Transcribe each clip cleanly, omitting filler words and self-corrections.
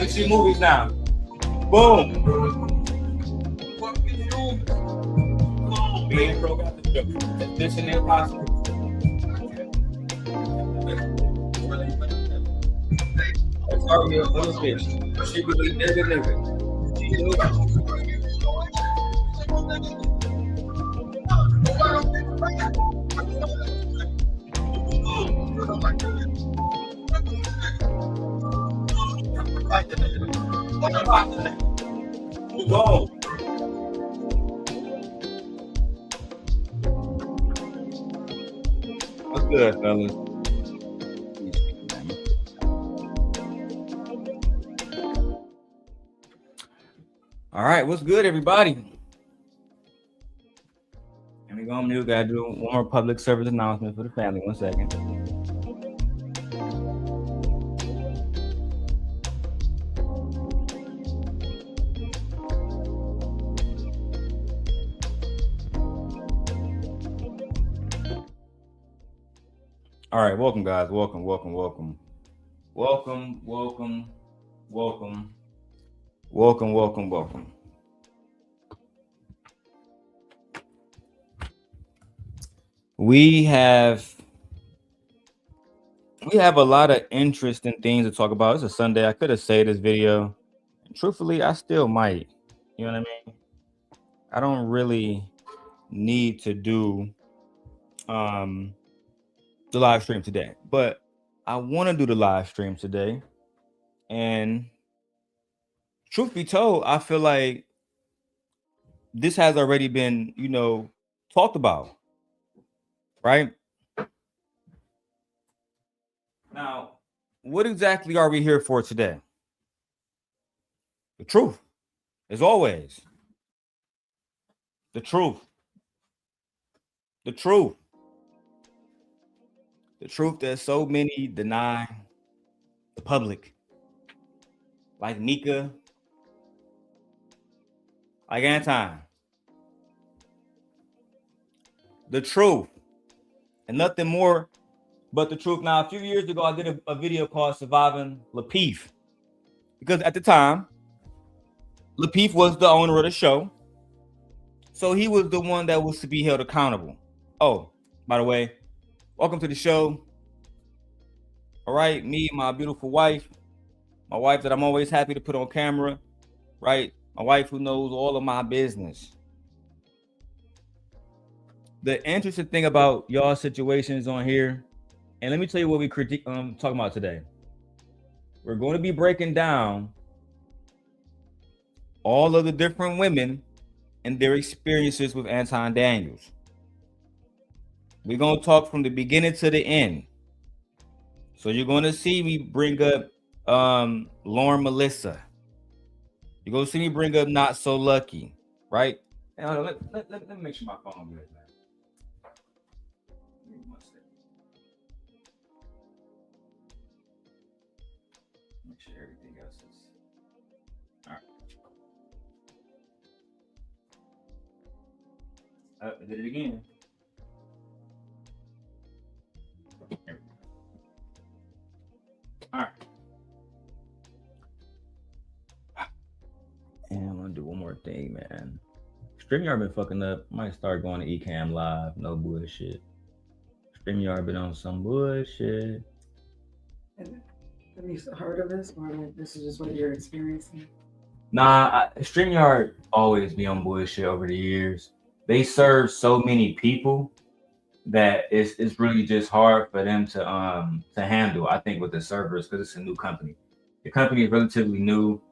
We see movies now. Boom. Being broke out the joke. Mission Impossible. That's already a little bitch. She believe every nigga. Go. What's good, fellas? All right, what's good, everybody? And we go mute. Gotta do one more public service announcement for the family. 1 second. All right, welcome, guys. Welcome. We have a lot of interesting things to talk about. It's a Sunday. I could have saved this video. Truthfully, I still might. You know what I mean? I don't really need to do the live stream today, but I want to do the live stream today. And truth be told, I feel like this has already been, talked about, right? Now, what exactly are we here for today? The truth, as always. The truth. The truth that so many deny the public. Like Micca. Like Anton. The truth. And nothing more but the truth. Now, a few years ago, I did a video called Surviving Lapeef. Because at the time, Lapeef was the owner of the show. So he was the one that was to be held accountable. Oh, by the way, welcome to the show. All right, me and my beautiful wife. My wife that I'm always happy to put on camera, right? My wife who knows all of my business. The interesting thing about y'all situations on here, and let me tell you what we talking about today. We're going to be breaking down all of the different women and their experiences with Anton Daniels. We're going to talk from the beginning to the end. So you're going to see me bring up Lauren Melissa. You're going to see me bring up NotSoLucki, right? And let me make sure my phone good, man. Make sure everything else is all right. I did it again. All right. And I'm gonna do one more thing, man. StreamYard been fucking up. Might start going to Ecamm Live. No bullshit. StreamYard been on some bullshit. Have you heard of this, or this is just what you're experiencing? Nah, StreamYard always be on bullshit over the years. They serve so many people that it's really just hard for them to handle, I think, with the servers, because it's a new company. The company is relatively new.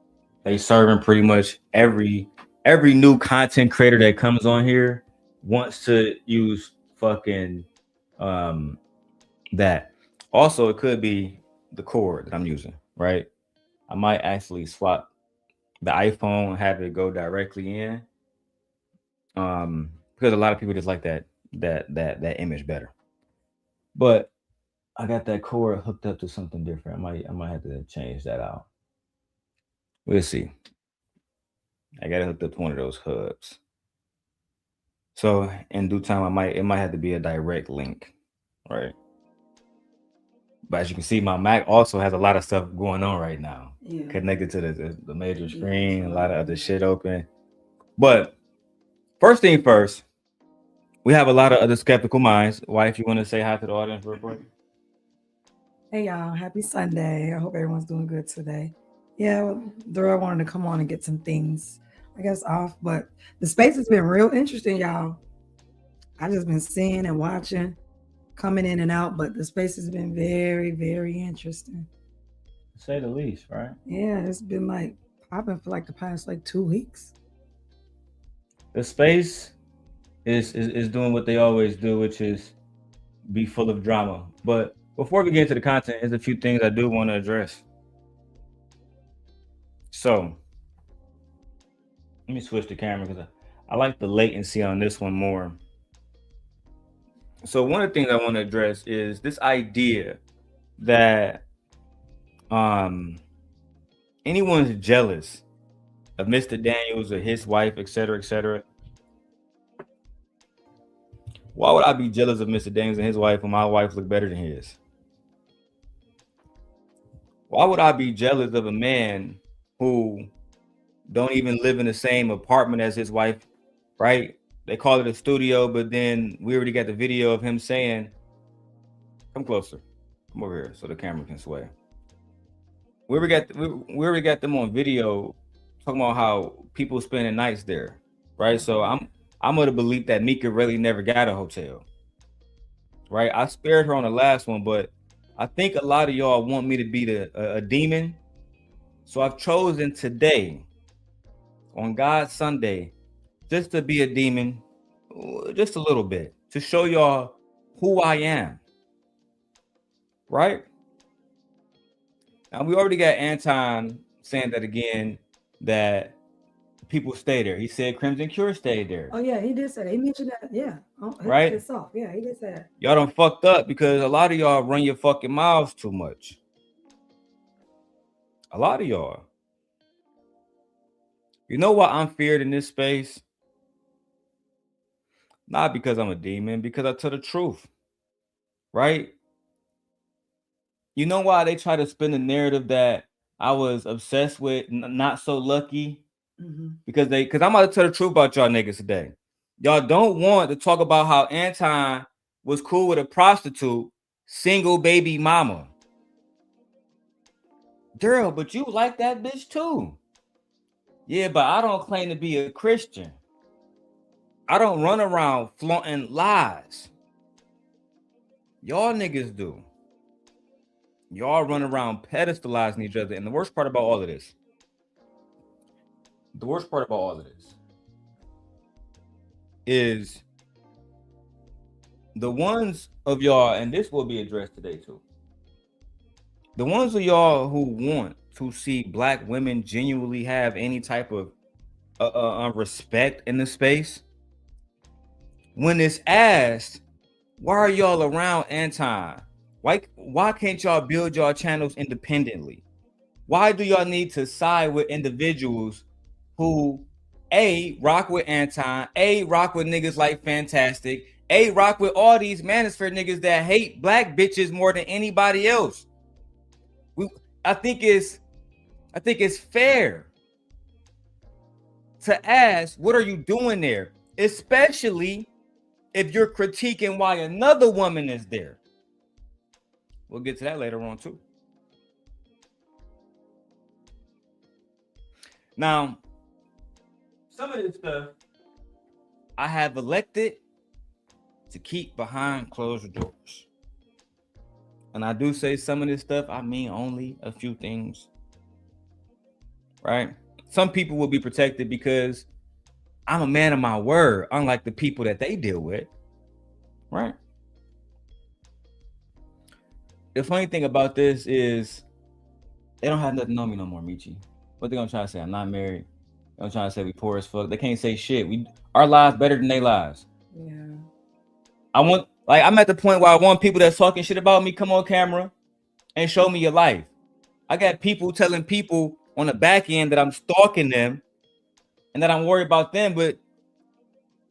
They serving pretty much every new content creator that comes on here. wants to use fucking that. Also, it could be the cord that I'm using, right? I might actually swap the iPhone, have it go directly in, because a lot of people just like that image better. But I got that cord hooked up to something different. I might have to change that out. We'll see. I got it hooked up to one of those hubs. So in due time, it might have to be a direct link, right? But as you can see, my Mac also has a lot of stuff going on right now, connected to the major screen, a lot of other shit open. But first thing first, we have a lot of other skeptical minds. Wife, you want to say hi to the audience real quick? Hey y'all, happy Sunday. I hope everyone's doing good today. Yeah, well, Darrel wanted to come on and get some things, I guess, off, but the space has been real interesting, y'all. I just been seeing and watching, coming in and out, but the space has been very, very interesting. To say the least, right? Yeah, it's been like popping for like the past like 2 weeks. The space is doing what they always do, which is be full of drama. But before we get into the content, there's a few things I do want to address. So let me switch the camera because I like the latency on this one more. So one of the things I want to address is this idea that anyone's jealous of Mr. Daniels or his wife, etc., etc. Why would I be jealous of Mr. Daniels and his wife when my wife look better than his? Why would I be jealous of a man who don't even live in the same apartment as his wife, right? They call it a studio, but then we already got the video of him saying, come closer, come over here so the camera can sway. We already got them on video talking about how people spending nights there, right? So I'm of the belief that Micca really never got a hotel, right? I spared her on the last one, but I think a lot of y'all want me to be a demon. So I've chosen today, on God's Sunday, just to be a demon, just a little bit, to show y'all who I am, right? Now, we already got Anton saying that again, that people stay there. He said Crimson Cure stayed there. Oh, yeah, he did say that. He mentioned that. Yeah. Right? It's off. Yeah, he did say that. Y'all done fucked up because a lot of y'all run your fucking mouths too much. A lot of y'all. You know why I'm feared in this space? Not because I'm a demon, because I tell the truth. Right? You know why they try to spin the narrative that I was obsessed with NotSoLucki? Because I'm about to tell the truth about y'all niggas today. Y'all don't want to talk about how Anton was cool with a prostitute, single baby mama. Darrel, but you like that bitch too. Yeah, but I don't claim to be a Christian. I don't run around flaunting lies. Y'all niggas do. Y'all run around pedestalizing each other. And the worst part about all of this, is the ones of y'all, and this will be addressed today too. The ones of y'all who want to see Black women genuinely have any type of respect in the space, when it's asked, why are y'all around Anton? Why can't y'all build y'all channels independently? Why do y'all need to side with individuals who A, rock with Anton, A, rock with niggas like Fantastic, A, rock with all these Manosphere niggas that hate Black bitches more than anybody else? I think it's fair to ask, what are you doing there? Especially if you're critiquing why another woman is there. We'll get to that later on too. Now, some of this stuff I have elected to keep behind closed doors. And I do say some of this stuff, I mean only a few things, right? Some people will be protected because I'm a man of my word, unlike the people that they deal with, right? The funny thing about this is they don't have nothing on me no more, Michi. What they gonna try to say? I'm not married. They gonna try to say we poor as fuck. They can't say shit. Our lives better than their lives. Yeah. I'm at the point where I want people that's talking shit about me come on camera and show me your life. I got people telling people on the back end that I'm stalking them and that I'm worried about them, but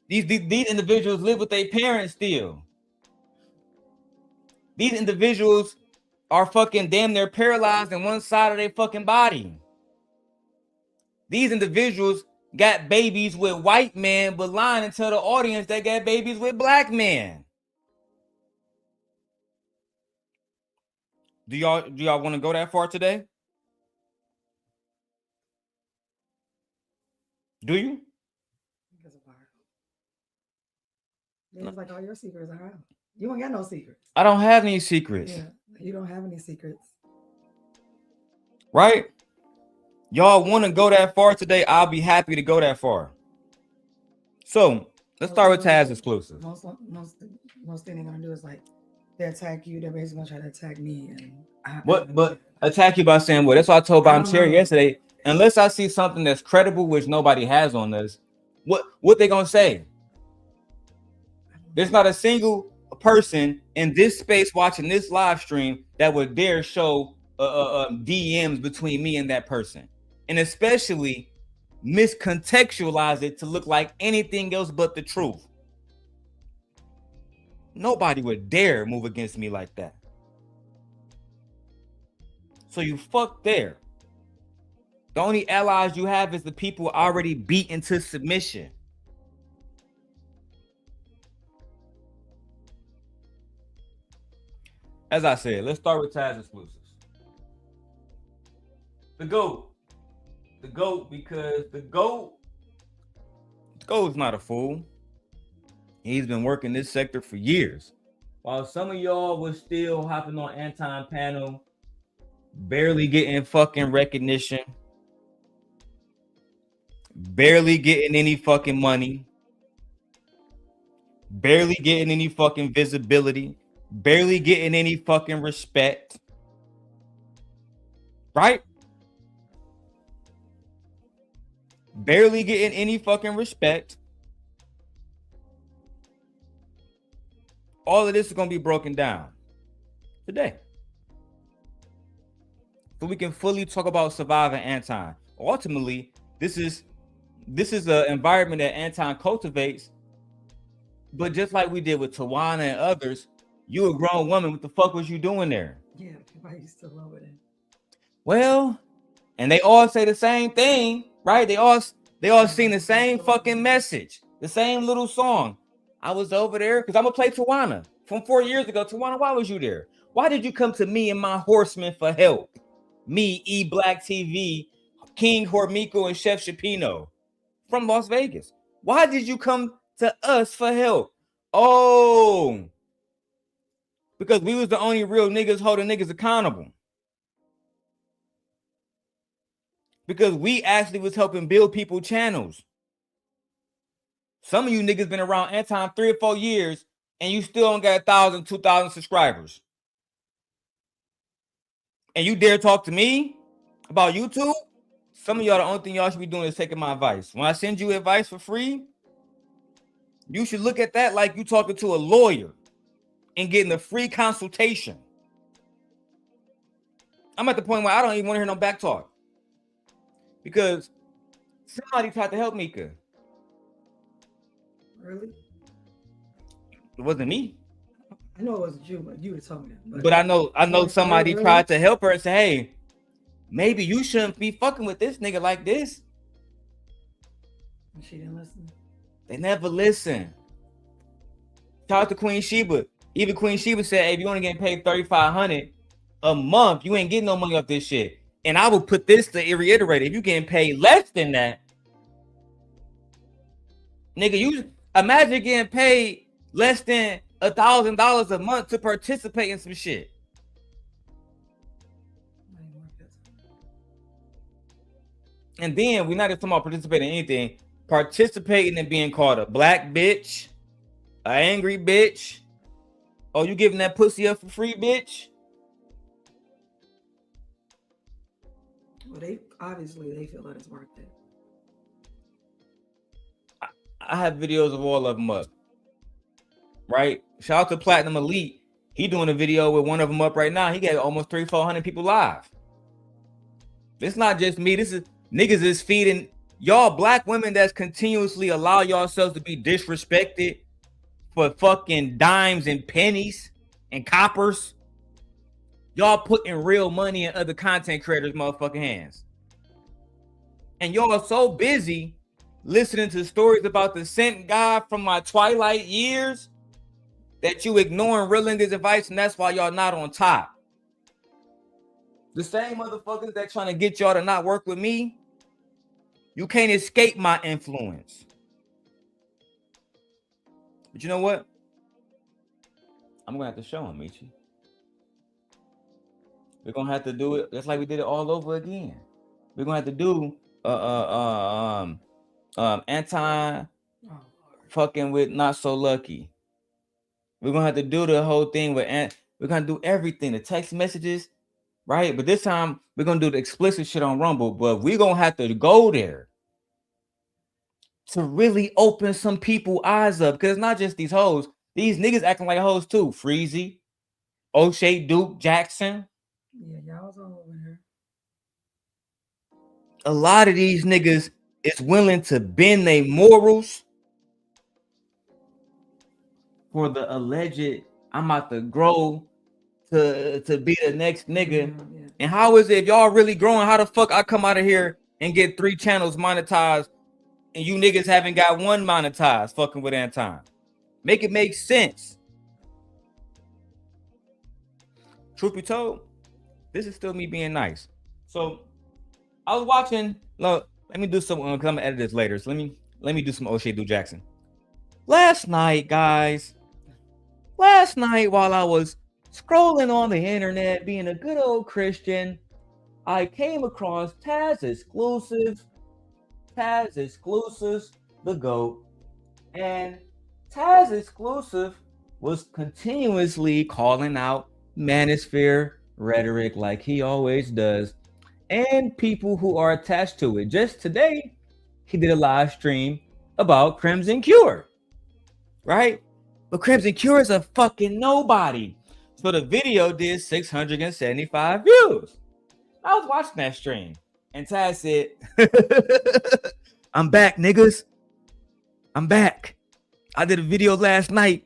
these individuals live with their parents still. These individuals are fucking damn near paralyzed in one side of their fucking body. These individuals got babies with white men, but lying and tell the audience they got babies with black men. Do y'all want to go that far today? Do you? It's like all your secrets are out. You don't got no secrets. I don't have any secrets. Yeah, you don't have any secrets. Right? Y'all want to go that far today? I'll be happy to go that far. So let's start with Taz exclusive. Most thing they're gonna do is like they attack you. They're basically gonna try to attack me. And but attack you by saying what? That's what I told Bottom Cherry yesterday. Unless I see something that's credible, which nobody has on this, what they gonna say? There's not a single person in this space watching this live stream that would dare show DMs between me and that person, and especially miscontextualize it to look like anything else but the truth. Nobody would dare move against me like that. So you fuck there. The only allies you have is the people already beat into submission. As I said, let's start with Taz exclusives. The GOAT. The GOAT, because the GOAT is not a fool. He's been working this sector for years. While some of y'all was still hopping on Anton panel, barely getting fucking recognition, barely getting any fucking money, barely getting any fucking visibility, barely getting any fucking respect. Right? Barely getting any fucking respect. All of this is going to be broken down today, so we can fully talk about surviving Anton. Ultimately, this is an environment that Anton cultivates. But just like we did with Wana and others, you a grown woman. What the fuck was you doing there? Yeah, I used to love it. Well, and they all say the same thing, right? They all sing the same fucking message, the same little song. I was over there because I'm gonna play Tawana from 4 years ago. Tawana, why was you there? Why did you come to me and my horsemen for help? Me, E Black TV, King Hormico, and Chef Shapino from Las Vegas. Why did you come to us for help? Oh, because we was the only real niggas holding niggas accountable. Because we actually was helping build people channels. Some of you niggas been around Anton 3 or 4 years and you still don't got 1,000, 2,000 subscribers. And you dare talk to me about YouTube? Some of y'all, the only thing y'all should be doing is taking my advice. When I send you advice for free, you should look at that like you talking to a lawyer and getting a free consultation. I'm at the point where I don't even want to hear no back talk. Because somebody tried to help Micca. Really? It wasn't me. I know it wasn't you, but you would tell me that. But I know somebody tried to help her and say, hey, maybe you shouldn't be fucking with this nigga like this. And she didn't listen. They never listen. Shout out to Queen Sheba. Even Queen Sheba said, hey, if you only getting paid $3,500 a month, you ain't getting no money off this shit. And I will put this to reiterate, if you getting paid less than that, nigga, you imagine getting paid less than $1,000 a month to participate in some shit. And then we're not just talking about participating in anything. participating in being called a black bitch, an angry bitch. Oh, you giving that pussy up for free, bitch? Well, they feel that it's worth it. I have videos of all of them up. Right? Shout out to Platinum Elite. He doing a video with one of them up right now. He got almost 300-400 people live. It's not just me. This is niggas is feeding y'all black women that's continuously allow yourselves to be disrespected for fucking dimes and pennies and coppers. Y'all putting real money in other content creators' motherfucking hands. And y'all are so busy listening to stories about the sent guy from my twilight years that you ignoring real niggas' advice, and that's why y'all not on top. The same motherfuckers that trying to get y'all to not work with me, you can't escape my influence. But you know what? I'm gonna have to show him, Michi. We're gonna have to do it just like we did it all over again. We're gonna have to do Anton fucking with NotSoLucki. We're gonna have to do the whole thing with we're gonna do everything, the text messages, right? But this time we're gonna do the explicit shit on Rumble, but we're gonna have to go there to really open some people's eyes up, because it's not just these hoes. These niggas acting like hoes too. Freezy, O'Shea, Duke, Jackson. Yeah, y'all was all over here. A lot of these niggas is willing to bend their morals for the alleged I'm about to grow to be the next nigga. Yeah. And how is it if y'all really growing? How the fuck I come out of here and get 3 channels monetized and you niggas haven't got 1 monetized fucking with Anton? Make it make sense. Truth be told, this is still me being nice. So I was watching. Look, let me do some because I'm gonna edit this later. So let me do some O'Shea Do Jackson. Last night, guys. Last night, while I was scrolling on the internet, being a good old Christian, I came across Taz Exclusives, the GOAT, and Taz Exclusive was continuously calling out Manosphere rhetoric like he always does, and people who are attached to it. Just today, he did a live stream about Crimson Cure, right? But Crimson Cure is a fucking nobody. So the video did 675 views. I was watching that stream, and Taz said, I'm back, niggas. I'm back. I did a video last night,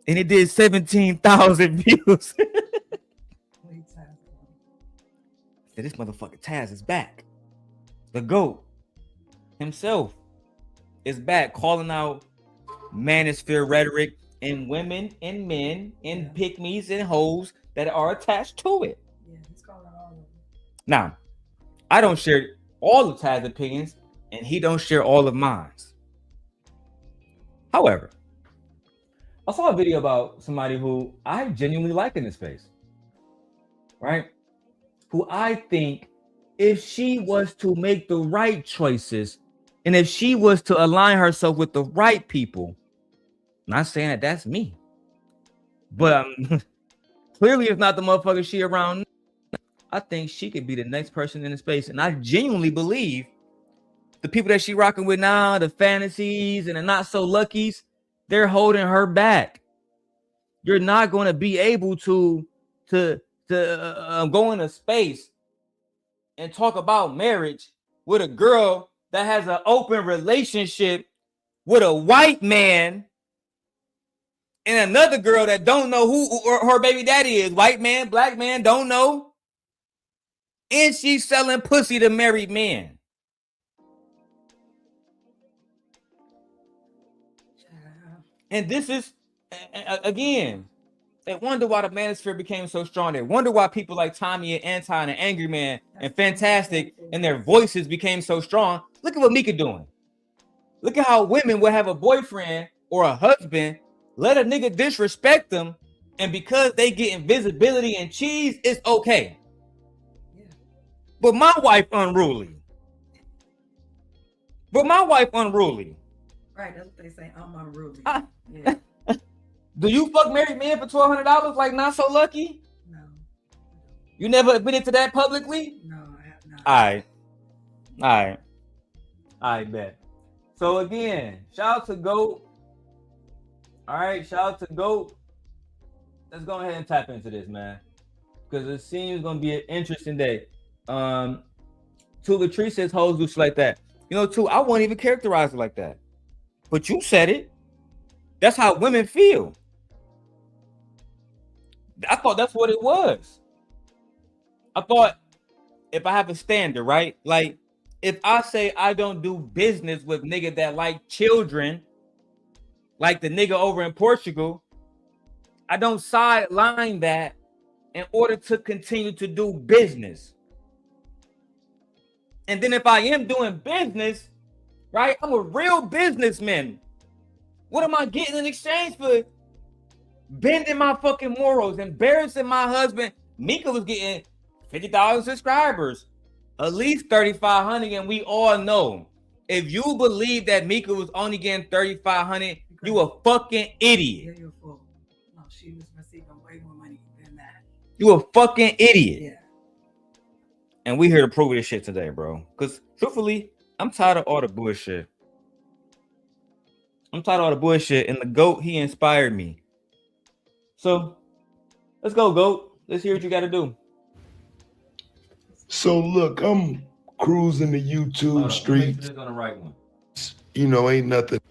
and it did 17,000 views. Said, this motherfucker Taz is back. The GOAT himself is back, calling out Manosphere rhetoric and women and men and pick-me's and hoes that are attached to it. Yeah, he's calling all of them. Now, I don't share all of Taz's opinions, and he don't share all of mine. However, I saw a video about somebody who I genuinely like in this space, right? Who I think if she was to make the right choices and if she was to align herself with the right people, not saying that that's me, but clearly it's not the motherfucker she around. I think she could be the next person in the space. And I genuinely believe the people that she rocking with now, the fantasies and the NotSoLuckis, they're holding her back. You're not going to be able to go in a space and talk about marriage with a girl that has an open relationship with a white man and another girl that don't know who her baby daddy is. White man, black man, don't know. And she's selling pussy to married men. And this is, again, they wonder why the Manosphere became so strong. They wonder why people like Tommy and Anton and Angry Man and Fantastic and their voices became so strong. Look at what Micca doing. Look at how women will have a boyfriend or a husband, let a nigga disrespect them, and because they get visibility and cheese, it's okay. But my wife unruly. But my wife unruly. Right, that's what they say. I'm unruly. Yeah. Do you fuck married men for $1,200 like NotSoLucki? No. You never admitted to that publicly? No, I have not. All right, bet. So again, shout out to GOAT. All right, shout out to GOAT. Let's go ahead and tap into this, man, because it seems gonna be an interesting day. To Latrice says hoes do shit like that. You know, too, I wouldn't even characterize it like that. But you said it. That's how women feel. I thought that's what it was. I thought if I have a standard, right? Like, if I say I don't do business with nigga that like children, like the nigga over in Portugal, I don't sideline that in order to continue to do business. And then if I am doing business, right, I'm a real businessman. What am I getting in exchange for bending my fucking morals, embarrassing my husband? Micca was getting 50,000 subscribers, at least 3,500, and we all know if you believe that Micca was only getting 3,500, you a fucking idiot. Yeah, you're a fool. No, she was receiving way more money than that. You a fucking idiot. Yeah. And we here to prove this shit today, bro. Because truthfully, I'm tired of all the bullshit. And the GOAT, he inspired me. So let's go, GOAT. Let's hear what you got to do. So look, I'm cruising the YouTube streets. On the right one. You know, ain't nothing.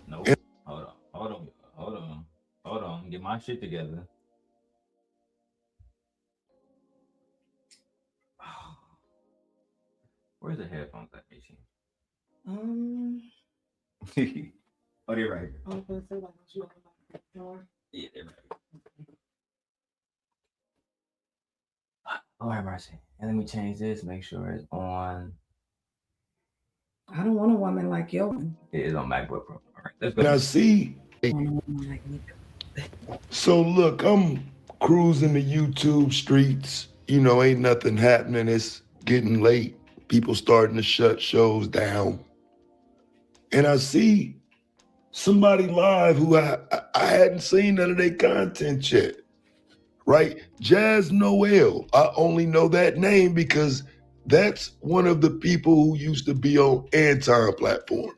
No, hold on. Get my shit together. Where's the headphones at, Michi? Oh, they're right here. Yeah, they're right. Oh, have mercy. And let me change this. Make sure it's on. I don't want a woman like you. It is on MacBook Pro. All right, let's go. And I see. So look, I'm cruising the YouTube streets. You know, ain't nothing happening. It's getting late. People starting to shut shows down. And I see somebody live who I hadn't seen none of their content yet, right? Jazz Noelle. I only know that name because that's one of the people who used to be on Anton platform,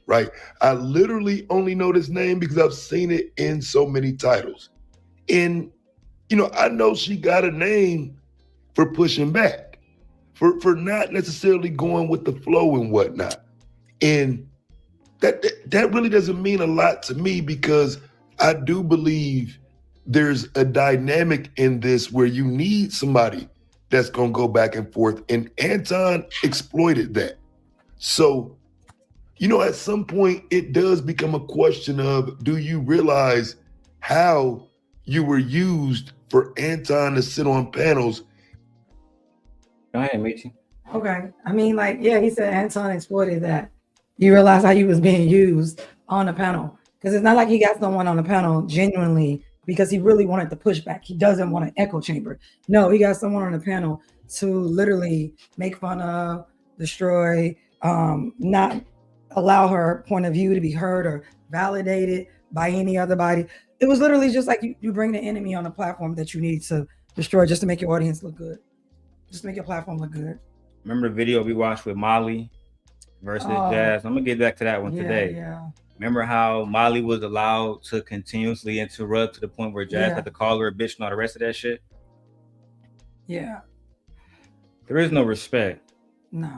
right? I literally only know this name because I've seen it in so many titles. And, you know, I know she got a name for pushing back, for not necessarily going with the flow and whatnot. And that really doesn't mean a lot to me because I do believe there's a dynamic in this where you need somebody that's gonna go back and forth. And Anton exploited that. So, you know, at some point it does become a question of, do you realize how you were used for Anton to sit on panels? Go ahead, Michi. Okay. I mean, like, yeah, he said Anton exploited that. You realize how you was being used on the panel. Because it's not like he got someone on the panel genuinely because he really wanted to push back. He doesn't want an echo chamber. No, he got someone on the panel to literally make fun of, destroy, not allow her point of view to be heard or validated by any other body. It was literally just like you bring the enemy on a platform that you need to destroy just to make your audience look good. Just make your platform look good. Remember the video we watched with Molly versus Jazz? I'm gonna get back to that one today. Yeah. Remember how Molly was allowed to continuously interrupt to the point where Jazz had to call her a bitch and all the rest of that shit? Yeah. There is no respect. No.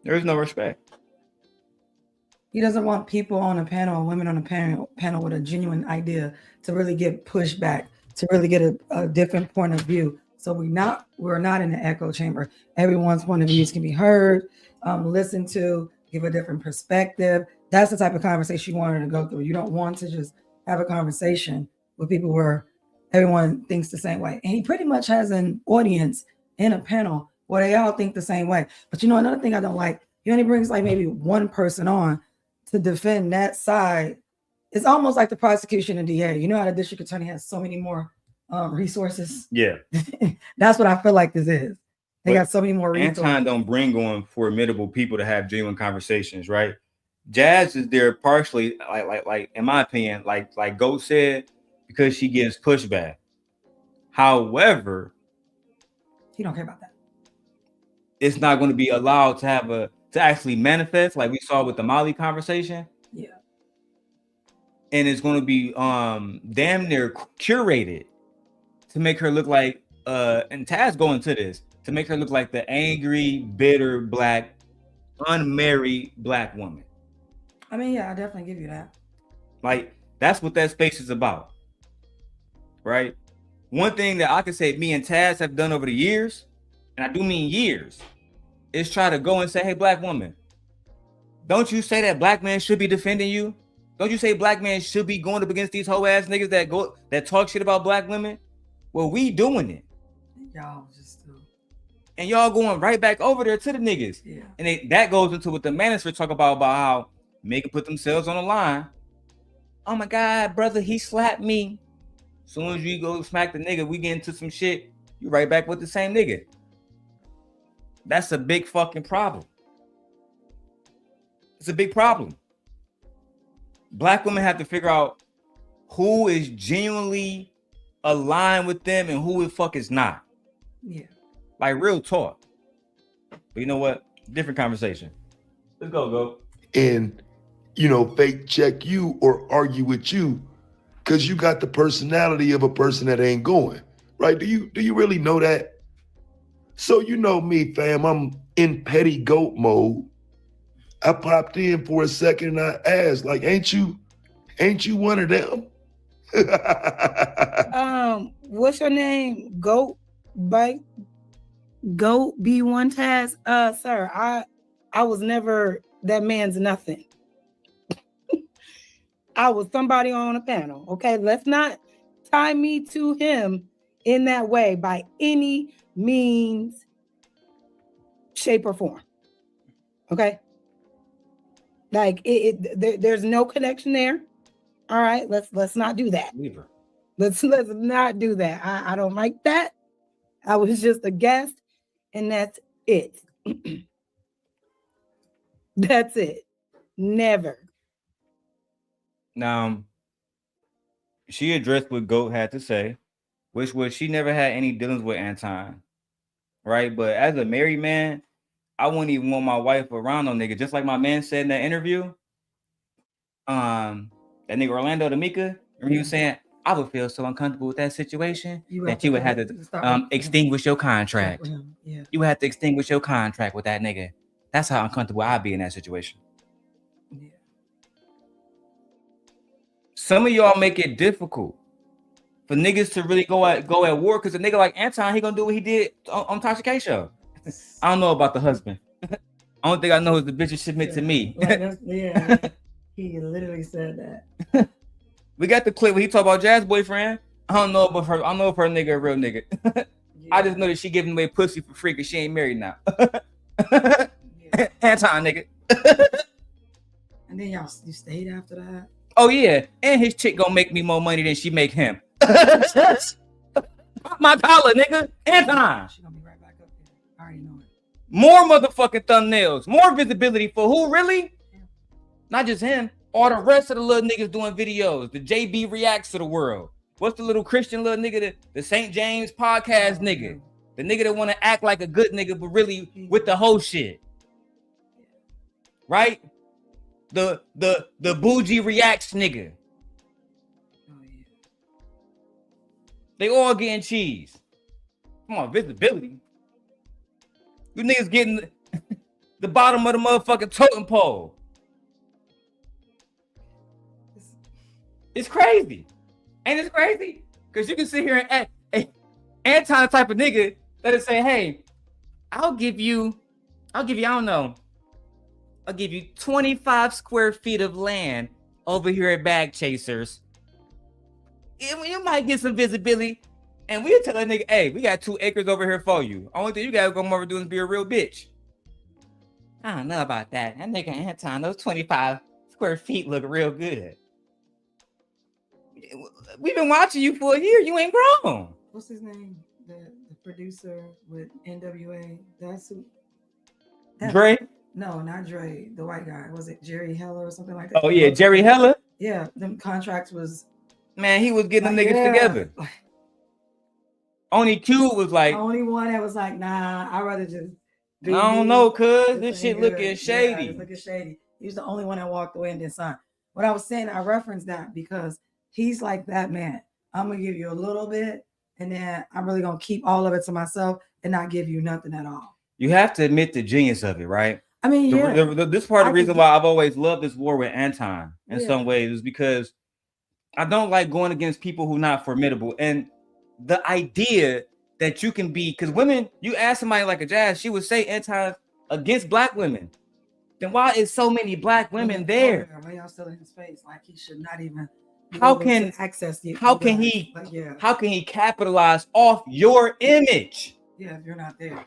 There is no respect. He doesn't want people on a panel, women on a panel with a genuine idea to really get pushed back, to really get a different point of view. So we're not in the echo chamber. Everyone's point of views can be heard, listened to, give a different perspective. That's the type of conversation you wanted to go through. You don't want to just have a conversation with people where everyone thinks the same way. And he pretty much has an audience in a panel where they all think the same way. But you know, another thing I don't like, he only brings like maybe one person on to defend that side. It's almost like the prosecution and DA. You know how the district attorney has so many more resources? Yeah. That's what I feel like this is. They got so many more resources. Anton don't bring on formidable people to have genuine conversations, right? Jazz is there partially, like in my opinion, like Goat said, because she gets pushback. However, he don't care about that. It's not going to be allowed to actually manifest, like we saw with the Molly conversation. Yeah. And it's going to be damn near curated to make her look like and Taz going to this to make her look like the angry, bitter, black, unmarried black woman. I mean, yeah, I definitely give you that. Like, that's what that space is about. Right? One thing that I can say me and Taz have done over the years, and I do mean years, is try to go and say, hey, black woman, don't you say that black man should be defending you? Don't you say black man should be going up against these hoe ass niggas that talk shit about black women? Well, we doing it. Y'all just and y'all going right back over there to the niggas. Yeah. And that goes into what the Manosphere talk about how Micca put themselves on the line. Oh my God, brother, he slapped me. Soon as you go smack the nigga, we get into some shit, you right back with the same nigga. That's a big fucking problem. It's a big problem. Black women have to figure out who is genuinely aligned with them and who the fuck is not. Yeah. Like real talk. But you know what? Different conversation. Let's go. And, fake check you or argue with you because you got the personality of a person that ain't going. Right? Do you really know that? So you know me, fam, I'm in petty goat mode. I popped in for a second and I asked, like, ain't you one of them? What's your name? Goat B1 Taz? Sir, I was never that man's nothing. I was somebody on a panel. Okay, let's not tie me to him in that way by any means, shape, or form. Okay. Like there's no connection there. All right, let's not do that. Leave her. Let's not do that. I don't like that. I was just a guest, and that's it. That's it. Never. Now, she addressed what Goat had to say, which was she never had any dealings with Anton, right? But as a married man, I wouldn't even want my wife around no nigga. Just like my man said in that interview, that nigga Orlando to Micca, he was saying, I would feel so uncomfortable with that situation that you would have to extinguish your contract. Yeah. You would have to extinguish your contract with that nigga. That's how uncomfortable I'd be in that situation. Yeah. Some of y'all make it difficult for niggas to really go at war because a nigga like Anton, he gonna do what he did on Tasha K show. I don't know about the husband. Only thing I know is the bitches submit to me. Yeah. He literally said that. We got the clip where he talk about Jazz boyfriend. I don't know about her. I don't know if her nigga a real nigga. Yeah. I just know that she giving away pussy for free because she ain't married now. Yeah. Anton nigga. And then you stayed after that. Oh yeah, and his chick gonna make me more money than she make him. My dollar, nigga. Anton. She gonna be right back up there. I already know it. More motherfucking thumbnails, more visibility for who really? Yeah. Not just him. All the rest of the little niggas doing videos. The JB reacts to the world. What's the little Christian little nigga? The St. James podcast nigga. The nigga that want to act like a good nigga, but really with the whole shit. Right? The bougie reacts nigga. Oh, yeah. They all getting cheese. Come on, visibility. You niggas getting the bottom of the motherfucking totem pole. It's crazy. Ain't it crazy? Because you can sit here and Anton type of nigga that'll say, hey, I'll give you, I don't know. I'll give you 25 square feet of land over here at Bag Chasers. You might get some visibility. And we'll tell that nigga, hey, we got 2 acres over here for you. Only thing you gotta go over doing is be a real bitch. I don't know about that. That nigga Anton, those 25 square feet look real good. We've been watching you for a year. You ain't grown. What's his name? the producer with NWA. That's who. Dre? No, not Dre. The white guy. Was it Jerry Heller or something like that? Oh yeah, Jerry Heller. Yeah, them contracts was. Man, he was getting like, them niggas together. Only Q was like, only one that was like, nah, I'd rather just. I don't know, cuz this ain't shit good. looking Yeah, shady. it's looking shady. He was the only one that walked away and didn't sign. What I was saying, I referenced that because he's like that man. I'm gonna give you a little bit, and then I'm really gonna keep all of it to myself and not give you nothing at all. You have to admit the genius of it, right? I mean, this part of the reason why I've always loved this war with Anton in some ways is because I don't like going against people who are not formidable. And the idea that you can be, because women, you ask somebody like a Jazz, she would say Anton against black women. Then why is so many black women there? Why y'all still in his face? Like he should not even. How can access you? How can he? Like, how can he capitalize off your image? Yeah, if you're not there.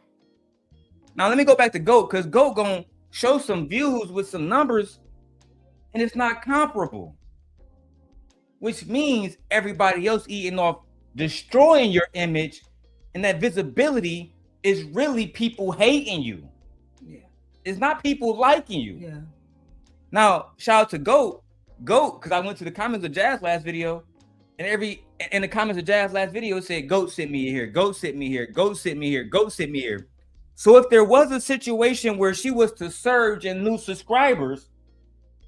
Now let me go back to GOAT, because GOAT gonna show some views with some numbers, and it's not comparable. Which means everybody else eating off, destroying your image, and that visibility is really people hating you. Yeah. It's not people liking you. Yeah. Now, shout out to GOAT, because I went to the comments of Jazz last video, and in the comments of Jazz last video, it said, GOAT sent me here, GOAT sent me here, GOAT sent me here, GOAT sent me here. So if there was a situation where she was to surge in new subscribers,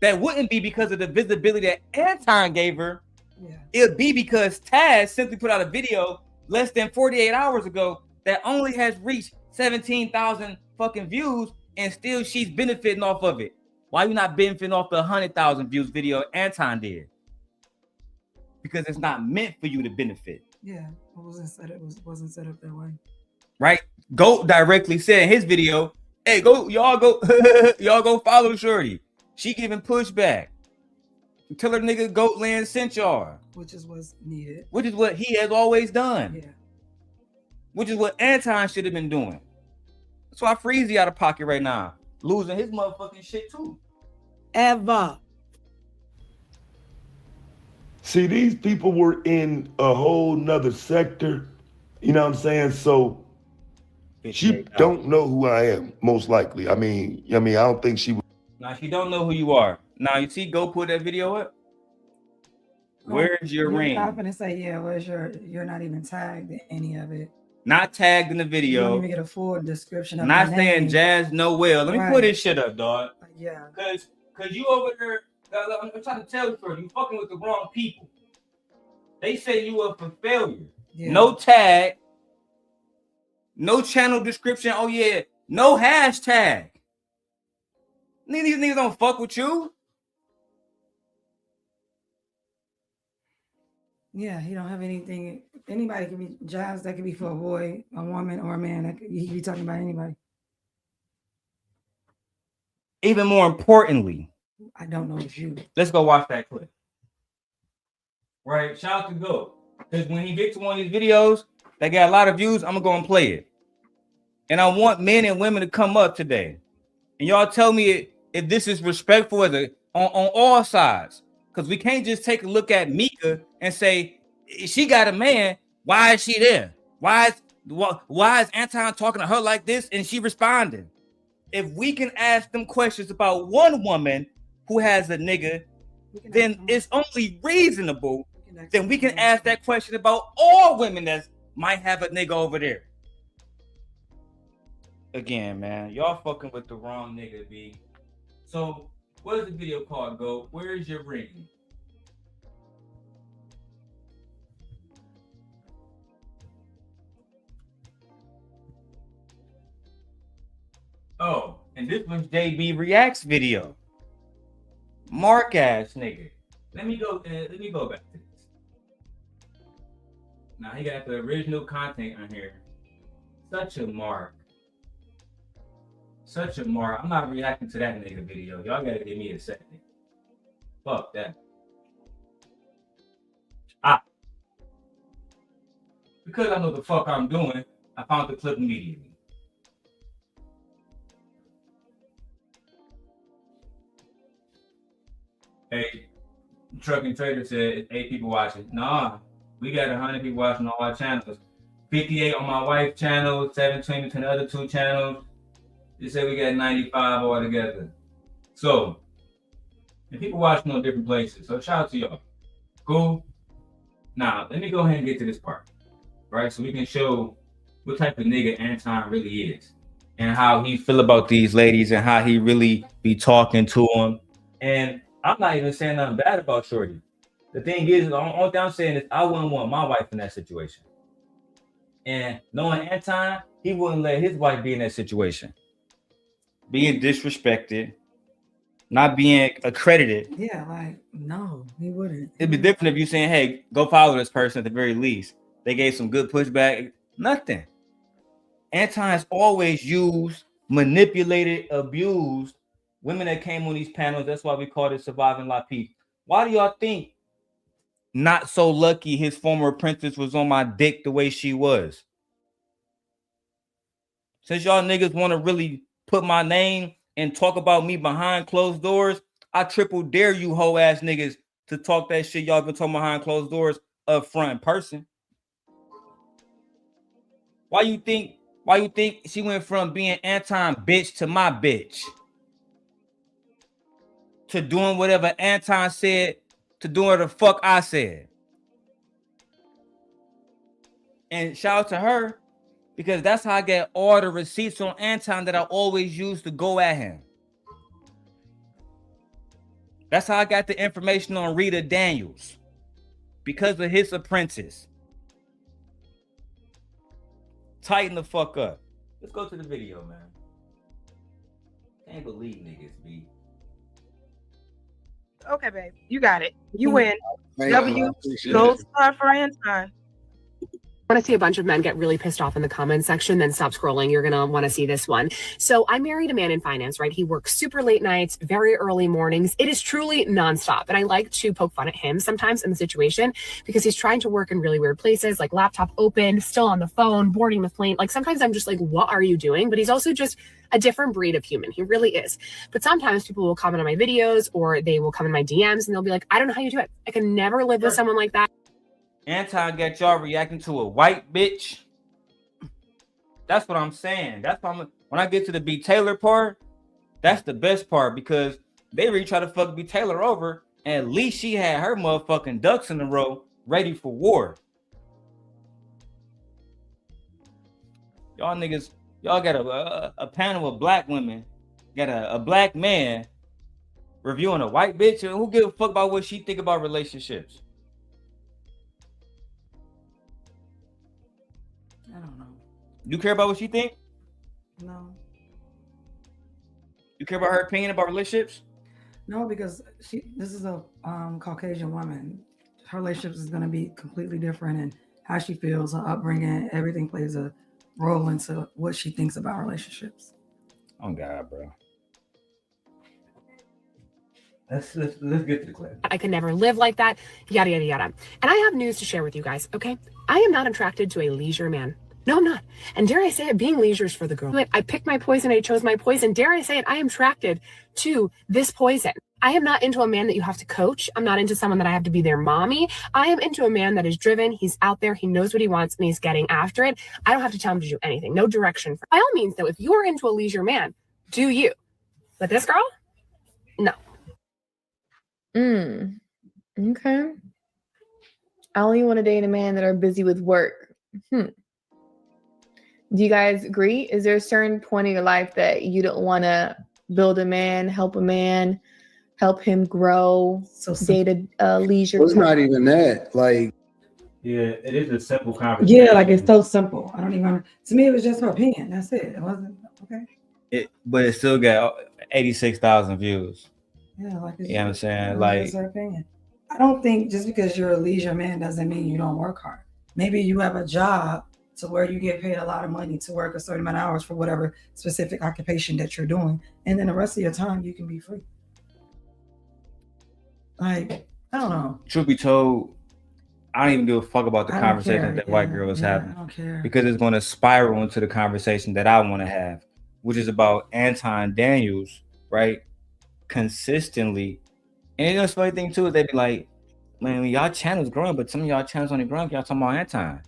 that wouldn't be because of the visibility that Anton gave her. Yeah. It would be because Taz simply put out a video less than 48 hours ago that only has reached 17,000 fucking views, and still she's benefiting off of it. Why you not benefiting off the 100,000 views video Anton did? Because it's not meant for you to benefit. Yeah, it wasn't set up that way. Right? GOAT directly said in his video, hey, y'all go follow Shorty. She giving pushback. Tell her nigga GOAT Land sent y'all. Which is what's needed. Which is what he has always done. Yeah. Which is what Anton should have been doing. That's why Freezy out of pocket right now. Losing his motherfucking shit too. Ever. See, these people were in a whole nother sector. You know what I'm saying? So she don't know who I am, most likely. I mean, I don't think she would. Now she don't know who you are. Now you see, go put that video up. Where's your ring? I'm gonna say, yeah, where's you're not even tagged in any of it. Not tagged in the video. You don't even get a full description of not saying Jazz Noelle. Let me put this shit up, dog. Yeah. Cause you over there, I'm trying to tell you fucking with the wrong people. They say you up for failure. Yeah. No tag. No channel description. Oh yeah. No hashtag. These niggas don't fuck with you. Yeah, he don't have anything. Anybody can be jobs that could be for a boy, a woman, or a man. He could be talking about anybody. Even more importantly, I don't know it's you. Let's go watch that clip. Right, shout out to GOAT. Because when he gets to one of these videos that got a lot of views, I'm gonna go and play it. And I want men and women to come up today. And y'all tell me if this is respectful as on all sides. Because we can't just take a look at Micca and say, she got a man, why is she there? Why is Anton talking to her like this and she responding? If we can ask them questions about one woman who has a nigga, then it's only reasonable then we can ask that question about all women that might have a nigga over there. Again, man, y'all fucking with the wrong nigga, B. So, what does the video called, GOAT? Where is your ring? Oh, and this was JB Reacts video. Mark ass nigga. Let me go back to this. Now he got the original content on here. Such a mark. Such a mark. I'm not reacting to that nigga video. Y'all gotta give me a second. Fuck that. Because I know the fuck I'm doing, I found the clip immediately. Hey, Truck and Trader said 8 people watching. Nah, we got 100 people watching on our channels. 58 on my wife's channel, 720 between the other 2 channels. They say we got 95 altogether. So, and people watching on different places. So shout out to y'all. Cool. Now, let me go ahead and get to this part, right? So we can show what type of nigga Anton really is and how he feel about these ladies and how he really be talking to them. And I'm not even saying nothing bad about Shorty. The thing is, the only thing I'm saying is I wouldn't want my wife in that situation. And knowing Anton, he wouldn't let his wife be in that situation. Being disrespected, not being accredited. Yeah, like, no, he wouldn't. It'd be different if you saying, hey, go follow this person at the very least. They gave some good pushback. Nothing. Anton has always used, manipulated, abused women that came on these panels. That's why we call it Surviving La Peace. Why do y'all think NotSoLucki, his former apprentice, was on my dick the way she was? Since y'all niggas want to really put my name and talk about me behind closed doors, I triple dare you hoe ass niggas to talk that shit y'all been talking behind closed doors up front in person. Why you think she went from being Anton bitch to my bitch? To doing whatever Anton said, to doing what the fuck I said. And shout out to her, because that's how I get all the receipts on Anton that I always use to go at him. That's how I got the information on Rita Daniels, because of his apprentice. Tighten the fuck up. Let's go to the video, man. Can't believe niggas, B. Okay, babe. You got it. You win. Man, W, gold star for Anton. Want to see a bunch of men get really pissed off in the comments section, then stop scrolling. You're going to want to see this one. So I married a man in finance, right? He works super late nights, very early mornings. It is truly nonstop. And I like to poke fun at him sometimes in the situation because he's trying to work in really weird places, like laptop open, still on the phone, boarding the plane. Like sometimes I'm just like, what are you doing? But he's also just a different breed of human. He really is. But sometimes people will comment on my videos or they will come in my DMs and they'll be like, I don't know how you do it. I can never live with someone like that. Anton got y'all reacting to a white bitch. That's what I'm saying. That's why when I get to the B Taylor part, that's the best part, because they really try to fuck B Taylor over, and at least she had her motherfucking ducks in a row ready for war. Y'all niggas, y'all got a panel of black women, got a black man reviewing a white bitch, and who gives a fuck about what she think about relationships? I don't know. You care about what she think? No. You care about her opinion about relationships? No, because this is a Caucasian woman. Her relationships is going to be completely different, and how she feels, her upbringing, everything plays a role into what she thinks about relationships. Oh God, bro. Let's get to the clip. I could never live like that, yada, yada, yada. And I have news to share with you guys, okay? I am not attracted to a leisure man. No, I'm not. And dare I say it, being leisure is for the girl. I picked my poison, I chose my poison. Dare I say it, I am attracted to this poison. I am not into a man that you have to coach. I'm not into someone that I have to be their mommy. I am into a man that is driven. He's out there. He knows what he wants and he's getting after it. I don't have to tell him to do anything. No direction. By all means, though, if you're into a leisure man, do you. But this girl, no. Okay. I only want to date a man that are busy with work. Do you guys agree? Is there a certain point in your life that you don't want to build a man, help him grow, So date a leisure? Well, it's not even that. Like, Yeah, it is a simple conversation. Yeah, like it's so simple. I don't even. To me, it was just her opinion. That's it. It wasn't okay. But it still got 86,000 views. Yeah, like it's You know what I'm saying? just Like, her opinion. I don't think just because you're a leisure man doesn't mean you don't work hard. Maybe you have a job to where you get paid a lot of money to work a certain amount of hours for whatever specific occupation that you're doing, and then the rest of your time you can be free. Like, I don't know. truth be told, I don't even give a fuck about the I don't conversation care. that white girl was having, I don't care. because it's going to spiral into the conversation that I want to have, which is about Anton Daniels, right? Consistently. And you know, the funny thing too is they be like, man, y'all channel's growing, but some of y'all channels only growing, y'all talking about Anton.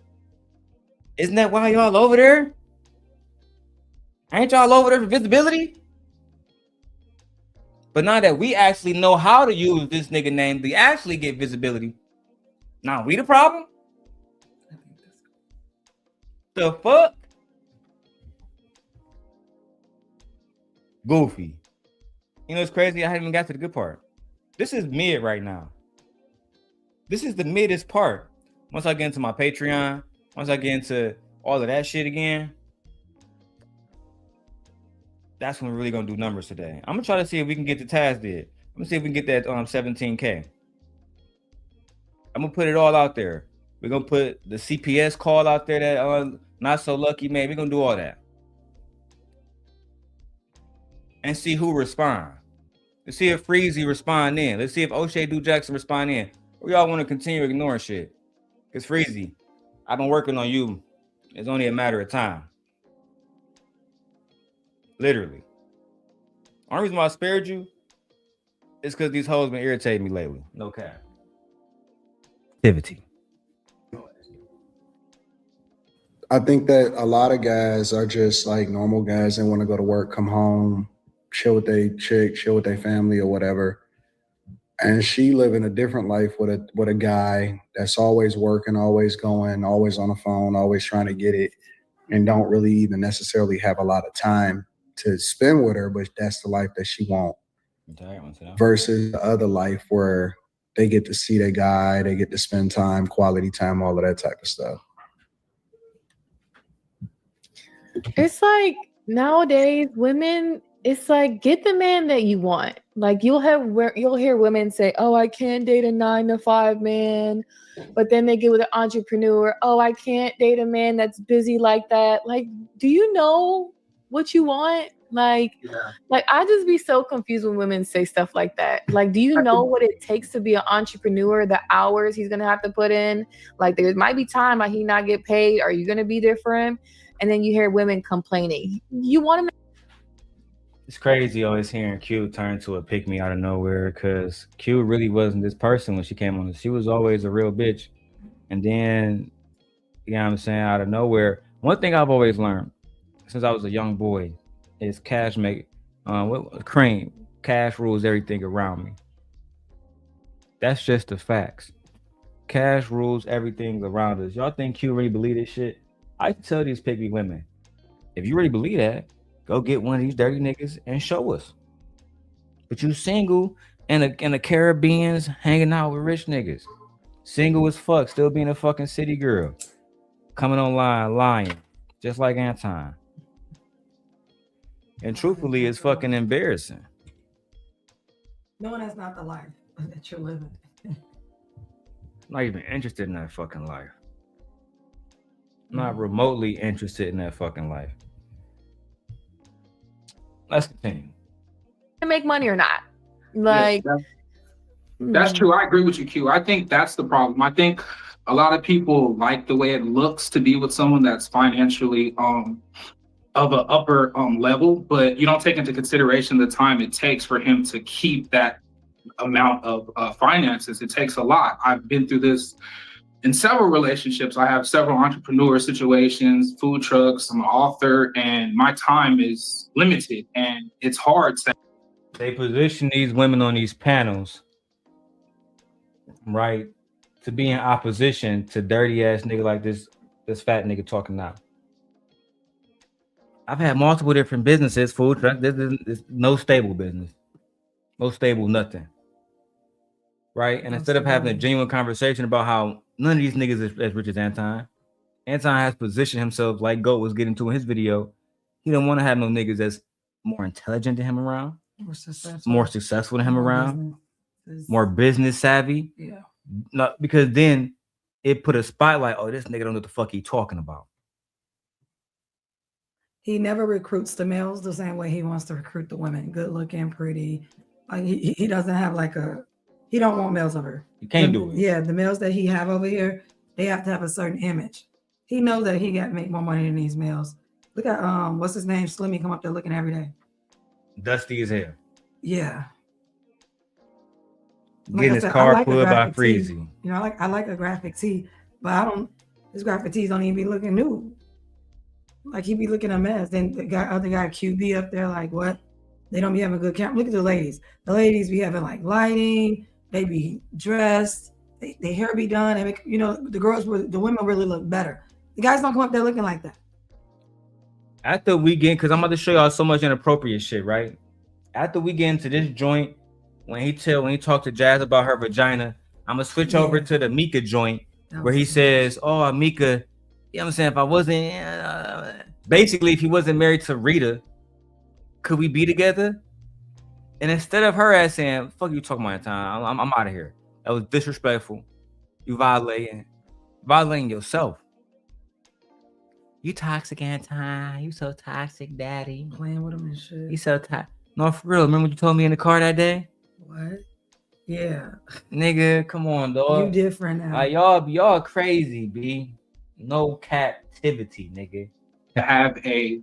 Isn't that why y'all over there? Ain't y'all over there for visibility? But now that we actually know how to use this nigga name to actually get visibility, now we the problem? The fuck? Goofy. You know what's crazy? I haven't even got to the good part. This is mid right now. This is the middest part. Once I get into my Patreon, once I get into all of that shit again, that's when we're really gonna do numbers today. I'm gonna try to see if we can get the Taz did. I'm gonna see if we can get that 17K. I'm gonna put it all out there. We're gonna put the CPS call out there that NotSoLucki made. We're gonna do all that and see who respond. Let's see if Freezy respond in. Let's see if O'Shea Do Jackson respond in. Or y'all want to continue ignoring shit? Cause Freezy, I've been working on you. It's only a matter of time. Literally. Only reason why I spared you is because these hoes been irritating me lately. No cap. Activity. I think that a lot of guys are just like normal guys. They want to go to work, come home, chill with their chick, chill with their family or whatever. And she living a different life with a guy that's always working, always going, always on the phone, always trying to get it, and don't really even necessarily have a lot of time to spend with her, but that's the life that she wants. Versus the other life where they get to see their guy, they get to spend time, quality time, all of that type of stuff. It's like nowadays women, it's like get the man that you want. Like you'll hear women say, "Oh, I can't date a 9-to-5 man," but then they get with an entrepreneur. "Oh, I can't date a man that's busy like that." Like, do you know what you want? Like I just be so confused when women say stuff like that. Like, do you know what it takes to be an entrepreneur? The hours he's gonna have to put in. Like, there might be time he not get paid. Are you gonna be there for him? And then you hear women complaining. You want to. It's crazy always hearing Q turn to a pick me out of nowhere because Q really wasn't this person when she came on. She was always a real bitch. And then, you know what I'm saying, out of nowhere. One thing I've always learned since I was a young boy is cash cream. Cash rules everything around me. That's just the facts. Cash rules everything around us. Y'all think Q really believe this shit? I tell these pick me women, if you really believe that, go get one of these dirty niggas and show us. But you single and the Caribbeans hanging out with rich niggas. Single as fuck, still being a fucking city girl. Coming online, lying. Just like Anton. And truthfully, it's fucking embarrassing. No, that's not the life that you're living. Not even interested in that fucking life. Not remotely interested in that fucking life. Let's continue. Make money or not? Like, yes, that's true. I agree with you, Q. I think that's the problem. I think a lot of people like the way it looks to be with someone that's financially of an upper level, but you don't take into consideration the time it takes for him to keep that amount of finances. It takes a lot. I've been through this in several relationships. I have several entrepreneur situations, food trucks, I'm an author, and my time is limited and it's hard to. They position these women on these panels, right, to be in opposition to dirty ass nigga like this fat nigga talking now. I've had multiple different businesses, food truck. There's no stable business, no stable nothing, right? And instead of having a genuine conversation about how none of these niggas is as rich as Anton has positioned himself like Goat was getting to in his video. He don't want to have no niggas that's more intelligent than him around, more successful than him around, more business savvy. Yeah. Not because then it put a spotlight. Oh, this nigga don't know what the fuck he talking about. He never recruits the males the same way he wants to recruit the women. Good looking, pretty. Like he doesn't have like he don't want males over. You can't do it. Yeah, the males that he have over here, they have to have a certain image. He knows that he got to make more money than these males. Look at what's his name? Slimmy come up there looking every day. Dusty as hell. Yeah. Getting his car pulled by Freezy. You know, I like a graphic tee, but His graphic tees don't even be looking new. Like he be looking a mess. Then the other guy QB up there, like what? They don't be having good camera. Look at the ladies. The ladies be having like lighting. They be dressed. They hair be done. They make, the women really look better. The guys don't come up there looking like that. After we get, because I'm about to show y'all so much inappropriate shit, right? After we get into this joint, when he talked to Jazz about her vagina, I'm gonna switch over to the Micca joint where he says, "Oh, Micca, you know what I'm saying? If I wasn't, basically, if he wasn't married to Rita, could we be together?" And instead of her ass saying, "Fuck you talking about time, I'm out of here." That was disrespectful. You violating yourself. You toxic, Anton. You so toxic, daddy. Playing with him and shit. You so toxic. No, for real. Remember what you told me in the car that day? What? Yeah. Nigga, come on, dog. You different now. Like, y'all crazy, B. No captivity, nigga. To have a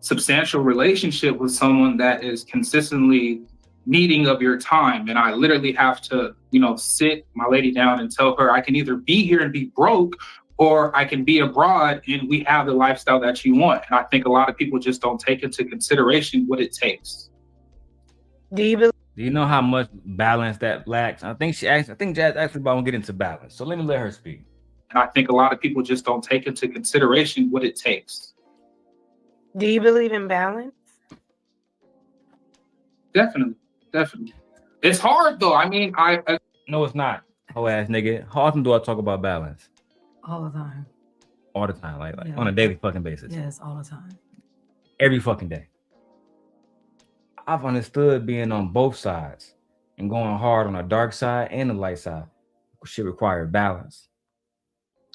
substantial relationship with someone that is consistently needing of your time. And I literally have to, sit my lady down and tell her I can either be here and be broke, or I can be abroad and we have the lifestyle that you want. And I think a lot of people just don't take into consideration what it takes. Do you know how much balance that lacks? I think Jazz actually about to get into balance. So let me let her speak. And I think a lot of people just don't take into consideration what it takes. Do you believe in balance? Definitely. It's hard though. I mean, No, it's not. Hoe ass nigga. How often do I talk about balance? All the time. All the time, like on a daily fucking basis. Yes, all the time. Every fucking day. I've understood being on both sides and going hard on the dark side and the light side. Shit require balance.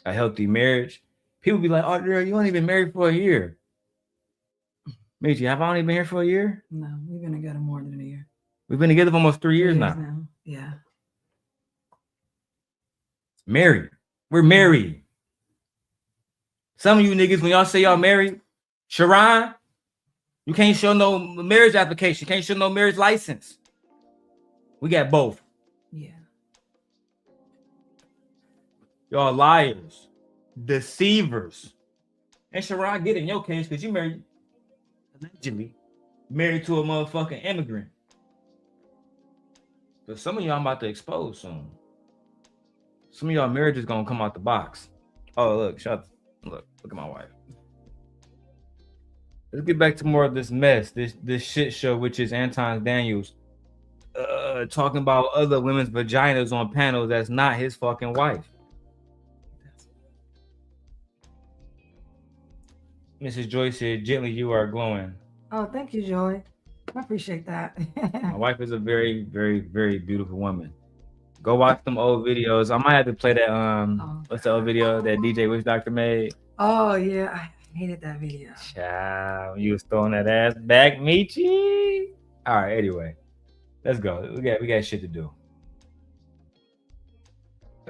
A healthy marriage. People be like, "Oh, Darrel, you only been married for a year." Micca, have I only been here for a year? No, we've been together more than a year. We've been together for almost 3 years now. Yeah. Married. We're married. Some of you niggas, when y'all say y'all married, Sharon, you can't show no marriage application. Can't show no marriage license. We got both. Yeah. Y'all liars, deceivers. And Sharon, get in your case because you allegedly married to a motherfucking immigrant. But some of y'all I'm about to expose soon. Some of y'all marriages gonna come out the box. Oh, look, look at my wife. Let's get back to more of this mess, this shit show, which is Anton Daniels talking about other women's vaginas on panels that's not his fucking wife. Mrs. Joy said, "Gently, you are glowing." Oh, thank you, Joy. I appreciate that. My wife is a very, very, very beautiful woman. Go watch them old videos. I might have to play that. What's the old video that DJ Wish Doctor made? Oh yeah, I hated that video. Child, you was throwing that ass back, Michi. All right, anyway, let's go. We got shit to do.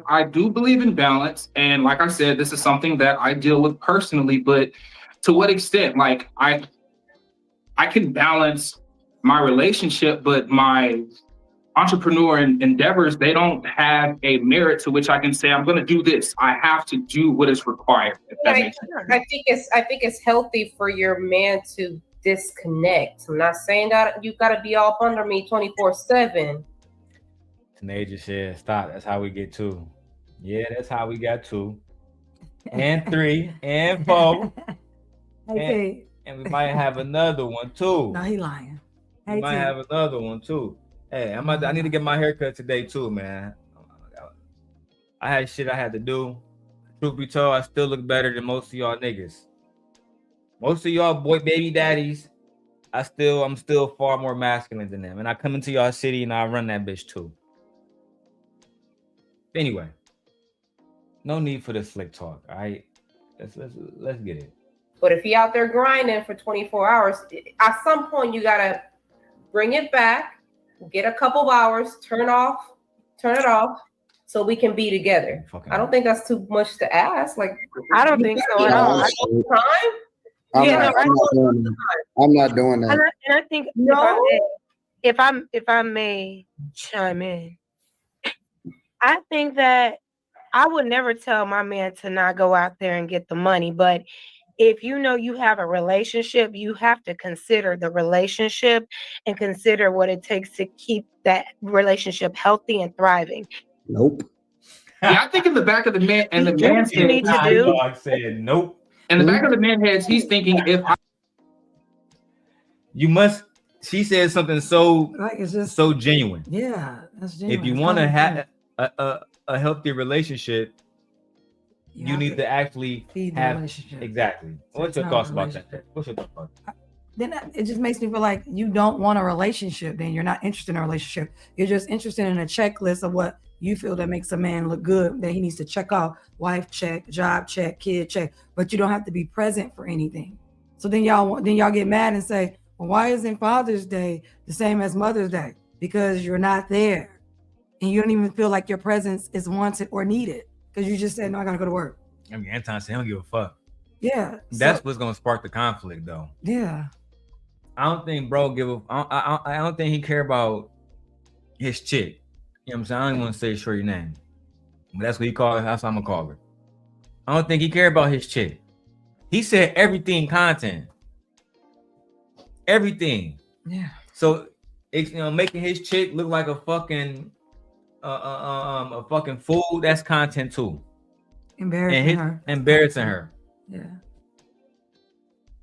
I do believe in balance, and like I said, this is something that I deal with personally. But to what extent? Like I can balance my relationship, but my entrepreneur endeavors, they don't have a merit to which I can say I'm going to do this. I have to do what is required. I think it's healthy for your man to disconnect. I'm not saying that you got to be all up under me 24/7. Tanaja said, "Stop. That's how we get 2. Yeah, that's how we got 2 and 3 and 4. Hey, and we might have another one too. No, he lying. We might have another one too. Hey, I need to get my haircut today too, man. I had shit I had to do. Truth be told, I still look better than most of y'all niggas. Most of y'all boy baby daddies, I'm still far more masculine than them. And I come into y'all city and I run that bitch too. Anyway, no need for the slick talk, all right? Let's get it. But if he out there grinding for 24 hours, at some point you gotta bring it back, get a couple of hours, turn it off, so we can be together. I don't think that's too much to ask. Like, I don't think so at all. I'm not doing that. And I think if I may chime in, I think that I would never tell my man to not go out there and get the money, but if you know you have a relationship, you have to consider the relationship and consider what it takes to keep that relationship healthy and thriving. Nope. Yeah, I think in the back of the man and the Do what man's you need to do. I said nope. In the back of the man's head, he's thinking if I You must. She said something so Like it's just so genuine. yeah, that's genuine. If you It's want to common have sense. a healthy relationship, you have need to actually feed the have relationship. exactly. So What's it's your not a thoughts about that? relationship. What's your thoughts about that? Then it just makes me feel like you don't want a relationship. Then you're not interested in a relationship. You're just interested in a checklist of what you feel that makes a man look good, that he needs to check off: wife check, job check, kid check. But you don't have to be present for anything. So then y'all get mad and say, well, why isn't Father's Day the same as Mother's Day? Because you're not there, and you don't even feel like your presence is wanted or needed because you just said, no, I gotta go to work. I mean, Anton said he don't give a fuck. Yeah, That's what's gonna spark the conflict, though. yeah. I don't think bro give a. I don't think he care about his chick. You know what I'm saying? I don't even want to say short your name, but that's what he called her. That's what I'm gonna call her. I don't think he care about his chick. He said everything content, everything. Yeah. So it's making his chick look like a fucking a fucking fool. That's content too. Embarrassing her. Embarrassing her. Yeah.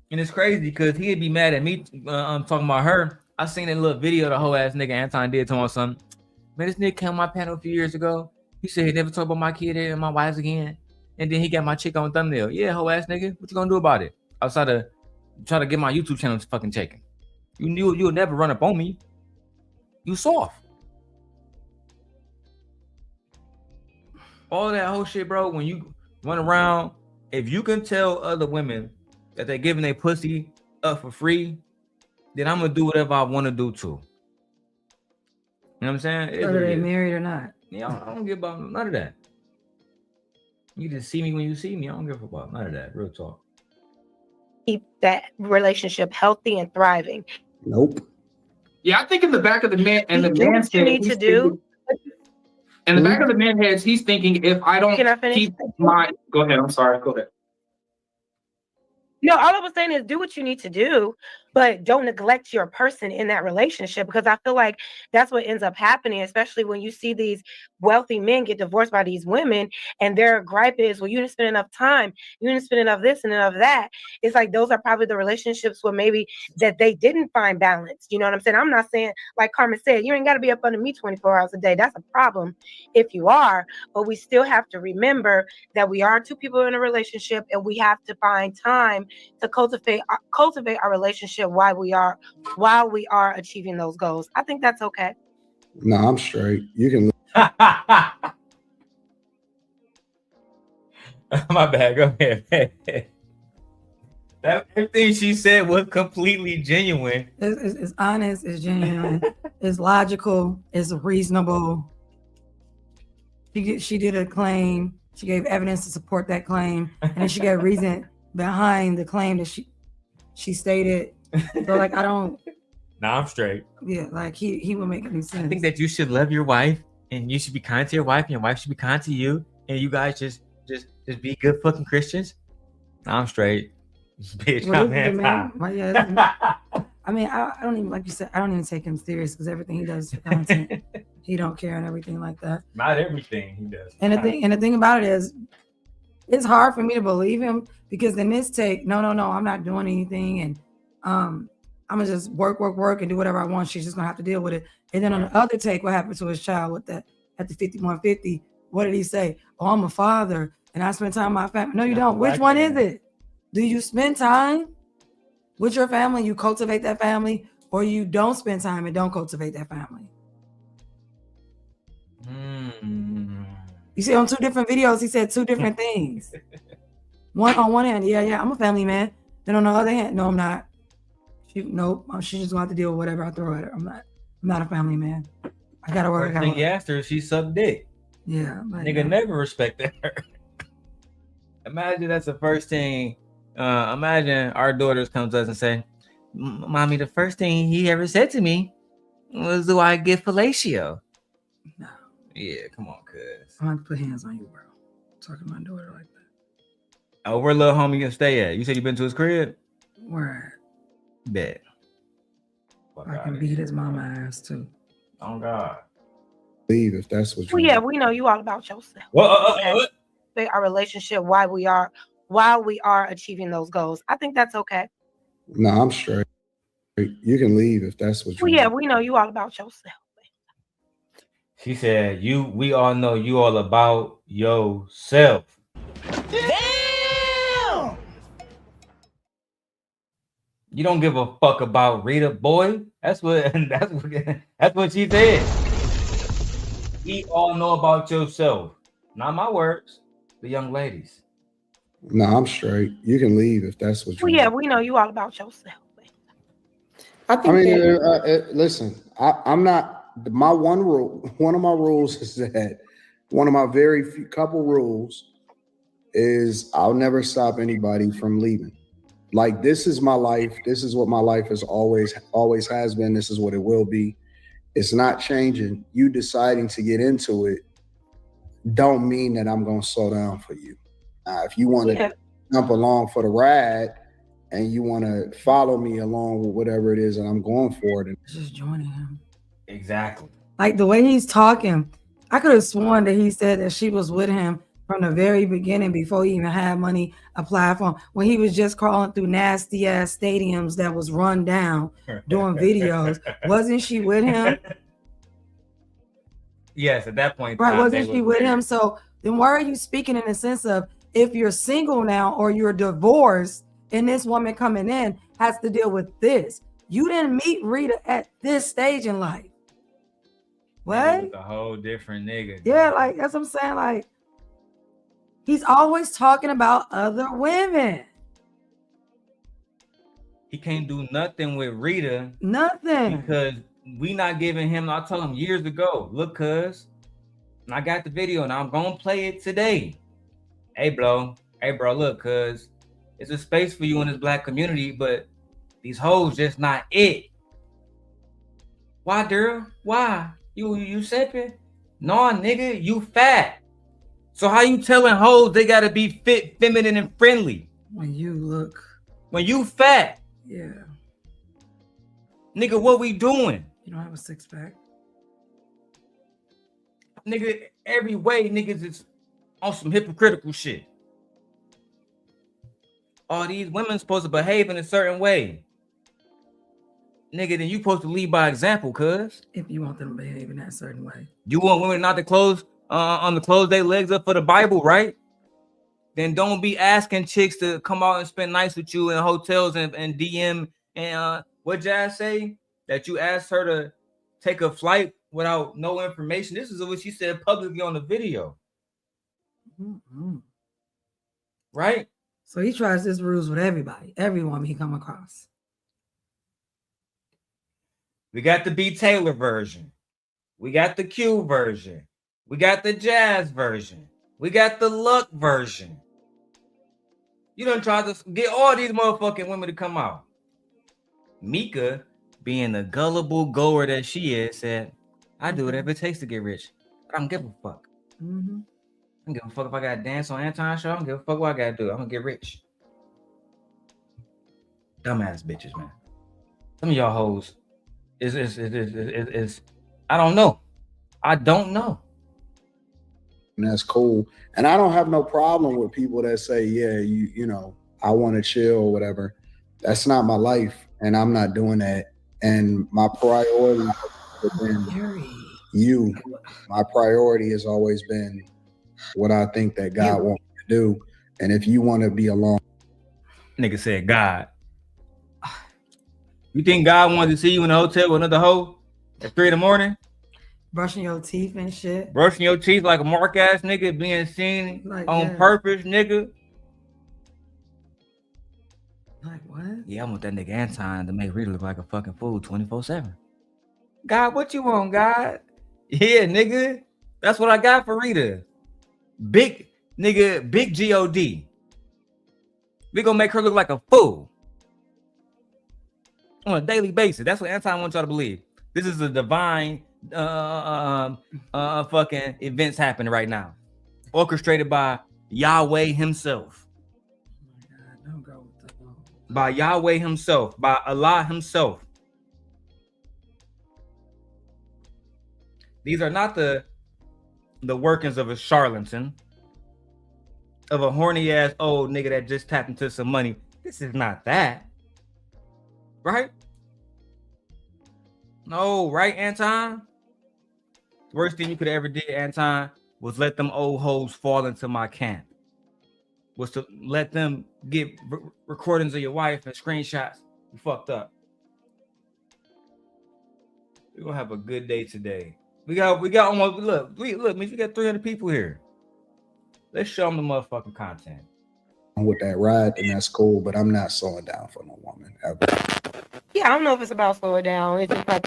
And it's crazy because he'd be mad at me talking about her. I seen that little video the whole ass nigga Anton did to him or something. Man, this nigga came on my panel a few years ago. He said he'd never talk about my kid and my wives again. And then he got my chick on thumbnail. Yeah, whole ass nigga. What you gonna do about it? Outside of try to get my YouTube channel fucking taken. You knew you'll never run up on me. You soft. All that whole shit, bro. When you run around, if you can tell other women that they're giving their pussy up for free, then I'm gonna do whatever I want to do too. You know what I'm saying? Whether they married or not. Yeah, I don't give about none of that. You just see me when you see me. I don't give about none of that. Real talk. Keep that relationship healthy and thriving. Nope. Yeah, I think in the back of the man and the Do man's what you head, need to do. in the back of the man's head, he's thinking if I don't Can I finish? keep my. Go ahead. I'm sorry. Go ahead. No, all I was saying is do what you need to do, but don't neglect your person in that relationship, because I feel like that's what ends up happening, especially when you see these wealthy men get divorced by these women and their gripe is, well, you didn't spend enough time, you didn't spend enough this and enough that. It's like those are probably the relationships where maybe that they didn't find balance. You know what I'm saying? I'm not saying, like Carmen said, you ain't got to be up under me 24 hours a day. That's a problem if you are, but we still have to remember that we are two people in a relationship and we have to find time to cultivate our relationship while we are achieving those goals. I think that's okay. No, I'm straight. You can. My bad. Go ahead. That everything she said was completely genuine. It's honest. It's genuine. It's logical. It's reasonable. She did a claim. She gave evidence to support that claim, and then she gave reason behind the claim that she stated. So like I don't. Nah, I'm straight. Yeah, like he would make any sense. I think that you should love your wife, and you should be kind to your wife, and your wife should be kind to you, and you guys just be good fucking Christians. Nah, I'm straight. Bitch, Well, I'm anti. well, yeah, I mean, I don't even, like you said, I don't even take him serious because everything he does for content, he don't care and everything like that. Not everything he does. And the thing about it is, it's hard for me to believe him because in this take, no, I'm not doing anything, and I'm gonna just work and do whatever I want. She's just gonna have to deal with it. And then on the other take, what happened to his child with that at the 5150? What did he say? Oh, I'm a father and I spend time with my family. No, you don't. Which one is it? Do you spend time with your family? You cultivate that family, or you don't spend time and don't cultivate that family? You see, on two different videos, he said two different things. On one hand, yeah, I'm a family man. Then on the other hand, no, I'm not. She's just gonna have to deal with whatever I throw at her. I'm not a family man. I gotta work. First thing he asked her, she sucked dick. Yeah, nigga never respected her. Imagine that's the first thing. Imagine our daughters come to us and say, "Mommy, the first thing he ever said to me was, do I get fellatio?" No. Yeah, come on, cuz. I'm gonna put hands on you, bro. Talking to my daughter like that. Oh, where little homie gonna stay at? You said you been to his crib? Where? Bet. I can beat his mama ass too. Oh God. Leave if that's what you Well, yeah, want. we know you all about yourself. What? Our relationship, while we are achieving those goals. I think that's okay. No, I'm straight. You can leave if that's what you Well, yeah, want. we know you all about yourself. She said, we all know you all about yourself. Damn! You don't give a fuck about Rita, boy. That's what she said. We all know about yourself. Not my words, the young ladies. No, I'm straight. You can leave if that's what you Well, want. yeah, we know you all about yourself. I I think mean, that, listen, I'm not. My one of my rules is that one of my very few couple rules is I'll never stop anybody from leaving. Like, this is my life. This is what my life has always has been. This is what it will be. It's not changing. You deciding to get into it don't mean that I'm gonna slow down for you. If you want to jump along for the ride and you want to follow me along with whatever it is that I'm going for, then Just joining him. Exactly. Like the way he's talking, I could have sworn that he said that she was with him from the very beginning before he even had money applied for him. When he was just crawling through nasty ass stadiums that was run down doing videos. Wasn't she with him? Yes, at that point. Right, wasn't she with him? So then why are you speaking in the sense of if you're single now or you're divorced and this woman coming in has to deal with this? You didn't meet Rita at this stage in life. What? A whole different nigga. Yeah, like that's what I'm saying. Like he's always talking about other women. He can't do nothing with Rita. Nothing. Because we not giving him. I told him years ago. Look, cuz, and I got the video, and I'm gonna play it today. Hey, bro. Look, cuz, it's a space for you in this black community, but these hoes just not it. Why, Darrel? Why? You sipping? No, nigga, you fat. So how you telling hoes they gotta be fit, feminine, and friendly? When you look. When you fat. Yeah. Nigga, what we doing? You don't have a six pack. Nigga, every way niggas is on some hypocritical shit. All these women supposed to behave in a certain way. Nigga, then you supposed to lead by example, cuz. If you want them to behave in that certain way. You want women not to close their legs up for the Bible, right? Then don't be asking chicks to come out and spend nights with you in hotels and DM and what Jazz say? That you asked her to take a flight without no information. This is what she said publicly on the video. Mm-hmm. Right? So he tries his rules with everybody, every woman he come across. We got the B. Taylor version. We got the Q version. We got the Jazz version. We got the Luck version. You done tried to get all these motherfucking women to come out. Micca, being the gullible goer that she is, said, I do whatever it takes to get rich. I don't give a fuck. Mm-hmm. I don't give a fuck if I gotta dance on Anton show. I don't give a fuck what I gotta do. I'm gonna get rich. Dumbass bitches, man. Some of y'all hoes is I don't know. I don't know. and that's cool. And I don't have no problem with people that say, yeah, you know, I want to chill or whatever. That's not my life, and I'm not doing that. And my priority has been you. My priority has always been what I think that God wants me to do. And if you want to be alone, nigga said God. You think God wanted to see you in a hotel with another hoe at 3 a.m? Brushing your teeth and shit. Brushing your teeth like a mark ass nigga, being seen Like, on yeah. purpose, nigga. Like what? Yeah, I want that nigga Anton to make Rita look like a fucking fool 24/7. God, what you want, God? Yeah, nigga. That's what I got for Rita. Big nigga, big G-O-D. We gonna make her look like a fool on a daily basis. That's what Anton wants y'all to believe. This is a divine fucking events happening right now, orchestrated by Yahweh himself. Don't go with the Lord. By Yahweh himself, by Allah himself. These are not the workings of a charlatan, of a horny ass old nigga that just tapped into some money. This is not that. Right? No, right, Anton? Worst thing you could ever did, Anton, was let them old hoes fall into my camp. Was to let them get recordings of your wife and screenshots. You fucked up. We're gonna have a good day today. We got almost look, we got 300 people here. Let's show them the motherfucking content. With that ride, then that's cool, but I'm not slowing down for no woman ever. Yeah, I don't know if it's about slowing down. It's just like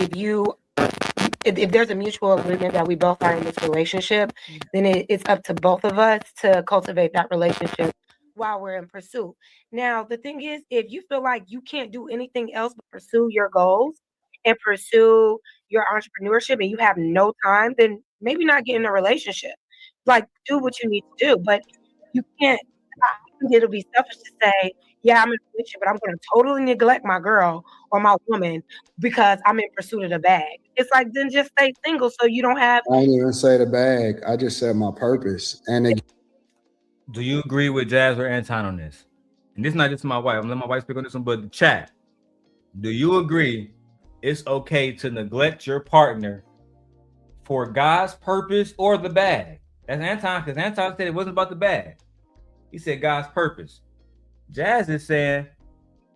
if there's a mutual agreement that we both are in this relationship, then it's up to both of us to cultivate that relationship while we're in pursuit. Now, the thing is, if you feel like you can't do anything else but pursue your goals and pursue your entrepreneurship and you have no time, then maybe not get in a relationship. Like, do what you need to do, but you can't. I think it'll be selfish to say, yeah, I'm in a relationship, but I'm going to totally neglect my girl or my woman because I'm in pursuit of the bag. It's like, then just stay single so you don't have. I didn't even say the bag. I just said my purpose. And do you agree with Jazz or Anton on this? And this is not just my wife. I'm letting my wife speak on this one, but the chat. Do you agree it's okay to neglect your partner for God's purpose or the bag? That's Anton, because Anton said it wasn't about the bag. He said God's purpose. Jazz is saying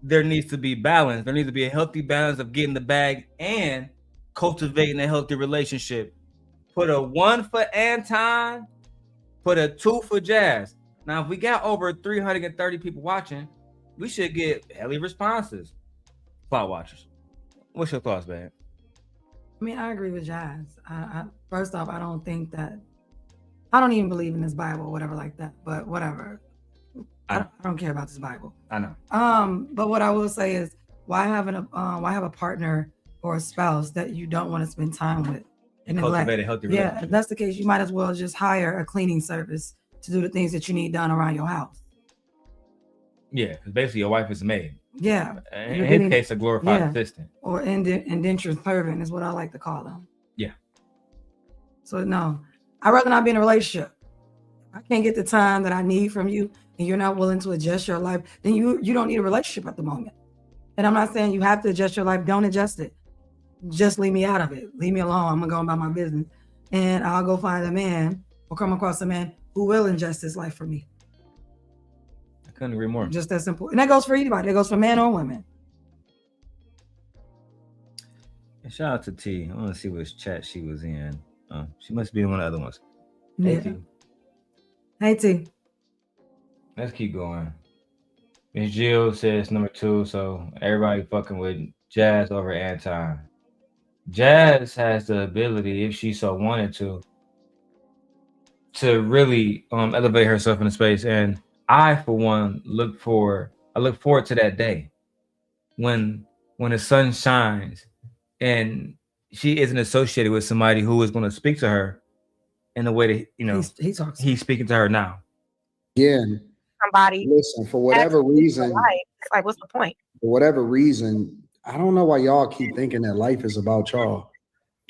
there needs to be balance. There needs to be a healthy balance of getting the bag and cultivating a healthy relationship. Put a 1 for Anton, put a 2 for Jazz. Now, if we got over 330 people watching, we should get hella responses. Cloud watchers. What's your thoughts, man? I mean, I agree with Jazz. First off, I don't even believe in this Bible or whatever like that, but whatever. I don't care about this Bible. I know. But what I will say is, why have a partner or a spouse that you don't want to spend time with and cultivate a healthy relationship? Yeah, if that's the case, you might as well just hire a cleaning service to do the things that you need done around your house. Yeah, because basically your wife is a maid. Yeah. In his case, a glorified assistant. Or indentured servant is what I like to call them. Yeah. So no, I'd rather not be in a relationship. I can't get the time that I need from you and you're not willing to adjust your life, then you don't need a relationship at the moment. And I'm not saying you have to adjust your life. Don't adjust it. Just leave me out of it. Leave me alone. I'm going to go about my business. And I'll go find a man or come across a man who will adjust his life for me. I couldn't agree more. Just that simple. And that goes for anybody. That goes for men or women. And shout out to T. I want to see which chat she was in. She must be in one of the other ones. Yeah. Hey, T. Hey, T. Let's keep going. Miss Jill says number 2, so everybody fucking with Jazz over Anton. Jazz has the ability, if she so wanted to really elevate herself into space. And I, for one, look forward to that day when the sun shines and she isn't associated with somebody who is going to speak to her in the way that he's speaking to her now. Yeah. Somebody. Listen, for whatever reason, it's like, what's the point? For whatever reason, I don't know why y'all keep thinking that life is about y'all.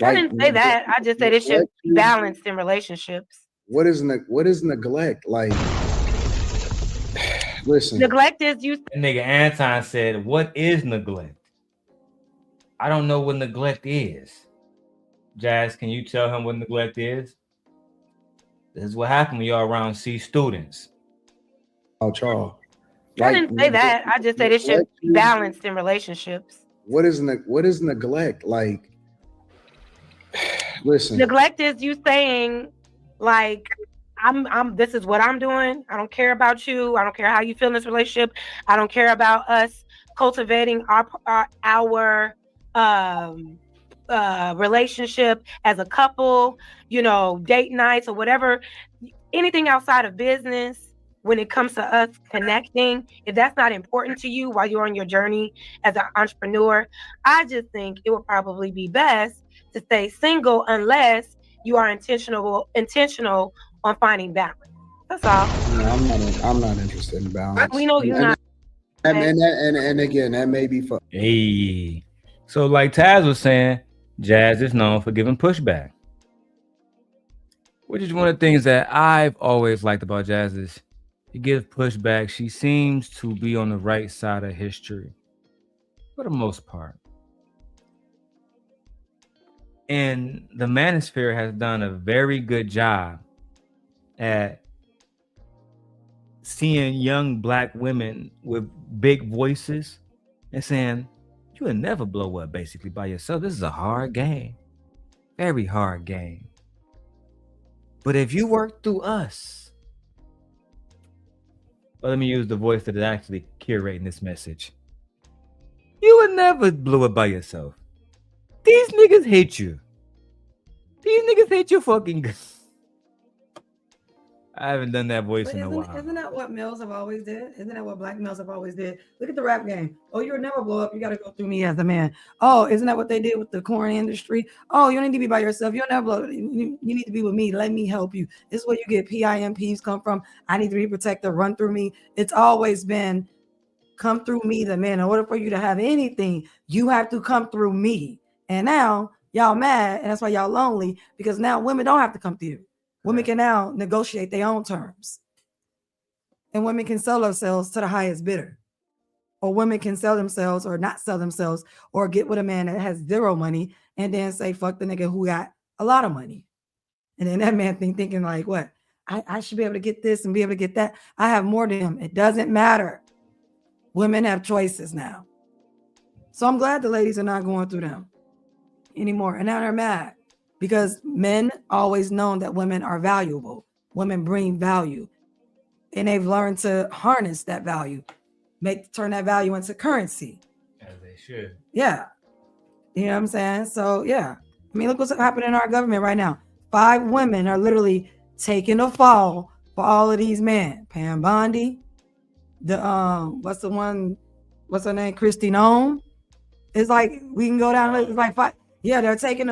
I didn't say that. I just said it should be balanced in relationships. What is neglect? Like, listen. Neglect is you. Nigga Anton said, "What is neglect?" I don't know what neglect is. Jazz, can you tell him what neglect is? This is what happened when y'all around C students. About y'all. I didn't say that. I just said it should be balanced in relationships. What is neglect? Like, listen. Neglect is you saying, like, I'm this is what I'm doing. I don't care about you. I don't care how you feel in this relationship. I don't care about us cultivating our relationship as a couple, date nights or whatever, anything outside of business. When it comes to us connecting, if that's not important to you while you're on your journey as an entrepreneur, I just think it would probably be best to stay single unless you are intentional on finding balance. That's all. No, I'm not interested in balance. We know you're not. And again, that may be for. Hey, so like Taz was saying, Jazz is known for giving pushback, which is one of the things that I've always liked about Jazz is she gives pushback. She seems to be on the right side of history for the most part. And the Manosphere has done a very good job at seeing young Black women with big voices and saying, you will never blow up basically by yourself. This is a hard game, very hard game. But if you work through us, well, let me use the voice that is actually curating this message. You would never blow up by yourself. These niggas hate you. These niggas hate your fucking guts. I haven't done that voice in a while. Isn't that what males have always did? Isn't that what Black males have always did? Look at the rap game. Oh, you'll never blow up. You got to go through me as a man. Oh, isn't that what they did with the corn industry? Oh, you don't need to be by yourself. You'll never blow up. You need to be with me. Let me help you. This is where you get PIMPs come from. I need to be protected. Run through me. It's always been come through me, the man. In order for you to have anything, you have to come through me. And now y'all mad, and that's why y'all lonely, because now women don't have to come through you. Women can now negotiate their own terms. And women can sell themselves to the highest bidder. Or women can sell themselves or not sell themselves or get with a man that has zero money and then say, fuck the nigga who got a lot of money. And then that man thinking like, what? I should be able to get this and be able to get that. I have more than him. It doesn't matter. Women have choices now. So I'm glad the ladies are not going through them anymore. And now they're mad. Because men always known that women are valuable. Women bring value. And they've learned to harness that value. Turn that value into currency. As they should. Yeah. You know what I'm saying? So, yeah. I mean, look what's happening in our government right now. 5 women are literally taking a fall for all of these men. Pam Bondi. What's her name? Christine Ohm. It's like, we can go down, it's like 5. Yeah, they're taking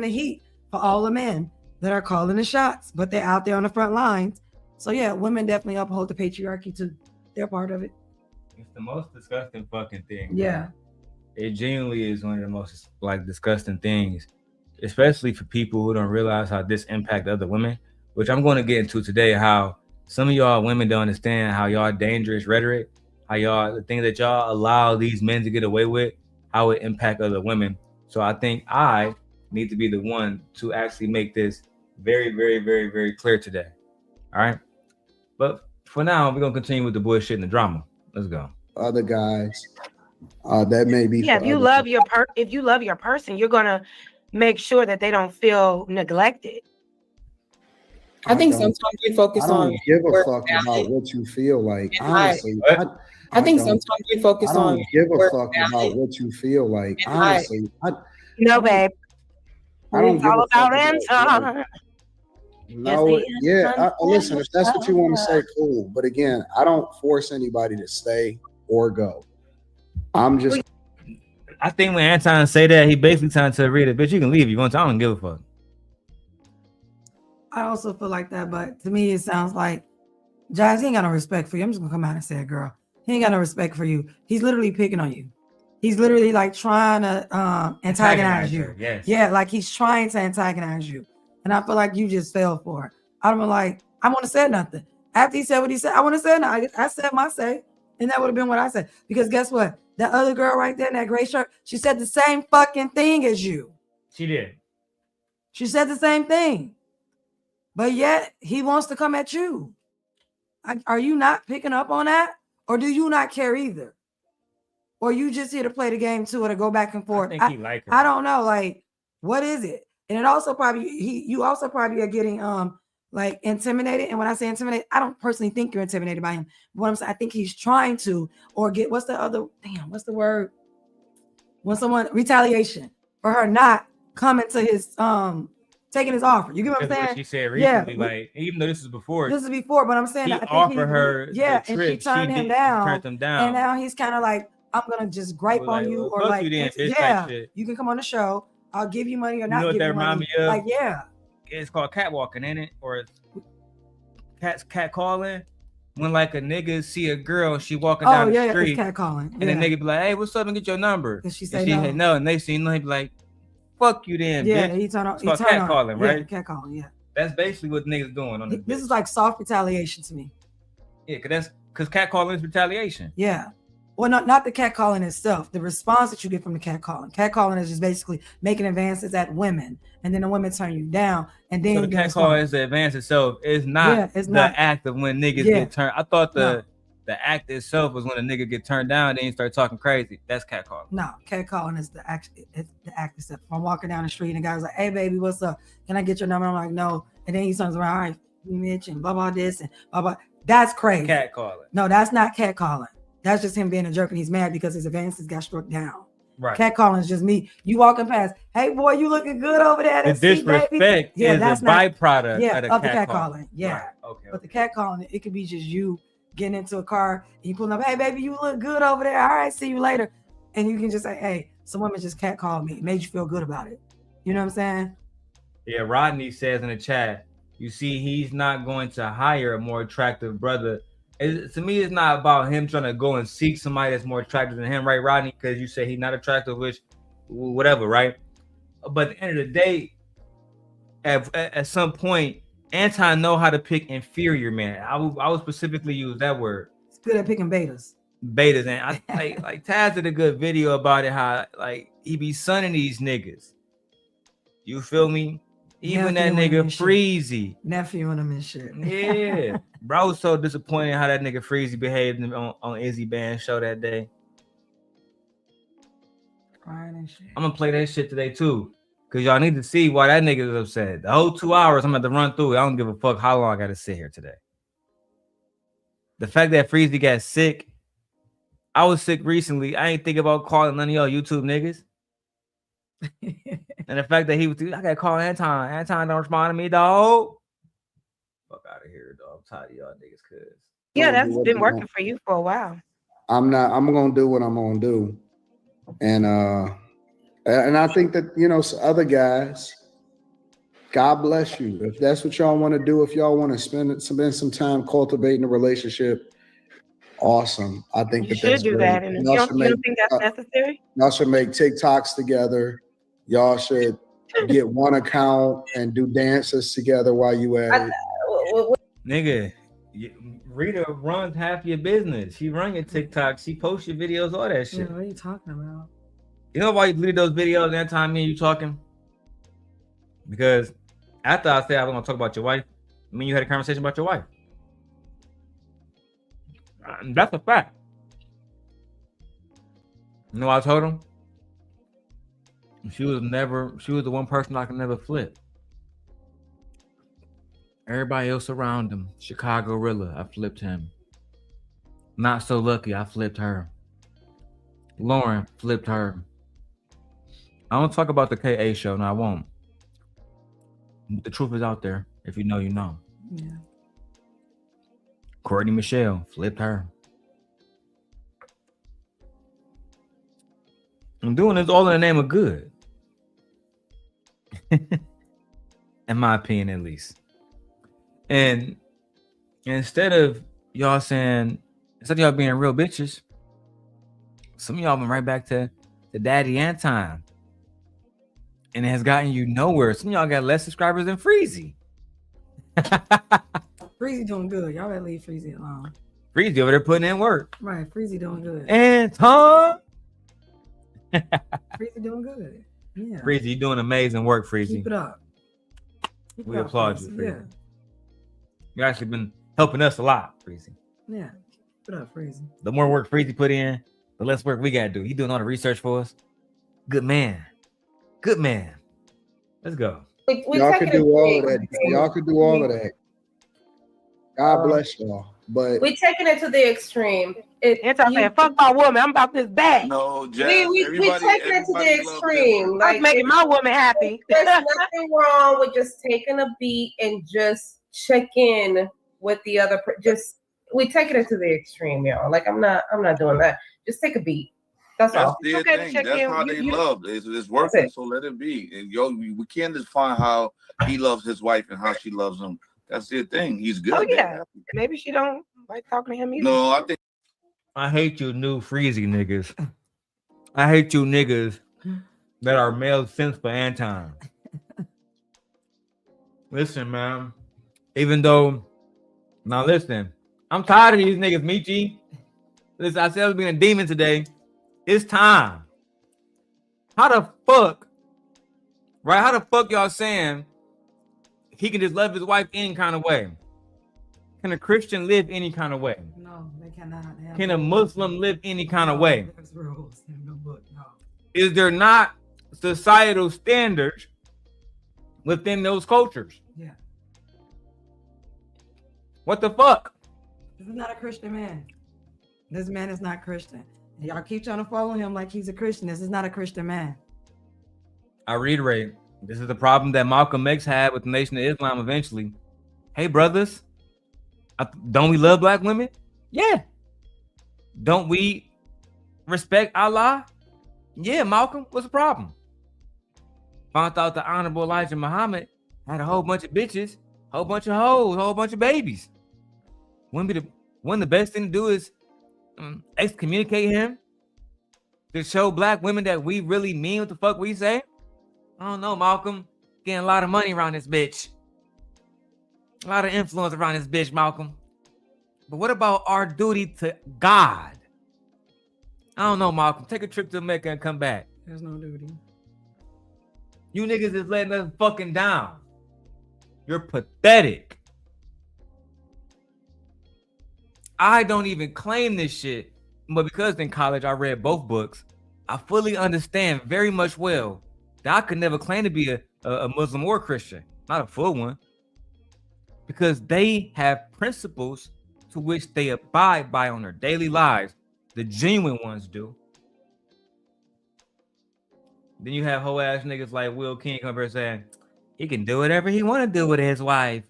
the heat for all the men that are calling the shots, but they're out there on the front lines. So yeah, women definitely uphold the patriarchy too. They're part of it. It's the most disgusting fucking thing. Yeah. It genuinely is one of the most like disgusting things, especially for people who don't realize how this impacts other women, which I'm going to get into today, how some of y'all women don't understand how y'all dangerous rhetoric, how y'all, the things that y'all allow these men to get away with, how it impact other women. So I think I need to be the one to actually make this very, very, very, very clear today. All right. But for now, we're going to continue with the bullshit and the drama. Let's go. Other guys, that may be. Yeah, if you love your person, you're going to make sure that they don't feel neglected. I think sometimes we focus on. I don't give a fuck about what you feel like. Honestly, I think sometimes we focus on. I don't give a fuck about what you feel like. Honestly, no, babe. I don't it's all about Anton. No, yeah. Listen, if that's what you want to say, cool. But again, I don't force anybody to stay or go. I'm just. I think when Anton say that, he basically trying to read it. Bitch, you can leave if you want to. I don't give a fuck. I also feel like that, but to me, it sounds like Jazz, he ain't got no respect for you. I'm just gonna come out and say it, girl. He ain't got no respect for you. He's literally picking on you. He's literally like trying to antagonize you. Yes. Yeah, like he's trying to antagonize you. And I feel like you just fell for it. I'm like, I want to say nothing. After he said what he said, I want to say nothing. I said my say, and that would have been what I said. Because guess what? That other girl right there in that gray shirt, she said the same fucking thing as you. She did. She said the same thing. But yet he wants to come at you. Are you not picking up on that? Or do you not care either? Or you just here to play the game too, or to go back and forth? I think he like her. I don't know. Like, what is it? And it also probably you also probably are getting like intimidated. And when I say intimidated, I don't personally think you're intimidated by him. What I'm saying, I think he's trying to, or get what's the word? When someone retaliation for her not coming to his taking his offer. You get what I'm saying? What she said recently, like even though this is before, but I'm saying he I think offered her, and she turned him down. And now he's kind of like, I'm gonna just gripe on you, or like, you can come on the show. I'll give you money or not give you money. Me of? Like, yeah. It's called catwalking, ain't it? Or cat calling when like a nigga see a girl, she walking down the street, it's cat calling, and the nigga be like, "Hey, what's up?" and get your number. And she and say she no. had no, and they see no, he be like, "Fuck you, then, Yeah, bitch." he turn on. It's called cat calling, right? Yeah, cat calling. Yeah, that's basically what niggas doing on this is like soft retaliation to me. Yeah, because cat calling is retaliation. Yeah. Well, not the cat calling itself. The response that you get from the cat calling. Cat calling is just basically making advances at women, and then the women turn you down, and then so the cat call is the advance itself. It's not act of when niggas get turned. I thought the act itself was when a nigga get turned down, then you start talking crazy. That's cat calling. No, cat calling is the act. It's the act itself. If I'm walking down the street and the guy's like, "Hey, baby, what's up? Can I get your number?" I'm like, "No," and then he turns around, "All right, you mentioned blah blah this and blah blah." That's crazy. Cat calling. No, that's not cat calling. That's just him being a jerk and he's mad because his advances got struck down. Right. Cat calling is just me. You walking past, "Hey boy, you looking good over there." The disrespect is a byproduct of the cat calling. Yeah. Right. Okay. But the cat calling, it could be just you getting into a car and you pulling up, "Hey baby, you look good over there. All right, see you later." And you can just say, "Hey, some women just cat called me. It made you feel good about it." You know what I'm saying? Yeah, Rodney says in the chat, you see, he's not going to hire a more attractive brother. To me, it's not about him trying to go and seek somebody that's more attractive than him, right, Rodney? Because you say he's not attractive, which, whatever, right? But at the end of the day, at some point, Anton know how to pick inferior men. I would specifically use that word. It's good at picking betas. Betas, and I like Taz did a good video about it. How like he be sunning these niggas. You feel me? Even that nigga Freezy. Nephew and him and shit. Yeah. Bro, I was so disappointed how that nigga Freezy behaved on Izzy Band show that day. Crying and shit. I'm gonna play that shit today too. Cause y'all need to see why that nigga is upset. The whole 2 hours I'm gonna have to run through it. I don't give a fuck how long I gotta sit here today. The fact that Freezy got sick. I was sick recently. I ain't think about calling none of y'all YouTube niggas. And the fact that he was, I gotta call Anton. Anton don't respond to me, dog. Fuck out of here, dog. I'm tired of y'all niggas, cuz. Yeah, that's been working for you for a while. I'm gonna do what I'm gonna do. And I think that, you know, other guys, God bless you. If that's what y'all want to do, if y'all want to spend some time cultivating a relationship, awesome. I think You should do that. And you don't think that's necessary? Y'all should make TikToks together. Y'all should get one account and do dances together while you at it. Nigga, Rita runs half your business. She run your TikTok. She posts your videos, all that shit. Yeah, what are you talking about? You know why you deleted those videos that time me and you talking? Because after I said I was gonna talk about your wife, I mean you had a conversation about your wife. That's a fact. You know what I told him? She was the one person I can never flip. Everybody else around him, Chicago Rilla, I flipped him. NotSoLucki, I flipped her. Lauren flipped her. I don't talk about the KA show, no, I won't. The truth is out there. If you know, you know. Yeah. Courtney Michelle flipped her. I'm doing this all in the name of good. In my opinion, at least. And instead of y'all being real bitches, some of y'all went right back to the Daddy Anton. And it has gotten you nowhere. Some of y'all got less subscribers than Freezy. Freezy doing good. Y'all better leave Freezy alone. Freezy over there putting in work. Right, Freezy doing good. Anton. Freezy doing good. Yeah. Freezy, you doing amazing work, Freezy. Keep it up. We applaud you, Freezy. Yeah. You actually been helping us a lot, Freezy. Yeah. Keep it up, Freezy. The more work Freezy put in, the less work we gotta do. He doing all the research for us. Good man. Good man. Let's go. Y'all can do all of that. Y'all can do all of that. God bless y'all. But we taking it to the extreme. Anton saying, "Fuck my woman. I'm about this bag." No, Jazz, we taking it to the extreme. Like making my woman happy. There's nothing wrong with just taking a beat and just check in with the other. We taking it to the extreme, y'all. Like I'm not doing that. Just take a beat. That's all. Their thing. That's how they love. It's working, so let it be. And we can't define how he loves his wife and how she loves him. That's the thing. He's good. Oh yeah, maybe she don't like talking to him either. No, I think I hate you new freezy niggas. I hate you niggas that are male simps for Anton. Listen, man. Even though, now listen, I'm tired of these niggas, Michi. Listen, I said I was being a demon today. It's time. How the fuck, right? How the fuck y'all saying he can just love his wife any kind of way? Can a Christian live any kind of way? No, they cannot. Can a Muslim live any kind of way? There's rules. There's no book. No. Is there not societal standards within those cultures? Yeah. What the fuck? This is not a Christian man. This man is not Christian. And y'all keep trying to follow him like he's a Christian. This is not a Christian man. I reiterate, this is the problem that Malcolm X had with the Nation of Islam eventually. Hey, brothers, don't we love black women? Yeah. Don't we respect Allah? Yeah, Malcolm, what's the problem? Found out the Honorable Elijah Muhammad had a whole bunch of bitches, whole bunch of hoes, whole bunch of babies. Wouldn't the best thing to do is excommunicate him to show black women that we really mean what the fuck we say? I don't know, Malcolm. Getting a lot of money around this bitch. A lot of influence around this bitch, Malcolm. But what about our duty to God? I don't know, Malcolm. Take a trip to Mecca and come back. There's no duty. You niggas is letting us fucking down. You're pathetic. I don't even claim this shit, but because in college I read both books, I fully understand very much well that I could never claim to be a Muslim or Christian, not a full one, because they have principles to which they abide by on their daily lives. The genuine ones do. Then you have whole ass niggas like Will King come here saying he can do whatever he want to do with his wife.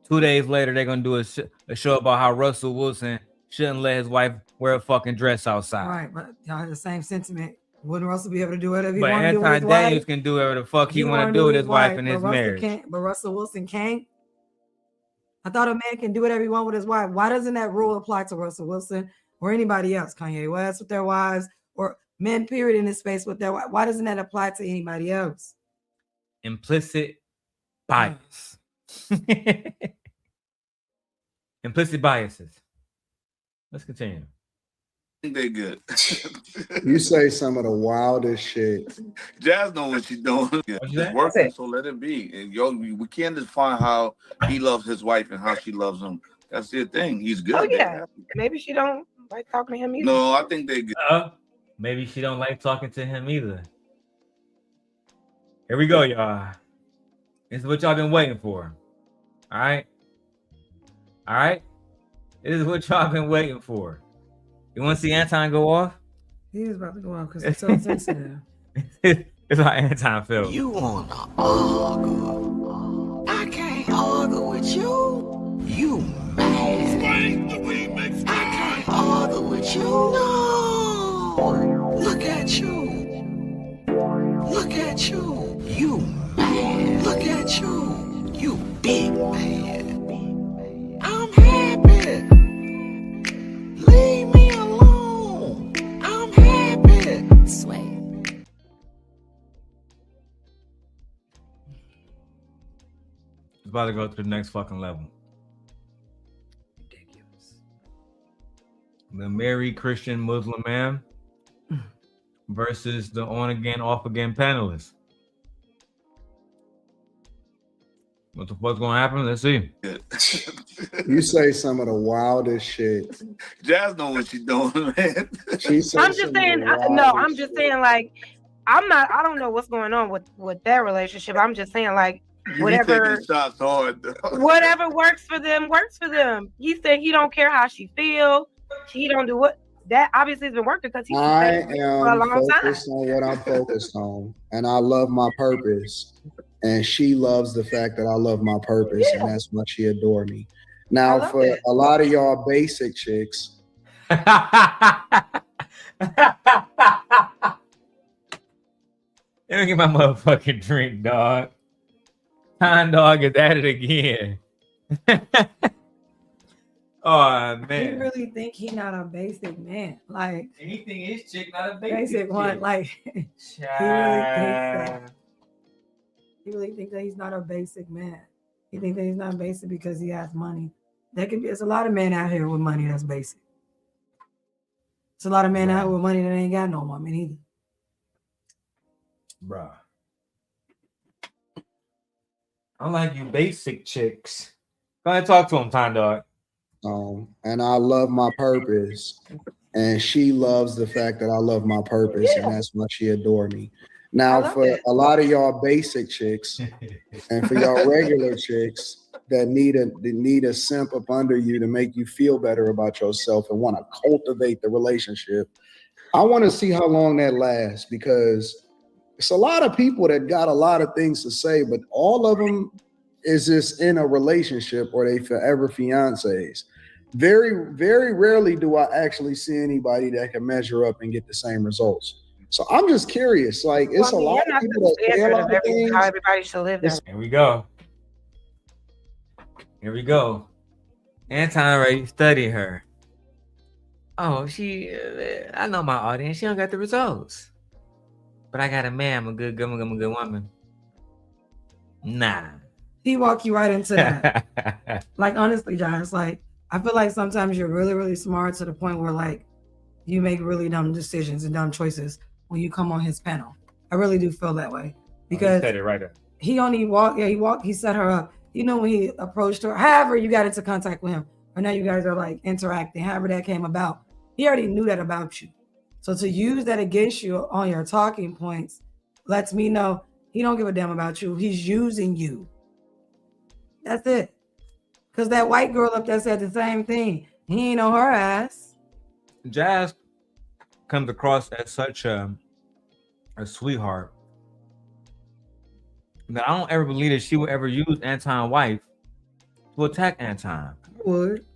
2 days later, they're gonna do a show about how Russell Wilson shouldn't let his wife wear a fucking dress outside. All right, but y'all have the same sentiment. Wouldn't Russell be able to do whatever he But want to do with his Anton Daniels wife? can do whatever the fuck he want to do with his wife and his marriage. But Russell Wilson can't. I thought a man can do whatever he wants with his wife. Why doesn't that rule apply to Russell Wilson or anybody else? Kanye West with their wives, or men, period, in this space with their wife. Why doesn't that apply to anybody else? Implicit bias. Implicit biases. Let's continue. I think they good. You say some of the wildest shit. Jazz know what she's doing. It's working, so let it be. And we can't define how he loves his wife and how she loves him. That's the thing. He's good. Oh yeah, maybe she don't like talking to him either. No, I think they good. Maybe she don't like talking to him either. Here we go, y'all. This is what y'all been waiting for. All right. All right. This is what y'all been waiting for. You want to see Anton go off? He is about to go off because it's so sensitive. It's how Anton felt. You wanna argue? I can't argue with you. You mad? I can't argue with you. No. Look at you. Look at you. You mad? Look at you. You big mad. I'm happy. Leave me alone. I'm happy. Sway. It's about to go to the next fucking level. Ridiculous. The married Christian Muslim man versus the on again, off again panelists. What the fuck's gonna happen? Let's see. You say some of the wildest shit. Jazz know what she's doing, man. I'm just saying, I'm just saying, like, I don't know what's going on with their relationship. I'm just saying, like, whatever shots hard, whatever works for them, works for them. He said he don't care how she feel. He don't do what that obviously has been working because he's I been for a am long time. focused on what I'm focused on, and I love my purpose. And she loves the fact that I love my purpose, and that's why she adore me. Now, for a lot of y'all basic chicks, Let me get my motherfucking drink, dog. Time dog is at it again. Oh He man. really think he not a basic man. Like Anything is chick, not a basic one. chick. Like he really thinks that. He really thinks that he's not a basic man. He thinks that he's not basic because he has money. There's a lot of men out here with money that's basic. It's a lot of men out here with money that ain't got no woman either. Bruh. I like you basic chicks. Go ahead and talk to him, Time Dog. And I love my purpose. And she loves the fact that I love my purpose, and that's why she adore me. Now, for a lot of y'all basic chicks, and for y'all regular chicks that need a simp up under you to make you feel better about yourself and want to cultivate the relationship, I want to see how long that lasts, because it's a lot of people that got a lot of things to say, but all of them is just in a relationship or they forever fiancés. Very, very rarely do I actually see anybody that can measure up and get the same results. So I'm just curious. Like, it's a lot of people that say a lot of things. How everybody should live their Here we go. Here we go. Anton already studied her. Oh, I know my audience. She don't got the results. But I got a man. I'm a good woman. Nah. He walk you right into that. Like, honestly, Josh, like, I feel like sometimes you're really, really smart to the point where, like, you make really dumb decisions and dumb choices when you come on his panel. I really do feel that way. Because he said it right there. He set her up. You know, when he approached her, however you got into contact with him, or now you guys are like interacting, however that came about, he already knew that about you. So to use that against you on your talking points lets me know he don't give a damn about you. He's using you. That's it. Because that white girl up there said the same thing. He ain't on her ass. Jazz comes across as such a sweetheart that I don't ever believe that she would ever use Anton's wife to attack Anton. Would.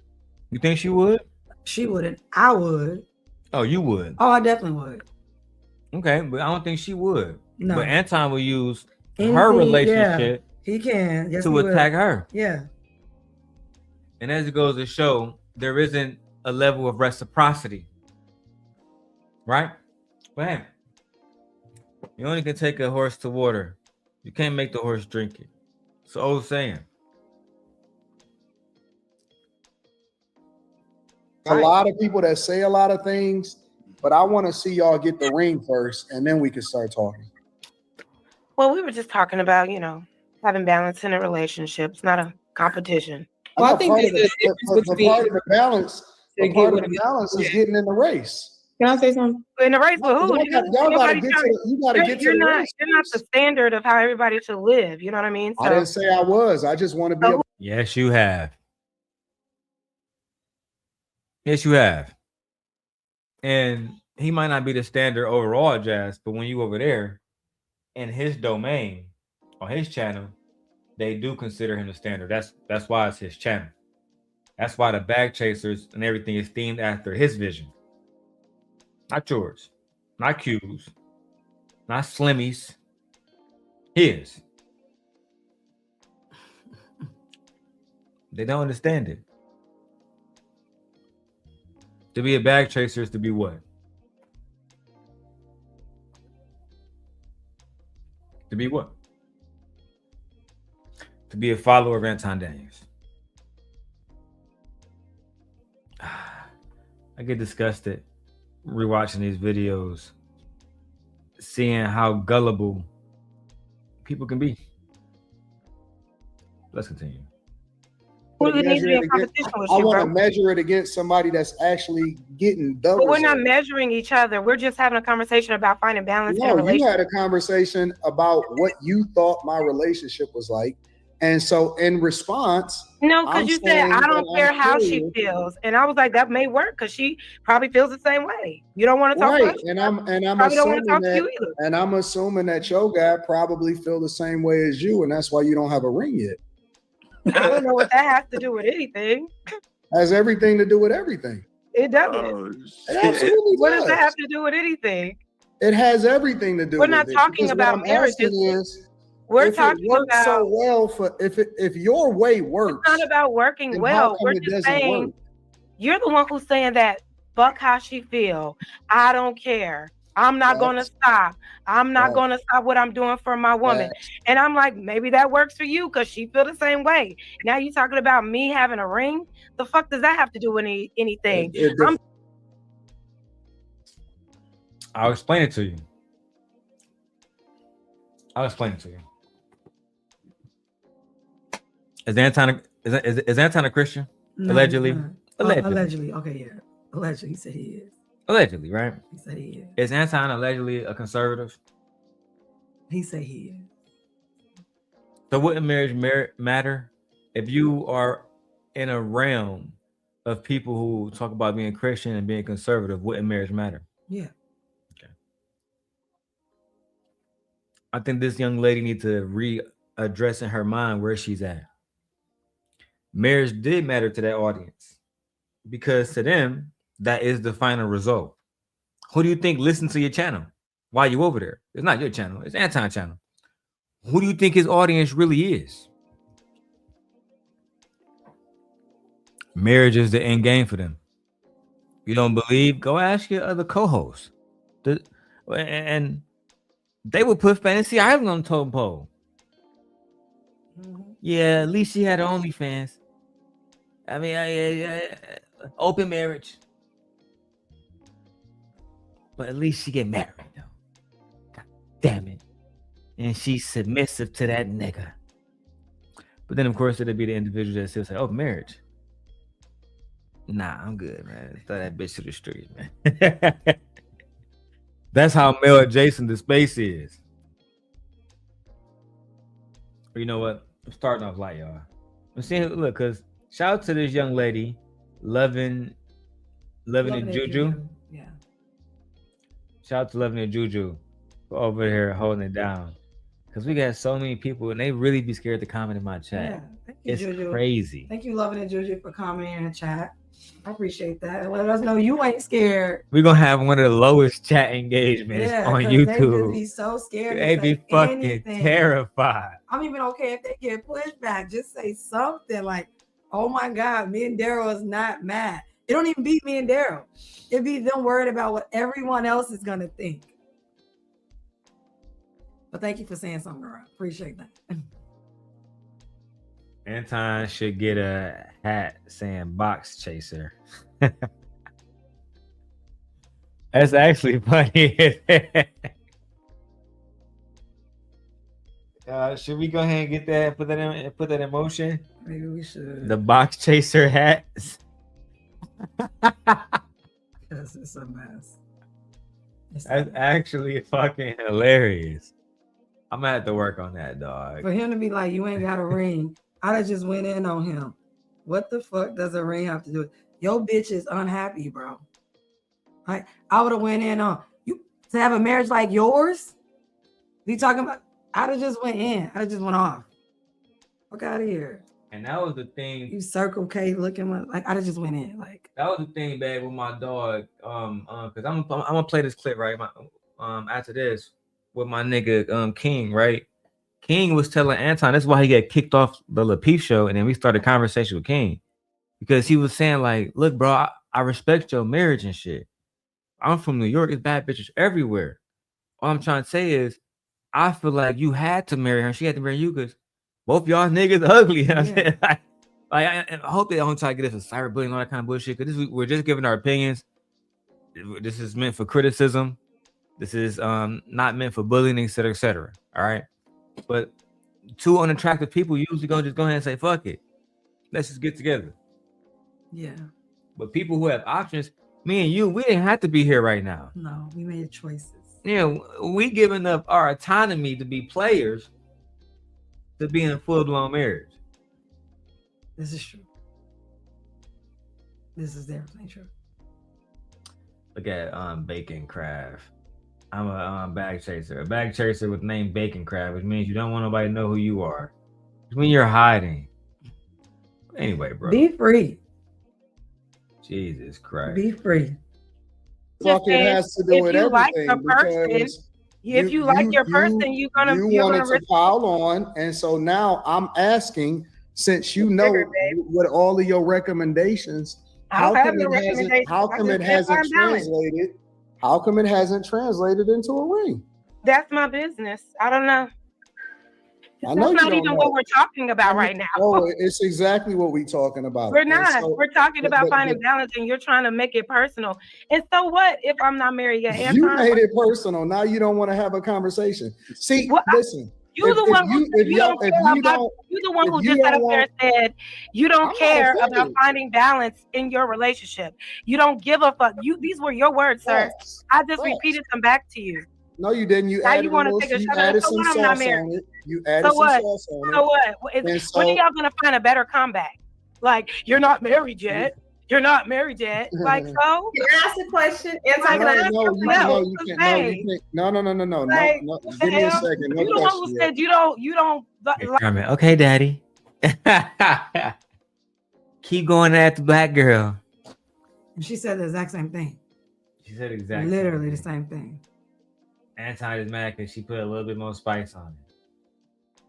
You think she would? She wouldn't. I would. Oh, you would? Oh, I definitely would. Okay, but I don't think she would. No. But Anton will use her relationship he can. Yes, to attack her. Yeah. And as it goes to show, there isn't a level of reciprocity. Right? But hey, you only can take a horse to water. You can't make the horse drink it. It's an old saying. A lot of people that say a lot of things, but I want to see y'all get the ring first, and then we can start talking. Well, we were just talking about, having balance in a relationship. It's not a competition. Well, I think part of the balance is getting in the race. Can I say something? In the race with who? You gotta get to the race. You're not the standard of how everybody should live. You know what I mean? I didn't say I was. I just want to be. Yes, you have. Yes, you have. And he might not be the standard overall, Jazz, but when you over there in his domain, on his channel, they do consider him the standard. That's why it's his channel. That's why the bag chasers and everything is themed after his vision. Not yours. Not Q's. Not Slimmy's. His. They don't understand it. To be a bag chaser is to be what? To be what? To be a follower of Anton Daniels. I get disgusted rewatching these videos, seeing how gullible people can be. Let's continue. I want to measure it against somebody that's actually getting double. But we're not measuring each other. We're just having a conversation about finding balance in a relationship. You had a conversation about what you thought my relationship was like. And so in response, no, because you said, I don't care how she feels. And I was like, that may work because she probably feels the same way. You don't want to talk right. to And I'm assuming that your guy probably feel the same way as you, and that's why you don't have a ring yet. I don't know what that has to do with anything. Has everything to do with everything. It doesn't. It absolutely What does. does that have to do with anything? It has everything to do We're with not it. talking Because about what I'm asking marriages. We're if it talking works about so well for if your way works, it's not about working then well. how come We're it just doesn't saying work? you're the one who's saying that fuck how she feel. I don't care. I'm not gonna stop. I'm not gonna stop what I'm doing for my woman. And I'm like, maybe that works for you because she feel the same way. Now you talking about me having a ring? The fuck does that have to do with anything? I'll explain it to you. Is Anton a Christian? No, Allegedly. Allegedly. Okay, yeah. Allegedly, he said he is. Allegedly, right? He said he is. Is Anton allegedly a conservative? He said he is. So wouldn't marriage matter if you are in a realm of people who talk about being Christian and being conservative? Wouldn't marriage matter? Yeah. Okay. I think this young lady needs to readdress in her mind where she's at. Marriage did matter to that audience because to them, that is the final result. Who do you think listens to your channel while you over there? It's not your channel. It's Anton's channel. Who do you think his audience really is? Marriage is the end game for them. You don't believe? Go ask your other co-hosts. And they would put Fantasy Island on the totem pole. Yeah, at least she had her OnlyFans. I mean, open marriage. But at least she get married, though. God damn it. And she's submissive to that nigga. But then, of course, it'll be the individual that still say, oh, marriage. Nah, I'm good, man. Throw that bitch to the street, man. That's how male adjacent the space is. You know what? I'm starting off light, y'all. I'm seeing, look, because shout out to this young lady, loving it Juju. Yeah. Shout out to Loving It Juju for over here holding it down. Because we got so many people and they really be scared to comment in my chat. Yeah. Thank you, It's Juju. crazy. Thank you, Loving It Juju, for commenting in the chat. I appreciate that. And let us know you ain't scared. We're going to have one of the lowest chat engagements on YouTube. They just be so scared. They be fucking anything. terrified. I'm even okay if they get pushback. Just say something like, oh my God, me and Darrel is not mad. It don't even beat me and Darrel. It be them worried about what everyone else is going to think. But thank you for saying something, Laura. Appreciate that. Anton should get a hat saying box chaser. That's actually funny. Should we go ahead and get that, put that in motion? Maybe we should. The box chaser hats. Because it's a mess. That's actually fucking hilarious. I'm gonna have to work on that, dog. For him to be like, you ain't got a ring. I'd have just went in on him. What the fuck does a ring have to do with it? Your bitch is unhappy, bro. Like, I would have went in on you to have a marriage like yours. You talking about? I'd have just went in. I'd have just went off. Fuck out of here. And that was the thing. You Circle K looking like I'd have just went in. Like that was the thing, babe, with my dog. Because I'm gonna play this clip right. After this with my nigga King, right? King was telling Anton that's why he got kicked off the Lapeef show, and then we started a conversation with King because he was saying like, "Look, bro, I respect your marriage and shit. I'm from New York. It's bad bitches everywhere. All I'm trying to say is, I feel like you had to marry her. She had to marry you because both y'all niggas ugly." You know what I'm saying? I hope they don't try to get us a cyberbullying and all that kind of bullshit. Because we're just giving our opinions. This is meant for criticism. This is not meant for bullying, etc., etc. All right. But two unattractive people usually go ahead and say, fuck it. Let's just get together. Yeah. But people who have options, me and you, we didn't have to be here right now. No, we made choices. Yeah, we giving up our autonomy to be players to be in full-blown marriage. This is true. This is definitely true. Look at Bacon Craft. I'm a bag chaser. A bag chaser with name Bacon Crab, which means you don't want nobody to know who you are. Which means you're hiding. Anyway, bro. Be free. Jesus Christ. Be free. Fuck, it has to do with everything because If you like your person, you're gonna wanted to pile on, and so now I'm asking, since you know what all of your recommendations, how come it hasn't translated? How come it hasn't translated into a ring? That's my business. I don't know. I know That's not even what we're talking about right now. Oh, it's exactly what we're talking about. We're not. We're talking about finding balance, and you're trying to make it personal. And so what if I'm not married yet? Anton? You made it personal. Now you don't want to have a conversation. See, listen. You're the one who just sat up there and said you don't care about finding balance in your relationship. You don't give a fuck. These were your words, sir. I just repeated them back to you. No, you didn't. You added some sauce on it. You added some sauce on it. So what? When are y'all gonna find a better comeback? Like, you're not married yet. You're not married yet. Like, so? Can I ask a question? Anton, can I ask something else? No. Give me a second. You're the one who said you don't. Okay, daddy. Keep going at the black girl. And she said the exact same thing. She said exactly. Literally the same thing. Anton is mad because she put a little bit more spice on it.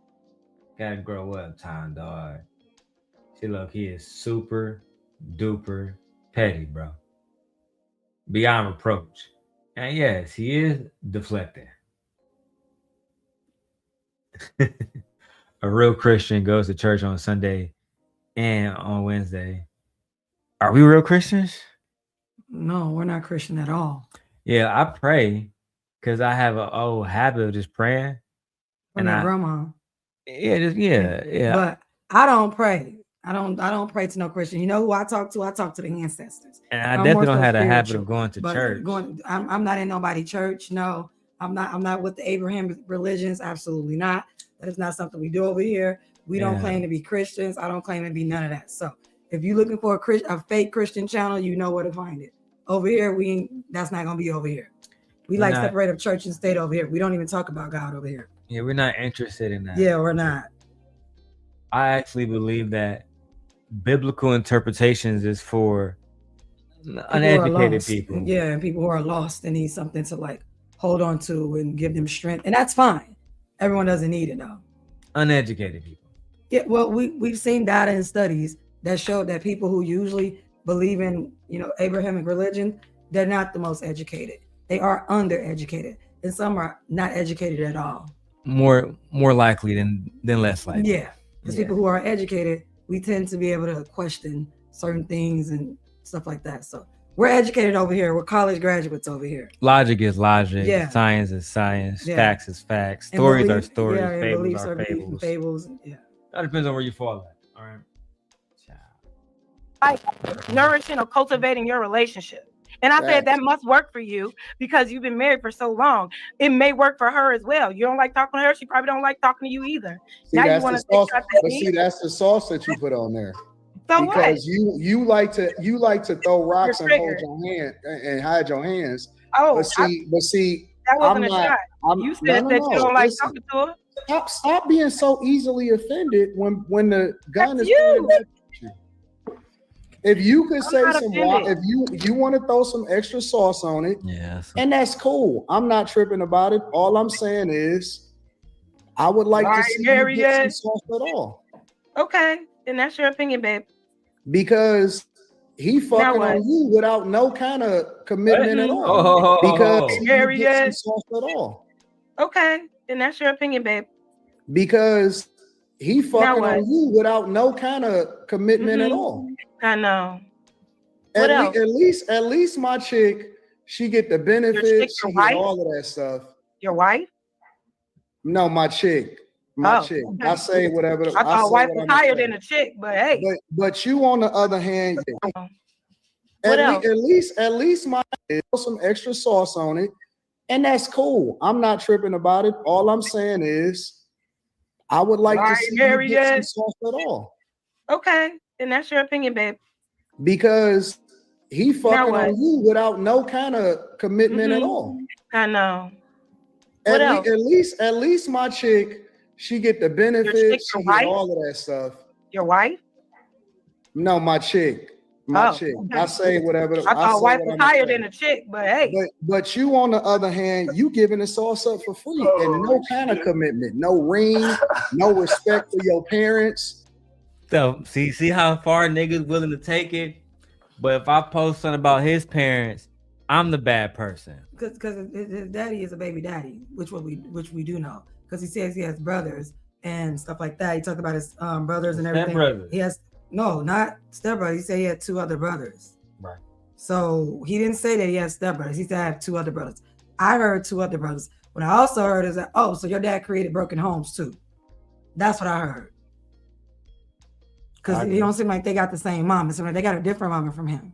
Gotta grow up, time, dog. See, look, he is super duper petty, bro. Beyond reproach. And yes, he is deflecting. A real Christian goes to church on Sunday and on Wednesday. Are we real Christians? No, we're not Christian at all. Yeah, I pray because I have an old habit of just praying. From your grandma. Yeah. But I don't pray. I don't pray to no Christian. You know who I talk to? I talk to the ancestors. And I definitely don't have a habit of going to church. I'm not in nobody's church. No, I'm not with the Abraham religions. Absolutely not. That is not something we do over here. We don't claim to be Christians. I don't claim to be none of that. So if you're looking for a fake Christian channel, you know where to find it. Over here, that's not gonna be over here. We separate up church and state over here. We don't even talk about God over here. Yeah, we're not interested in that. Yeah, we're not. I actually believe that biblical interpretations is for uneducated people. Yeah, and people who are lost and need something to hold on to and give them strength. And that's fine. Everyone doesn't need it though. Uneducated people. Yeah, well, we've seen data and studies that show that people who usually believe in, Abrahamic religion, they're not the most educated. They are undereducated. And some are not educated at all. More likely than less likely. Yeah. Because people who are educated, we tend to be able to question certain things and stuff like that. So we're educated over here. We're college graduates over here. Logic is logic. Yeah. Science is science. Yeah. Facts is facts. Stories are stories. Yeah, fables are fables. Fables. Yeah. That depends on where you fall at. All right. Like nourishing or cultivating your relationship. And I said that must work for you because you've been married for so long. It may work for her as well. You don't like talking to her. She probably don't like talking to you either. Now you want to that's the sauce that you put on there. So because what? you like to throw rocks and hold your hand and hide your hands. Oh, but see, that wasn't a shot. You said that you don't like talking to her. Stop being so easily offended when the gun is you. If you could say if you want to throw some extra sauce on it, and that's cool. I'm not tripping about it. All I'm saying is, I would like to see you get some sauce at all. Okay, then that's your opinion, babe. Because he fucking on you without no kind of commitment at all. Because he get some sauce at all. Okay, then that's your opinion, babe. Because he fucking on you without no kind of commitment at all. I know. At least my chick, she get the benefits, she get all of that stuff. Your wife? No, my chick. Chick. Okay. I say whatever. I thought wife was higher than a chick, but hey. But you on the other hand, at least my some extra sauce on it, and that's cool. I'm not tripping about it. All I'm saying is, I would like to see you get some sauce at all. Okay, then that's your opinion, babe. Because he fucking on you without no kind of commitment at all. I know. At least my chick, she get the benefits, she get all of that stuff. Your wife? No, my chick. my Oh, chick. okay. I say whatever. I thought say wife what was I'ma higher say. than a chick, but hey. But you, on the other hand, you giving the sauce up for free and no kind of commitment, no ring, no respect for your parents. So see how far niggas willing to take it. But if I post something about his parents, I'm the bad person. Because his daddy is a baby daddy, which we do know. Because he says he has brothers and stuff like that. He talked about his brothers and everything. Stepbrothers. He has not stepbrothers. He said he had 2 other brothers. Right. So he didn't say that he had stepbrothers. He said I have 2 other brothers. I heard 2 other brothers. What I also heard is that, oh, so your dad created broken homes too. That's what I heard. Because it don't seem like they got the same mom. It seems like they got a different mama from him.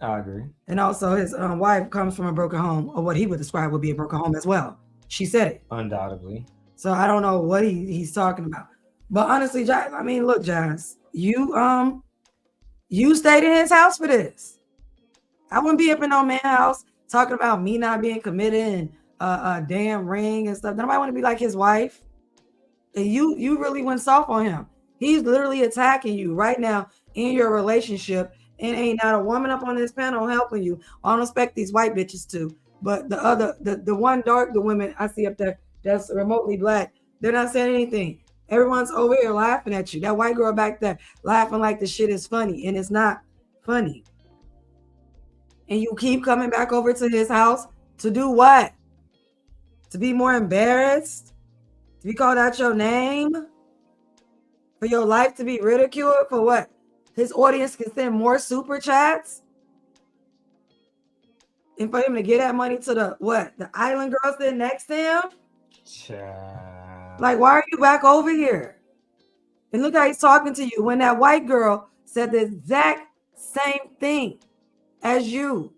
I agree. And also his wife comes from a broken home, or what he would describe would be a broken home as well. She said it. Undoubtedly. So I don't know what he's talking about. But honestly, I mean, look, Jazz, you stayed in his house for this. I wouldn't be up in no man's house talking about me not being committed and a damn ring and stuff. Nobody want to be like his wife. And you really went soft on him. He's literally attacking you right now in your relationship, and ain't not a woman up on this panel helping you. I don't expect these white bitches to, but the one dark, the women I see up there that's remotely black, they're not saying anything. Everyone's over here laughing at you. That white girl back there laughing like the shit is funny, and it's not funny. And you keep coming back over to his house to do what? To be more embarrassed? To be called out your name? For your life to be ridiculed? For what? His audience can send more super chats? And for him to get that money to the island girl sitting next to him? Child. Like, why are you back over here? And look how he's talking to you when that white girl said the exact same thing as you.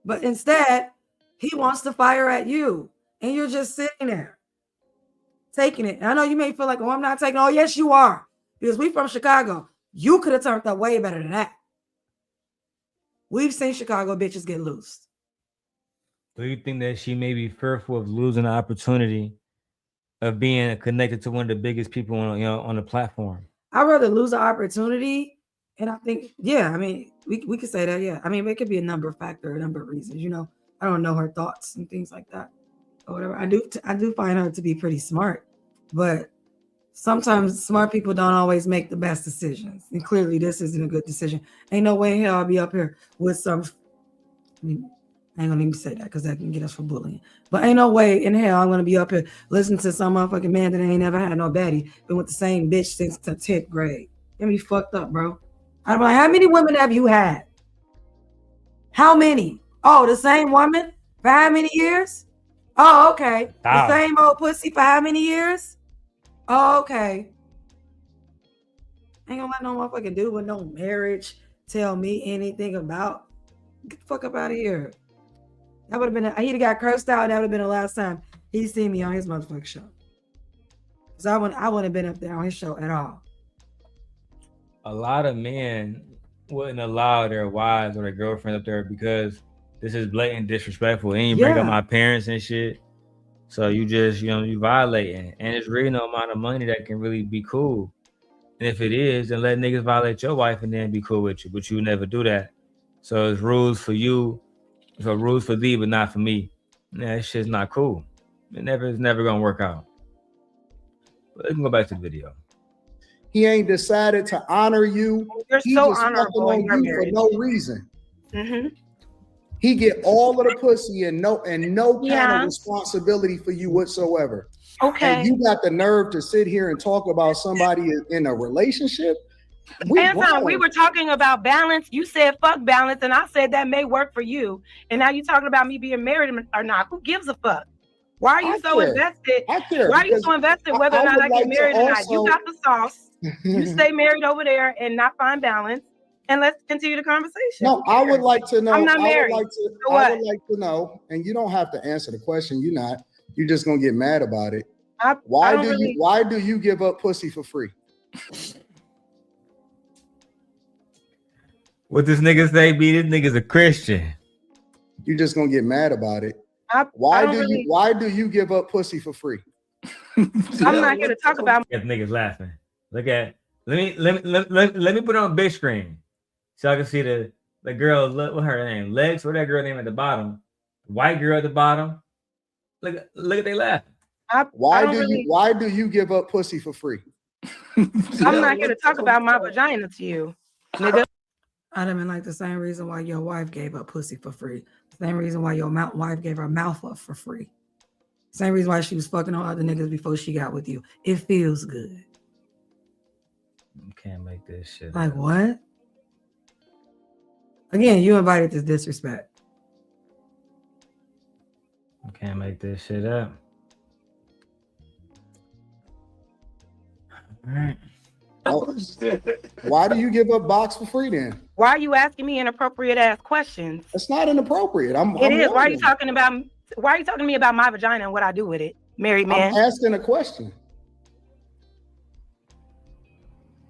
But instead, he wants to fire at you. And you're just sitting there. Taking it. And I know you may feel like, oh, I'm not taking. Oh, yes, you are. Because we from Chicago. You could have turned out way better than that. We've seen Chicago bitches get loose. Do you think that she may be fearful of losing the opportunity of being connected to one of the biggest people on the platform? I'd rather lose the opportunity. And I think, yeah, I mean, we could say that, yeah. I mean, it could be a number of factors, a number of reasons, I don't know her thoughts and things like that. Or whatever. I do find her to be pretty smart, but sometimes smart people don't always make the best decisions. And clearly this isn't a good decision. Ain't no way in hell I'll be up here with some, I ain't gonna even say that because that can get us for bullying. But ain't no way in hell I'm gonna be up here listening to some motherfucking man that ain't never had no baddie, been with the same bitch since the 10th grade. Get me fucked up, bro. I'm like, how many women have you had? How many? Oh, the same woman for how many years? Oh, okay. The same old pussy for how many years? Oh, okay. Ain't gonna let no motherfucking dude with no marriage tell me anything about. Get the fuck up out of here. That would have been, he'd have got cursed out. That would have been the last time he'd seen me on his motherfucking show. So I wouldn't have been up there on his show at all. A lot of men wouldn't allow their wives or their girlfriends up there because this is blatant disrespectful. And you bring up my parents and shit. So you just, you violating. And it's really no amount of money that can really be cool. And if it is, then let niggas violate your wife and then be cool with you. But you never do that. So it's rules for you. So rules for thee, but not for me. That shit's not cool. It's never gonna work out. But let's go back to the video. He ain't decided to honor you. You're He so just honorable fucking in your on you for marriage. no reason. Mm-hmm. He get all of the pussy and no kind Yeah. of responsibility for you whatsoever. Okay. And you got the nerve to sit here and talk about somebody in a relationship. Anton, we were talking about balance. You said fuck balance, and I said that may work for you. And now you're talking about me being married or not. Who gives a fuck? Why are you so invested? I care. Why are you so invested whether or not I get married or not? You got the sauce. You stay married over there and not find balance. And let's continue the conversation. No, I would like to know. I'm not married. I would like to know, and you don't have to answer the question. You're not. You're just gonna get mad about it. Why do you give up pussy for free? What this nigga say? Be this nigga's a Christian. You're just gonna get mad about it. Why do you give up pussy for free? I'm not here to talk about. Niggas laughing. Look at Let me put it on big screen so I can see the girl. What her name? Legs. What that girl name at the bottom? White girl at the bottom. Look at they laughing. Why do you give up pussy for free? I'm not here to talk about my vagina to you, nigga. I'd have been like the same reason why your wife gave up pussy for free. The same reason why your wife gave her mouth up for free. Same reason why she was fucking on other niggas before she got with you. It feels good. You can't make this shit. Like what? Again, you invited this disrespect. You can't make this shit up. All right. Why do you give up box for free then? Why are you asking me inappropriate ass questions? It's not inappropriate. It is. Why are you talking to me about my vagina and what I do with it, married man? I'm asking a question.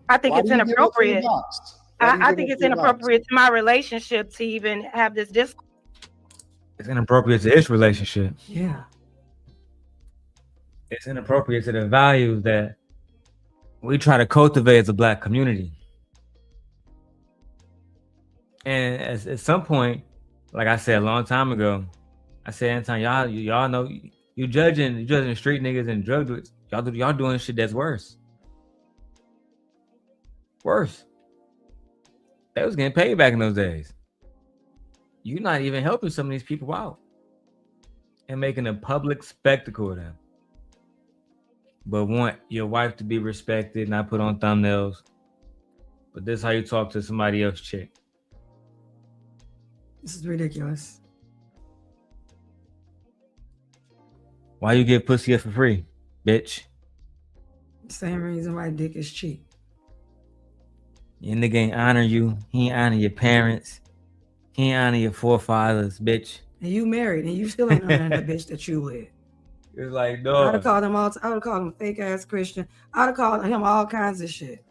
I think it's inappropriate. I think it's inappropriate to my relationship to even have this discourse. It's inappropriate to its relationship. Yeah. It's inappropriate to the values that we try to cultivate as a Black community. And at some point, like I said a long time ago, I said, Anton, y'all know you judging street niggas and drug dealers. Y'all doing shit that's worse. Worse. They was getting paid back in those days. You're not even helping some of these people out and making a public spectacle of them. But want your wife to be respected, not put on thumbnails. But this is how you talk to somebody else's chick. This is ridiculous. Why you get pussy up for free, bitch? Same reason why dick is cheap. Your nigga ain't honor you. He ain't honor your parents. He ain't honor your forefathers, bitch. And you married, and you still ain't honoring the bitch that you with. It's like, I no. would have called him I would have called him fake ass Christian. I would have called him all kinds of shit.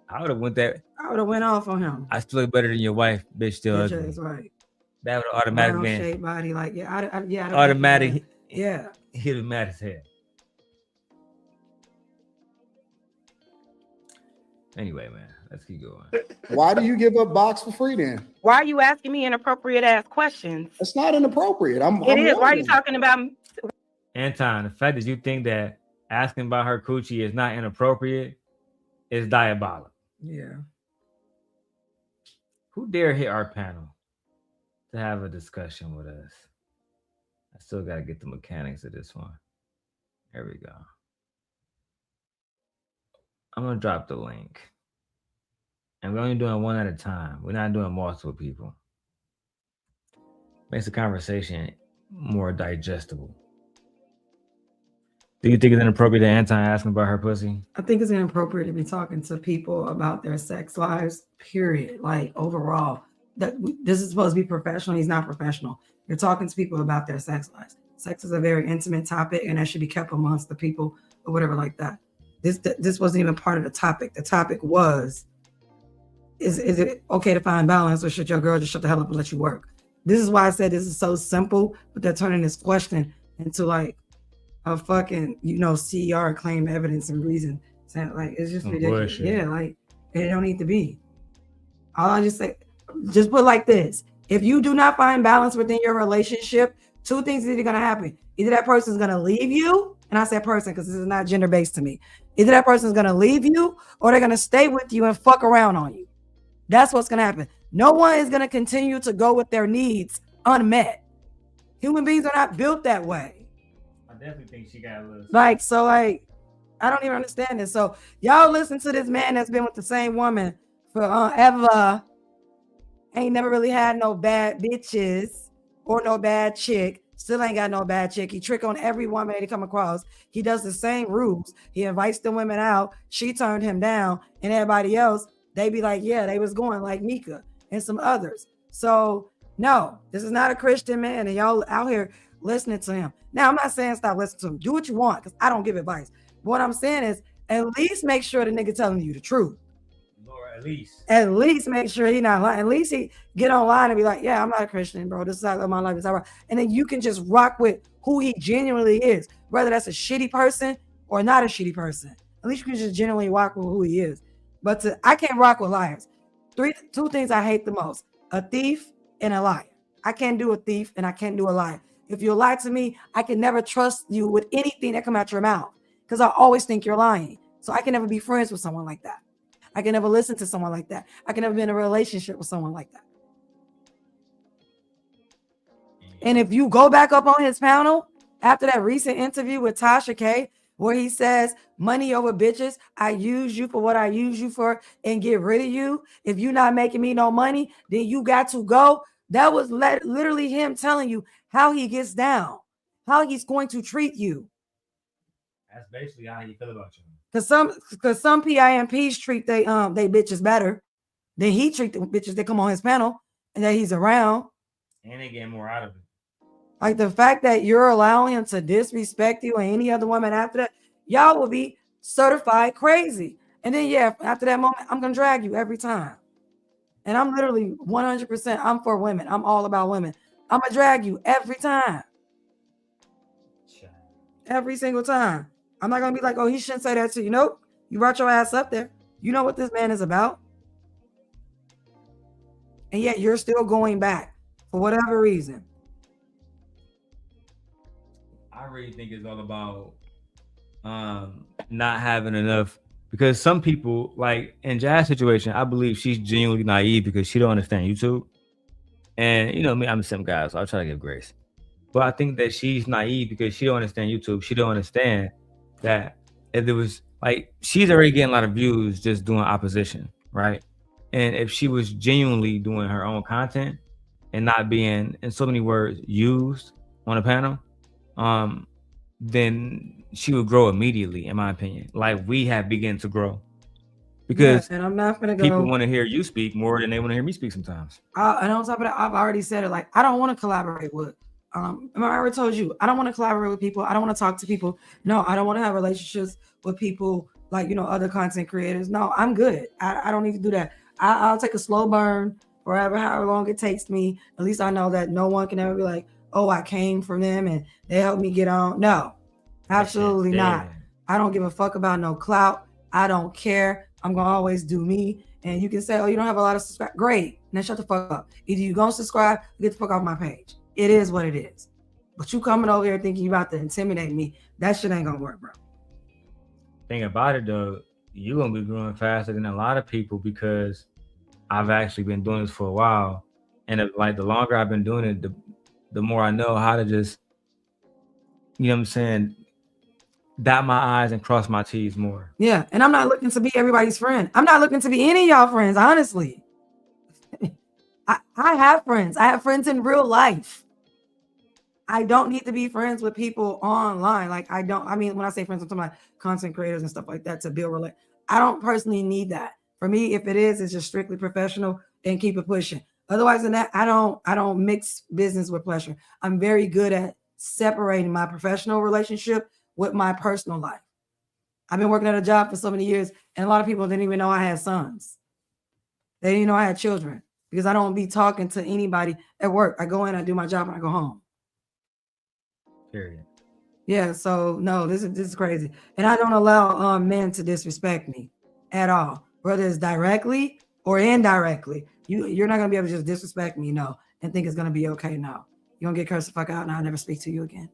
I would have went that. I would have went off on him. I still look better than your wife, bitch. Still Bitch ugly. is right. That would have automatically been shaped body, like yeah, automatic. Yeah, he'd have mad as hell. Anyway, man, let's keep going. Why do you give up box for free then? Why are you asking me inappropriate ass questions? It's not inappropriate. It is. Why are you talking about? Anton, the fact that you think that asking about her coochie is not inappropriate is diabolical. Yeah. Who dare hit our panel to have a discussion with us? I still got to get the mechanics of this one. There we go. I'm going to drop the link. And we're only doing one at a time. We're not doing multiple people. Makes the conversation more digestible. Do you think it's inappropriate to Anton asking about her pussy? I think it's inappropriate to be talking to people about their sex lives, period. Like overall, that this is supposed to be professional. He's not professional. You're talking to people about their sex lives. Sex is a very intimate topic, and that should be kept amongst the people or whatever like that. This wasn't even part of the topic. The topic was, is it okay to find balance, or should your girl just shut the hell up and let you work? This is why I said this is so simple, but they're turning this question into like a fucking, CR claim evidence and reason. Saying like it's just ridiculous. Bullshit. Yeah, like it don't need to be. All I just say, just put it like this: if you do not find balance within your relationship, two things are either gonna happen. Either that person's gonna leave you, and I said person because this is not gender based to me. Either that person's gonna leave you, or they're gonna stay with you and fuck around on you. That's what's gonna happen. No one is gonna continue to go with their needs unmet. Human beings are not built that way. I definitely think she got a little. I don't even understand this. So y'all listen to this man that's been with the same woman for ever. Ain't never really had no bad bitches or no bad chick. Still ain't got no bad chick. He trick on every woman that he come across. He does the same rules. He invites the women out. She turned him down, and everybody else, they be like, yeah, they was going like Micca and some others. So no, this is not a Christian man, and y'all out here listening to him. Now, I'm not saying stop listening to him. Do what you want, because I don't give advice. But what I'm saying is, at least make sure the nigga telling you the truth. Lord, at least. At least make sure he not lying. At least he get online and be like, yeah, I'm not a Christian, bro. This is how my life is. All right. And then you can just rock with who he genuinely is, whether that's a shitty person or not a shitty person. At least you can just genuinely rock with who he is. But I can't rock with liars. Two things I hate the most: a thief and a liar. I can't do a thief and I can't do a liar. If you lie to me, I can never trust you with anything that come out your mouth because I always think you're lying. So I can never be friends with someone like that. I can never listen to someone like that. I can never be in a relationship with someone like that. And if you go back up on his panel after that recent interview with Tasha K, where he says, money over bitches, I use you for what I use you for and get rid of you. If you're not making me no money, then you got to go. That was literally him telling you how he gets down, how he's going to treat you. That's basically how you feel about you. Because some PIMPs treat they bitches better than he treat the bitches that come on his panel and that he's around. And they get more out of it. Like the fact that you're allowing him to disrespect you and any other woman after that, y'all will be certified crazy. And then, yeah, after that moment, I'm going to drag you every time. And I'm literally 100%, I'm for women. I'm all about women. I'm going to drag you every time. Every single time. I'm not going to be like, oh, he shouldn't say that to you. Nope. You brought your ass up there. You know what this man is about. And yet you're still going back for whatever reason. I really think it's all about not having enough, because some people, like in Jazz's situation, I believe she's genuinely naive because she don't understand YouTube. And you know me, I'm a simple guy, so I'll try to give grace. But I think that she's naive because she don't understand YouTube. She don't understand that if there was, like, she's already getting a lot of views just doing opposition, right? And if she was genuinely doing her own content and not being, in so many words, used on a panel, then she would grow immediately, in my opinion. Like we have begun to grow, because and I'm not gonna go. People want to hear you speak more than they want to hear me speak sometimes. And on top of that, I've already said it. Like I don't want to collaborate with. I already told you I don't want to collaborate with people. I don't want to talk to people. No, I don't want to have relationships with people like other content creators. No, I'm good. I don't need to do that. I'll take a slow burn forever, however long it takes me. At least I know that no one can ever be like, oh, I came from them and they helped me get on. No, absolutely not. I don't give a fuck about no clout. I don't care. I'm going to always do me. And you can say, oh, you don't have a lot of subscribers. Great. Now shut the fuck up. Either you going to subscribe or get the fuck off my page. It is what it is. But you coming over here thinking you about to intimidate me, that shit ain't going to work, bro. Thing about it, though, you're going to be growing faster than a lot of people because I've actually been doing this for a while. And like the longer I've been doing it, the more I know how to just, you know what I'm saying, dot my I's and cross my T's more. Yeah, and I'm not looking to be everybody's friend. I'm not looking to be any of y'all friends, honestly. I have friends. I have friends in real life. I don't need to be friends with people online. Like I mean, when I say friends, I'm talking about content creators and stuff like that to build relate. I don't personally need that. For me, if it is, it's just strictly professional and keep it pushing. Otherwise than that, I don't mix business with pleasure. I'm very good at separating my professional relationship with my personal life. I've been working at a job for so many years, and a lot of people didn't even know I had sons. They didn't even know I had children because I don't be talking to anybody at work. I go in, I do my job, and I go home. Period. Yeah, so no, this is crazy. And I don't allow men to disrespect me at all, whether it's directly or indirectly. You're not gonna be able to just disrespect me, no, and think it's gonna be okay. No, you're gonna get cursed the fuck out, and I'll never speak to you again.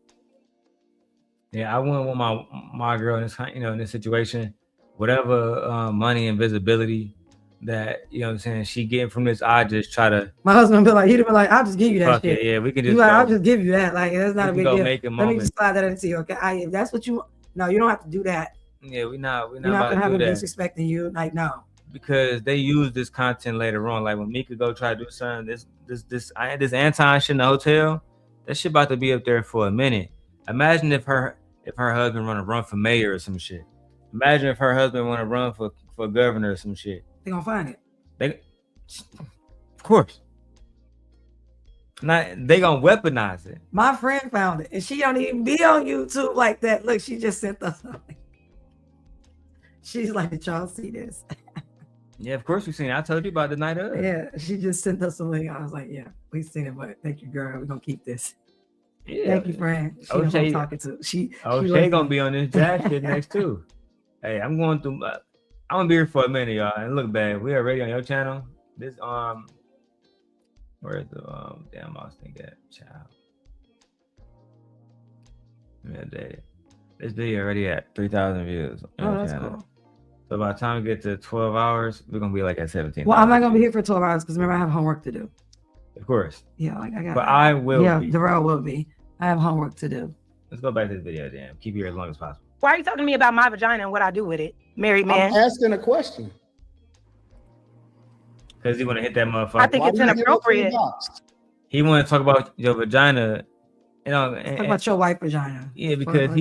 Yeah, I wouldn't want my girl in this, in this situation, whatever money and visibility that what I'm saying she getting from this, I just try to. My husband be like, he'd be like, I'll just give you that shit. Yeah, we can just. I'll just give you that. Like that's not a big deal. Make a Let me just slide that into you, okay? If that's what you. No, you don't have to do that. Yeah, we're not gonna have him disrespecting you. Like no. Because they use this content later on. Like when Micca go try to do something, this Anton shit in the hotel, that shit about to be up there for a minute. Imagine if her husband want to run for mayor or some shit. Imagine if her husband want to run for governor or some shit. They gonna find it. Of course. They gonna weaponize it. My friend found it, and she don't even be on YouTube like that. Look, she just sent us something. She's like, did y'all see this? Yeah, of course we seen it. I told you about the night of. Yeah, she just sent us a link. I was like, yeah, we seen it, but thank you, girl. We're gonna keep this. Yeah. Thank you, friend. O'Shea gonna be on this jazz shit next too. Hey, I'm going through. I'm gonna be here for a minute, y'all. And look, babe, we already on your channel. This where's the damn mouse thing at? Child. This video already at 3,000 views. Oh, that's cool. So by the time we get to 12 hours, we're gonna be like at 17. Well, I'm not gonna be here for 12 hours because remember I have homework to do. Of course. Yeah, like I got. But I will. Yeah, be. Darrel will be. I have homework to do. Let's go back to this video, damn. Keep you here as long as possible. Why are you talking to me about my vagina and what I do with it, married man? I'm asking a question. Because he want to hit that motherfucker. I think it's inappropriate. He want to talk about your vagina, you know. Talk about your white vagina. Yeah, because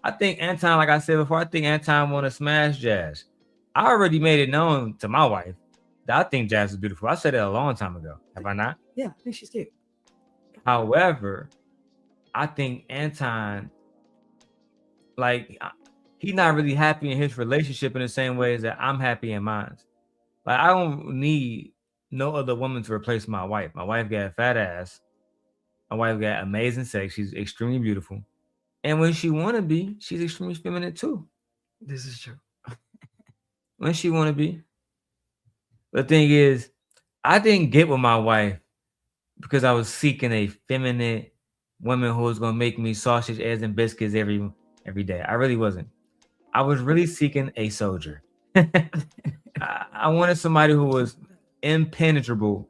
I think Anton, like I said before, I think Anton want to smash Jazz. I already made it known to my wife that I think Jazz is beautiful. I said it a long time ago. Have I not? Yeah, I think she's cute. However, I think Anton, like, he's not really happy in his relationship in the same way as that I'm happy in mine. Like, I don't need no other woman to replace my wife. My wife got a fat ass. My wife got amazing sex. She's extremely beautiful. And when she want to be, she's extremely feminine too. This is true. When she want to be. The thing is, I didn't get with my wife because I was seeking a feminine woman who was going to make me sausage, eggs, and biscuits every day. I really wasn't. I was really seeking a soldier. I wanted somebody who was impenetrable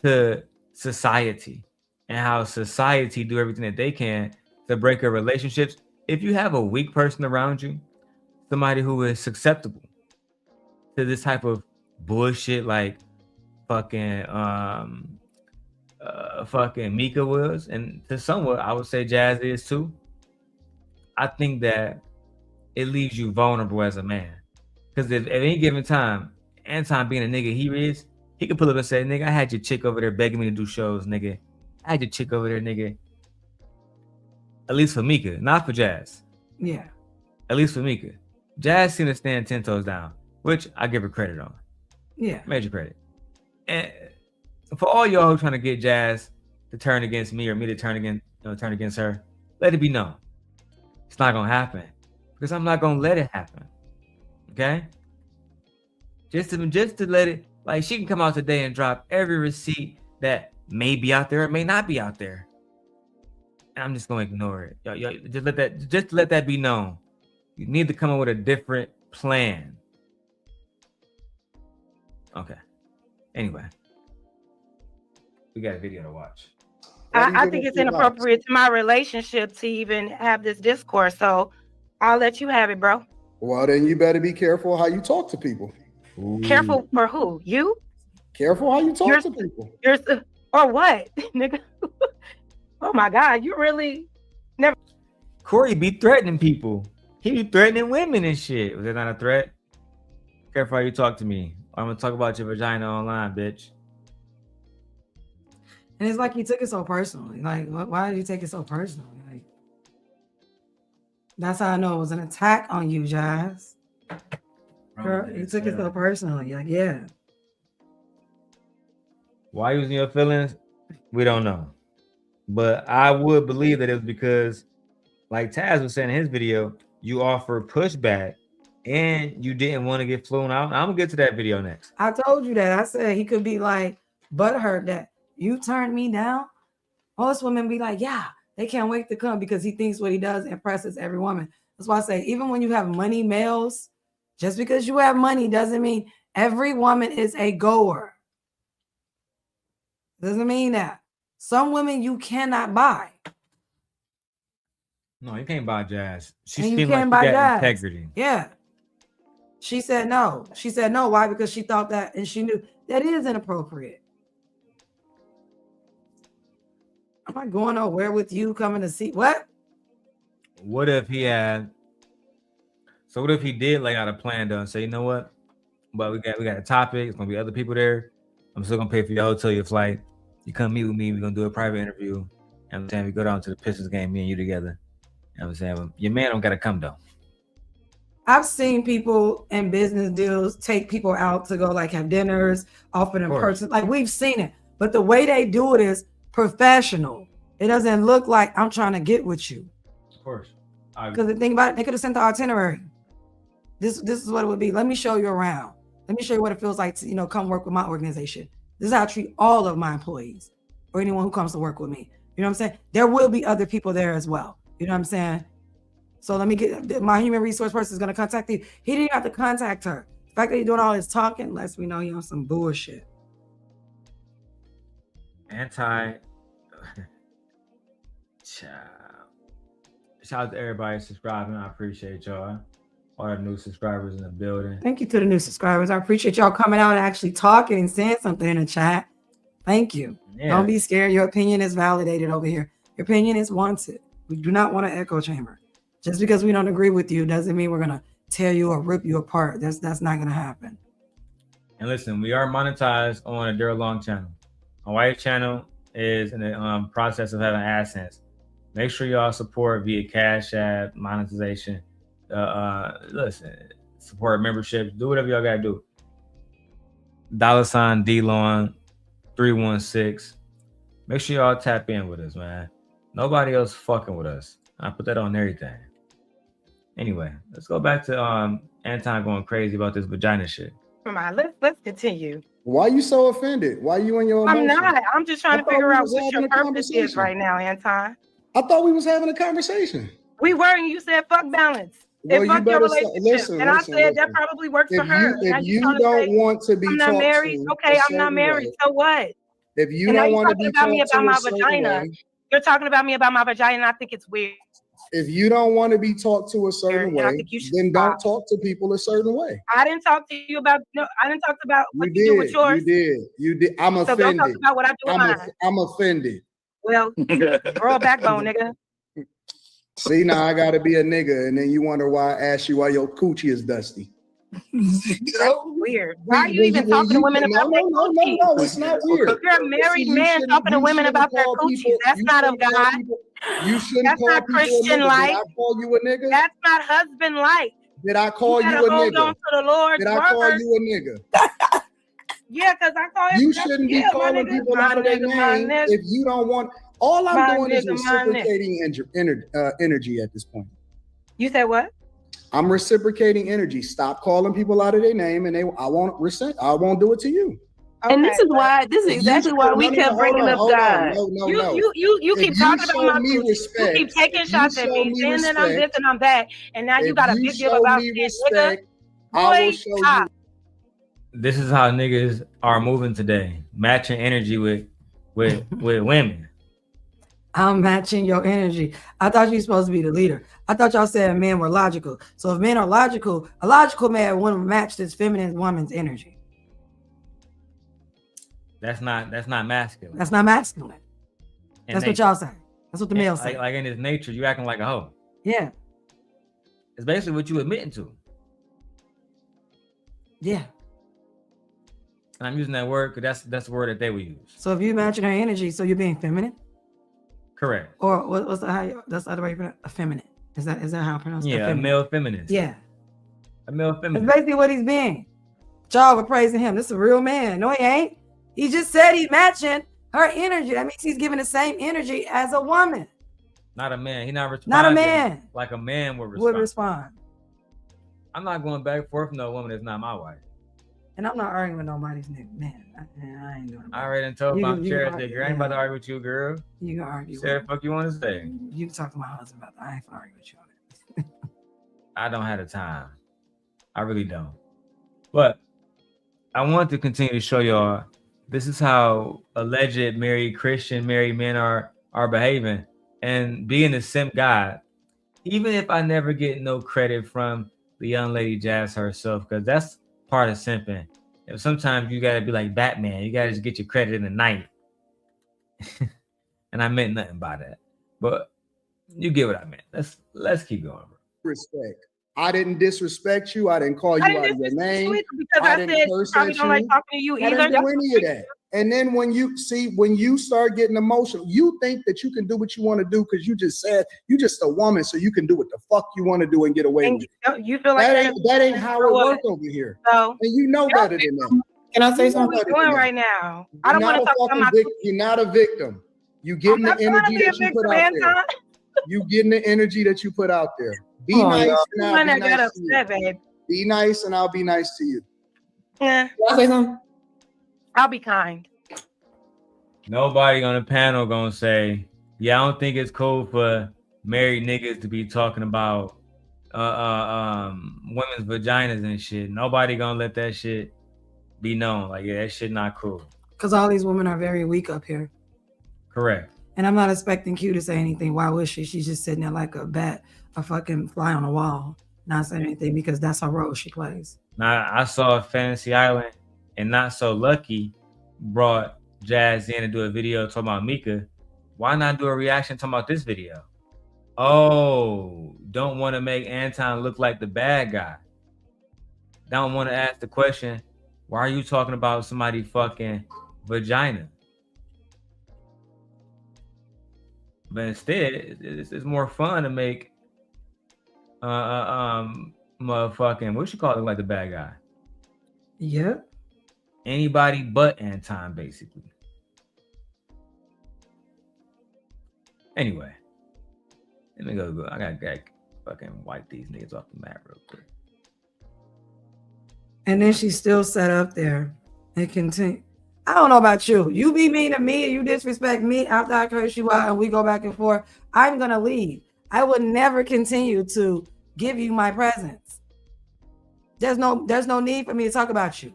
to society and how society do everything that they can to break up relationships. If you have a weak person around you, somebody who is susceptible to this type of bullshit like fucking Micca was, and to somewhat I would say Jazz is too. I think that it leaves you vulnerable as a man. Because if at any given time, Anton being a nigga he could pull up and say, nigga, I had your chick over there begging me to do shows, nigga. I had your chick over there, nigga. At least for Micca, not for Jazz. Yeah. At least for Micca. Jazz seemed to stand 10 toes down, which I give her credit on. Yeah. Major credit. And for all y'all who trying to get Jazz to turn against me or me to turn against her, let it be known. It's not gonna happen. Because I'm not gonna let it happen. Okay? Just to let it, like, she can come out today and drop every receipt that may be out there or may not be out there. And I'm just gonna ignore it. Y'all, just let that be known. You need to come up with a different plan. Okay. Anyway. We got a video to watch. I think it's inappropriate to my relationship to even have this discourse. So I'll let you have it, bro. Well, then you better be careful how you talk to people. Ooh. Careful for who? You? Careful how you talk to people. Or what, nigga? Oh my God, you really never. Corey be threatening people. He be threatening women and shit. Was that not a threat? Careful how you talk to me. I'm gonna talk about your vagina online, bitch. And it's like he took it so personally. Like, why did you take it so personally? Like, that's how I know it was an attack on you, Jazz. Girl, he took it so personally. Like, yeah. Why using your feelings? We don't know. But I would believe that it was because, like Taz was saying in his video, you offered pushback and you didn't want to get flown out. I'm gonna get to that video next. I told you that. I said he could be like butthurt that you turned me down. Most women be like, yeah, they can't wait to come because he thinks what he does impresses every woman. That's why I say, even when you have money males, just because you have money doesn't mean every woman is a goer. Doesn't mean that. Some women you cannot buy. No, you can't buy Jazz. She And you seemed like can't she buy got Jazz. integrity. Yeah. She said no. She said no. Why? Because she thought that, and she knew that is inappropriate. Am I going nowhere with you coming to see what? What if he had? So what if he did lay out a plan though and say, you know what? But we got a topic. It's gonna be other people there. I'm still gonna pay for your hotel, your flight. You come meet with me. We're gonna do a private interview. And I'm saying we go down to the Pistons game, me and you together. And I'm saying your man don't gotta come though. I've seen people in business deals take people out to go like have dinners, often in person. Like we've seen it, but the way they do it is professional. It doesn't look like I'm trying to get with you. Of course. Because the thing about it, they could have sent the itinerary. This is what it would be. Let me show you around. Let me show you what it feels like to, you know, come work with my organization. This is how I treat all of my employees or anyone who comes to work with me. You know what I'm saying? There will be other people there as well. You know what I'm saying? So let me get my human resource person is going to contact you. He didn't have to contact her. The fact that he's doing all this talking lets me know he on some bullshit. Shout out to everybody subscribing. I appreciate y'all. All the new subscribers in the building. Thank you to the new subscribers. I appreciate y'all coming out and actually talking and saying something in the chat. Thank you. Yeah. Don't be scared. Your opinion is validated over here. Your opinion is wanted. We do not want an echo chamber. Just because we don't agree with you doesn't mean we're gonna tear you or rip you apart. That's not gonna happen. And listen, we are monetized on a Darrel Long channel. My wife's channel is in the process of having AdSense. Make sure y'all support via Cash App, monetization. Listen, support memberships. Do whatever y'all gotta do. $ DLon 316. Make sure y'all tap in with us, man. Nobody else fucking with us. I put that on everything. Anyway, let's go back to Anton going crazy about this vagina shit. Come on, let's continue. Why you so offended? Why you in your emotions? I'm not. I'm just trying to figure out what your purpose is conversation right now, Anton. I thought we was having a conversation. We were, and you said fuck balance. Well, And fuck your relationship. I said that probably works for her. If you don't want to be I'm not married. Okay, I'm not married. So what? If you don't want to be talking about me about my vagina, way, you're talking about me about my vagina, and I think it's weird. if you don't want to be talked to a certain way, then don't talk to people a certain way. I didn't talk to you about I didn't talk about what you do with yours. You did. I'm offended. So don't talk about what I do with mine. I'm offended. Well, grow a backbone, nigga. See, now I gotta be a nigga, and then you wonder why I asked you why your coochie is dusty. That's weird. Why are you even talking to women about their coochie? No, it's not weird. You're a married man talking to women about their coochies. That's not of God. You shouldn't That's call not people a Christian nigga. like. Did I call you a nigga? That's not husband like. Did I call you a hold nigga? on to the Lord's Did I call word. you a nigga? Yeah, because I call You shouldn't be calling people out of their name if you don't want. All I'm doing is reciprocating energy at this point. You said what? I'm reciprocating energy. Stop calling people out of their name, and I won't do it to you. Okay. And this is exactly why we kept bringing up God. You keep talking about my coochie. You keep taking shots at me, saying that I'm this and I'm that, and now you got a big deal about respect. I will show you. This is how niggas are moving today, matching energy with women. I'm matching your energy. I thought you were supposed to be the leader. I thought y'all said men were logical. So if men are logical, a logical man wouldn't match this feminine woman's energy. That's not masculine. That's not masculine. In That's nature. what y'all say. That's what the males say. Like in his nature, you acting like a hoe. Yeah. It's basically what you admitting to. Yeah. And I'm using that word because that's the word that they would use. So if you matching her energy, so you're being feminine? Correct. Or what's that's the other way you pronounce effeminate. Is that how I pronounce it? Yeah, a male feminist. Yeah. A male feminist. That's basically what he's being. Y'all were praising him. This is a real man. No, he ain't. He just said he's matching her energy. That means he's giving the same energy as a woman. Not a man. He's not responding. Not a man. Like a man would respond. I'm not going back and forth with no woman that's not my wife. And I'm not arguing with nobody's nigga. Man, I ain't doing it. I already told my chair nigga. I ain't about to argue with you, girl. You can argue. Say the fuck you want to say. You can talk to my husband about that. I ain't gonna argue with you on it. I don't have the time. I really don't. But I want to continue to show y'all this is how alleged married Christian married men are behaving. And being a simp guy, even if I never get no credit from the young lady Jazz herself, because that's part of simping. And sometimes you gotta be like Batman. You gotta just get your credit in the night. And I meant nothing by that. But you get what I meant. Let's keep going, bro. Respect. I didn't disrespect you. I didn't call you out of your name. Because I said you probably don't like talking to you either. I didn't do any of that. And then when you start getting emotional, you think that you can do what you want to do because you just said you just a woman, so you can do what the fuck you want to do and get away with it. You feel like that ain't how it works over here. So, and you know better than that. Can I say something? What are we doing right now? I don't want to talk about my You're not a victim. You getting the energy that you put out there. You getting the energy that you put out there. Be nice now. Be nice to you. Be nice, and I'll be nice to you. Yeah. I'll say something. I'll be kind. Nobody on the panel gonna say, yeah, I don't think it's cool for married niggas to be talking about women's vaginas and shit. Nobody gonna let that shit be known. Like, yeah, that shit not cool. Because all these women are very weak up here. Correct. And I'm not expecting Q to say anything. Why would she? She's just sitting there like a bat, a fucking fly on a wall, not saying anything because that's her role she plays. Now, I saw Fantasy Island and NotSoLucki brought Jazz in to do a video talking about Micca. Why not do a reaction talking about this video? Oh, don't want to make Anton look like the bad guy. Don't want to ask the question, why are you talking about somebody fucking vagina? But instead, it's more fun to make motherfucking, what you call it, like the bad guy? Yep. Anybody but Anton, basically. Anyway, let me go. I gotta fucking wipe these niggas off the map real quick. And then she's still set up there and continue. I don't know about you. You be mean to me and you disrespect me after I curse you out and we go back and forth. I'm gonna leave. I would never continue to give you my presence. There's no need for me to talk about you.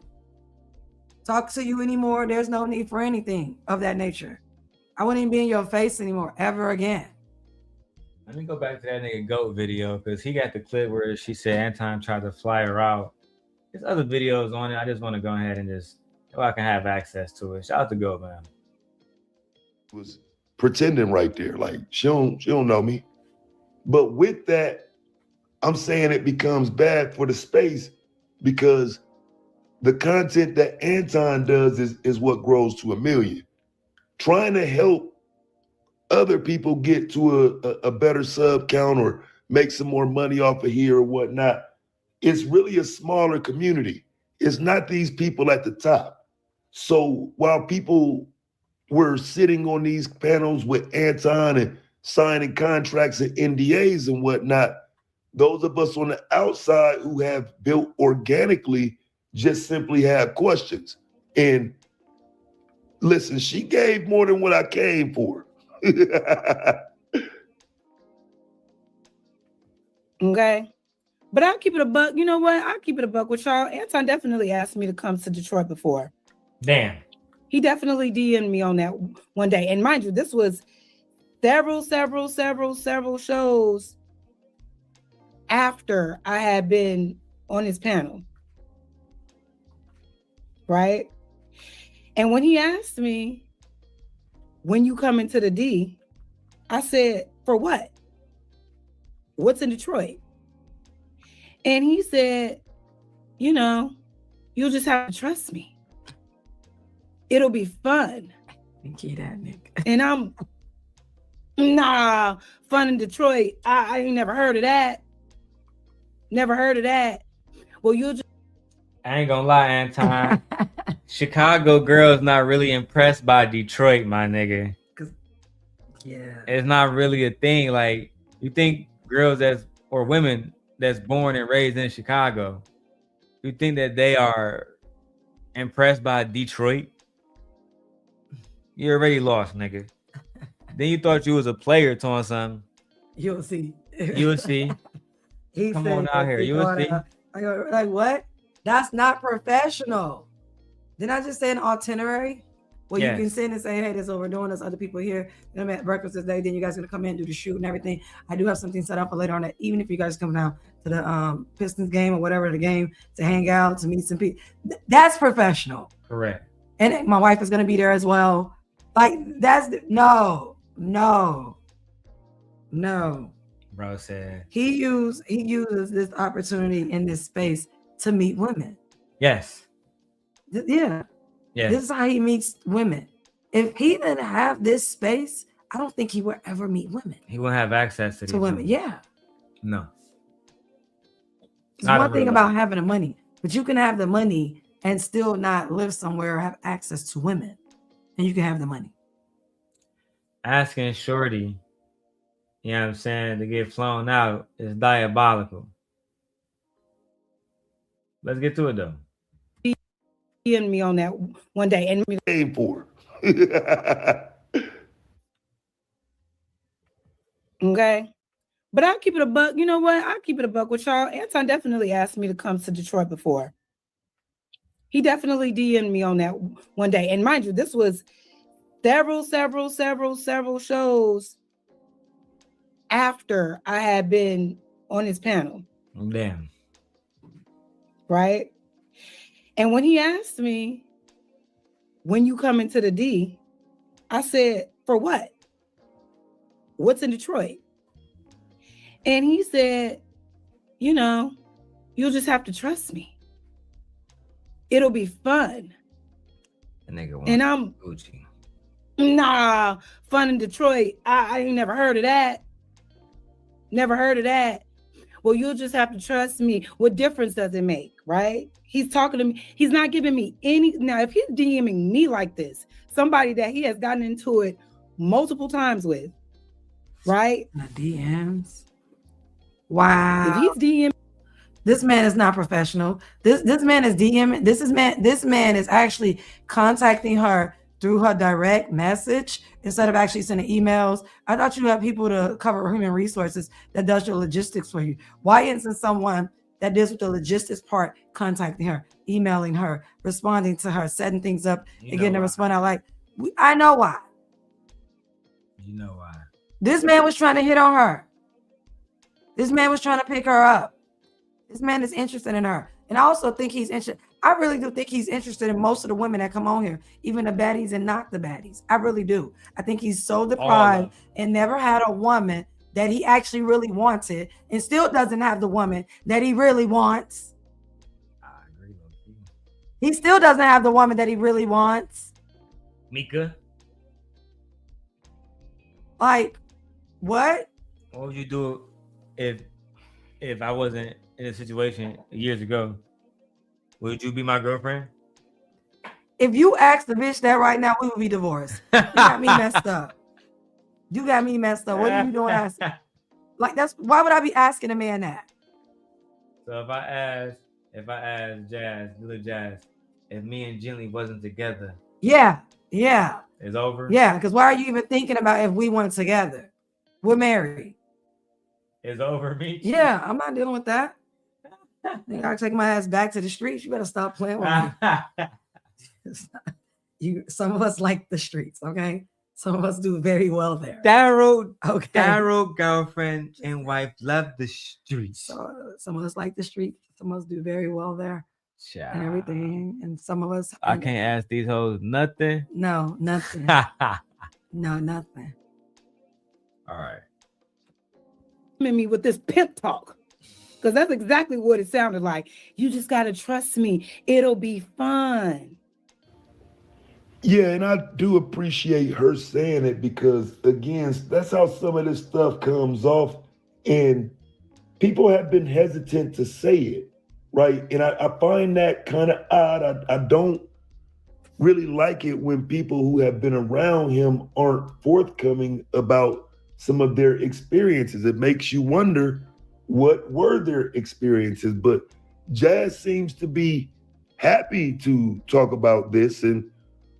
Talk to you anymore. There's no need for anything of that nature. I wouldn't even be in your face anymore, ever again. Let me go back to that nigga GOAT video because he got the clip where she said Anton tried to fly her out. There's other videos on it. I just want to go ahead and just, so I can have access to it. Shout out to GOAT, man. Was pretending right there, like she don't know me. But with that, I'm saying it becomes bad for the space because the content that Anton does is what grows to 1 million. Trying to help other people get to a better sub count or make some more money off of here or whatnot, it's really a smaller community. It's not these people at the top. So while people were sitting on these panels with Anton and signing contracts and NDAs and whatnot, those of us on the outside who have built organically just simply have questions. And listen, she gave more than what I came for. Okay. But I'll keep it a buck. You know what? I'll keep it a buck with y'all. Anton definitely asked me to come to Detroit before. Damn. He definitely DM'd me on that one day. And mind you, this was several shows after I had been on his panel. Right? And when he asked me, when you come into the D, I said, for what? What's in Detroit? And he said, you know, you'll just have to trust me. It'll be fun. Key that, Nick. And I'm, nah, fun in Detroit. I ain't never heard of that. Never heard of that. Well, you'll just. I ain't gonna lie, Anton. Chicago girls not really impressed by Detroit, my nigga. Yeah. It's not really a thing. Like, you think girls or women that's born and raised in Chicago, you think that they are impressed by Detroit? You're already lost, nigga. Then you thought you was a player doing something. You'll see. You'll see. Come on out here. You'll see. Like, what? That's not professional. Didn't I just say an itinerary? Well, Yes. you can send and say, hey, this is what we're doing. There's other people here. And I'm at breakfast today. Then you guys are going to come in and do the shoot and everything. I do have something set up for later on that, even if you guys come down to the Pistons game or whatever the game to hang out, to meet some people. That's professional. Correct. And my wife is going to be there as well. Like, no. Bro said. He uses this opportunity in this space to meet women. Yes. Yeah. Yes. This is how he meets women. If he didn't have this space, I don't think he would ever meet women. He won't have access to these women. Yeah. No. It's one thing about having the money, but you can have the money and still not live somewhere or have access to women. And you can have the money. Asking Shorty, you know what I'm saying, to get flown out is diabolical. Let's get to it though. DM'd me on that one day, and Paid for. Okay. But I'll keep it a buck. You know what? I'll keep it a buck with y'all. Anton definitely asked me to come to Detroit before. He definitely DM'd me on that one day. And mind you, this was several shows after I had been on his panel. Damn. Right? And when he asked me, when you come into the D, I said, for what? What's in Detroit? And he said, you know, you'll just have to trust me. It'll be fun. And I'm Gucci. Nah, fun in Detroit. I ain't never heard of that. Never heard of that. Well, you'll just have to trust me. What difference does it make, right? He's talking to me. He's not giving me any. Now, if he's DMing me like this, somebody that he has gotten into it multiple times with, right? The DMs. Wow. If he's DMing, this man is not professional. This man is DMing. This man is actually contacting her through her direct message instead of actually sending emails. I thought you had people to cover human resources that does your logistics for you. Why isn't someone that deals with the logistics part contacting her, emailing her, responding to her, setting things up, and getting a response out? Like, I know why. You know why. This man was trying to hit on her. This man was trying to pick her up. This man is interested in her. And I also think he's interested. I really do think he's interested in most of the women that come on here, even the baddies and not the baddies. I really do. I think he's so deprived and never had a woman that he actually really wanted, and still doesn't have the woman that he really wants. I agree with you. He still doesn't have the woman that he really wants. Micca, Like, what? what would you do if I wasn't in a situation years ago? Would you be my girlfriend? If you ask the bitch that right now, we would be divorced. You got me messed up. You got me messed up. What are you doing asking? Like, that's why would I be asking a man that? So if I ask Jazz, little Jazz, if me and Jenny wasn't together, Yeah. it's over. Yeah, because why are you even thinking about if we weren't together? We're married. It's over, me. Yeah, I'm not dealing with that. You gotta take my ass back to the streets. You better stop playing with me. Some of us like the streets, okay? Some of us do very well there. Darrel, Okay. Darrel, girlfriend and wife love the streets. So some of us like the streets. Some of us do very well there Child. and everything. And some of us I can't ask these hoes nothing. No, nothing. No, nothing. All right. me with this pimp talk, because that's exactly what it sounded like. You just got to trust me. It'll be fun. Yeah, and I do appreciate her saying it because, again, that's how some of this stuff comes off. And people have been hesitant to say it, right? And I find that kind of odd. I don't really like it when people who have been around him aren't forthcoming about some of their experiences. It makes you wonder what were their experiences. But Jazz seems to be happy to talk about this. And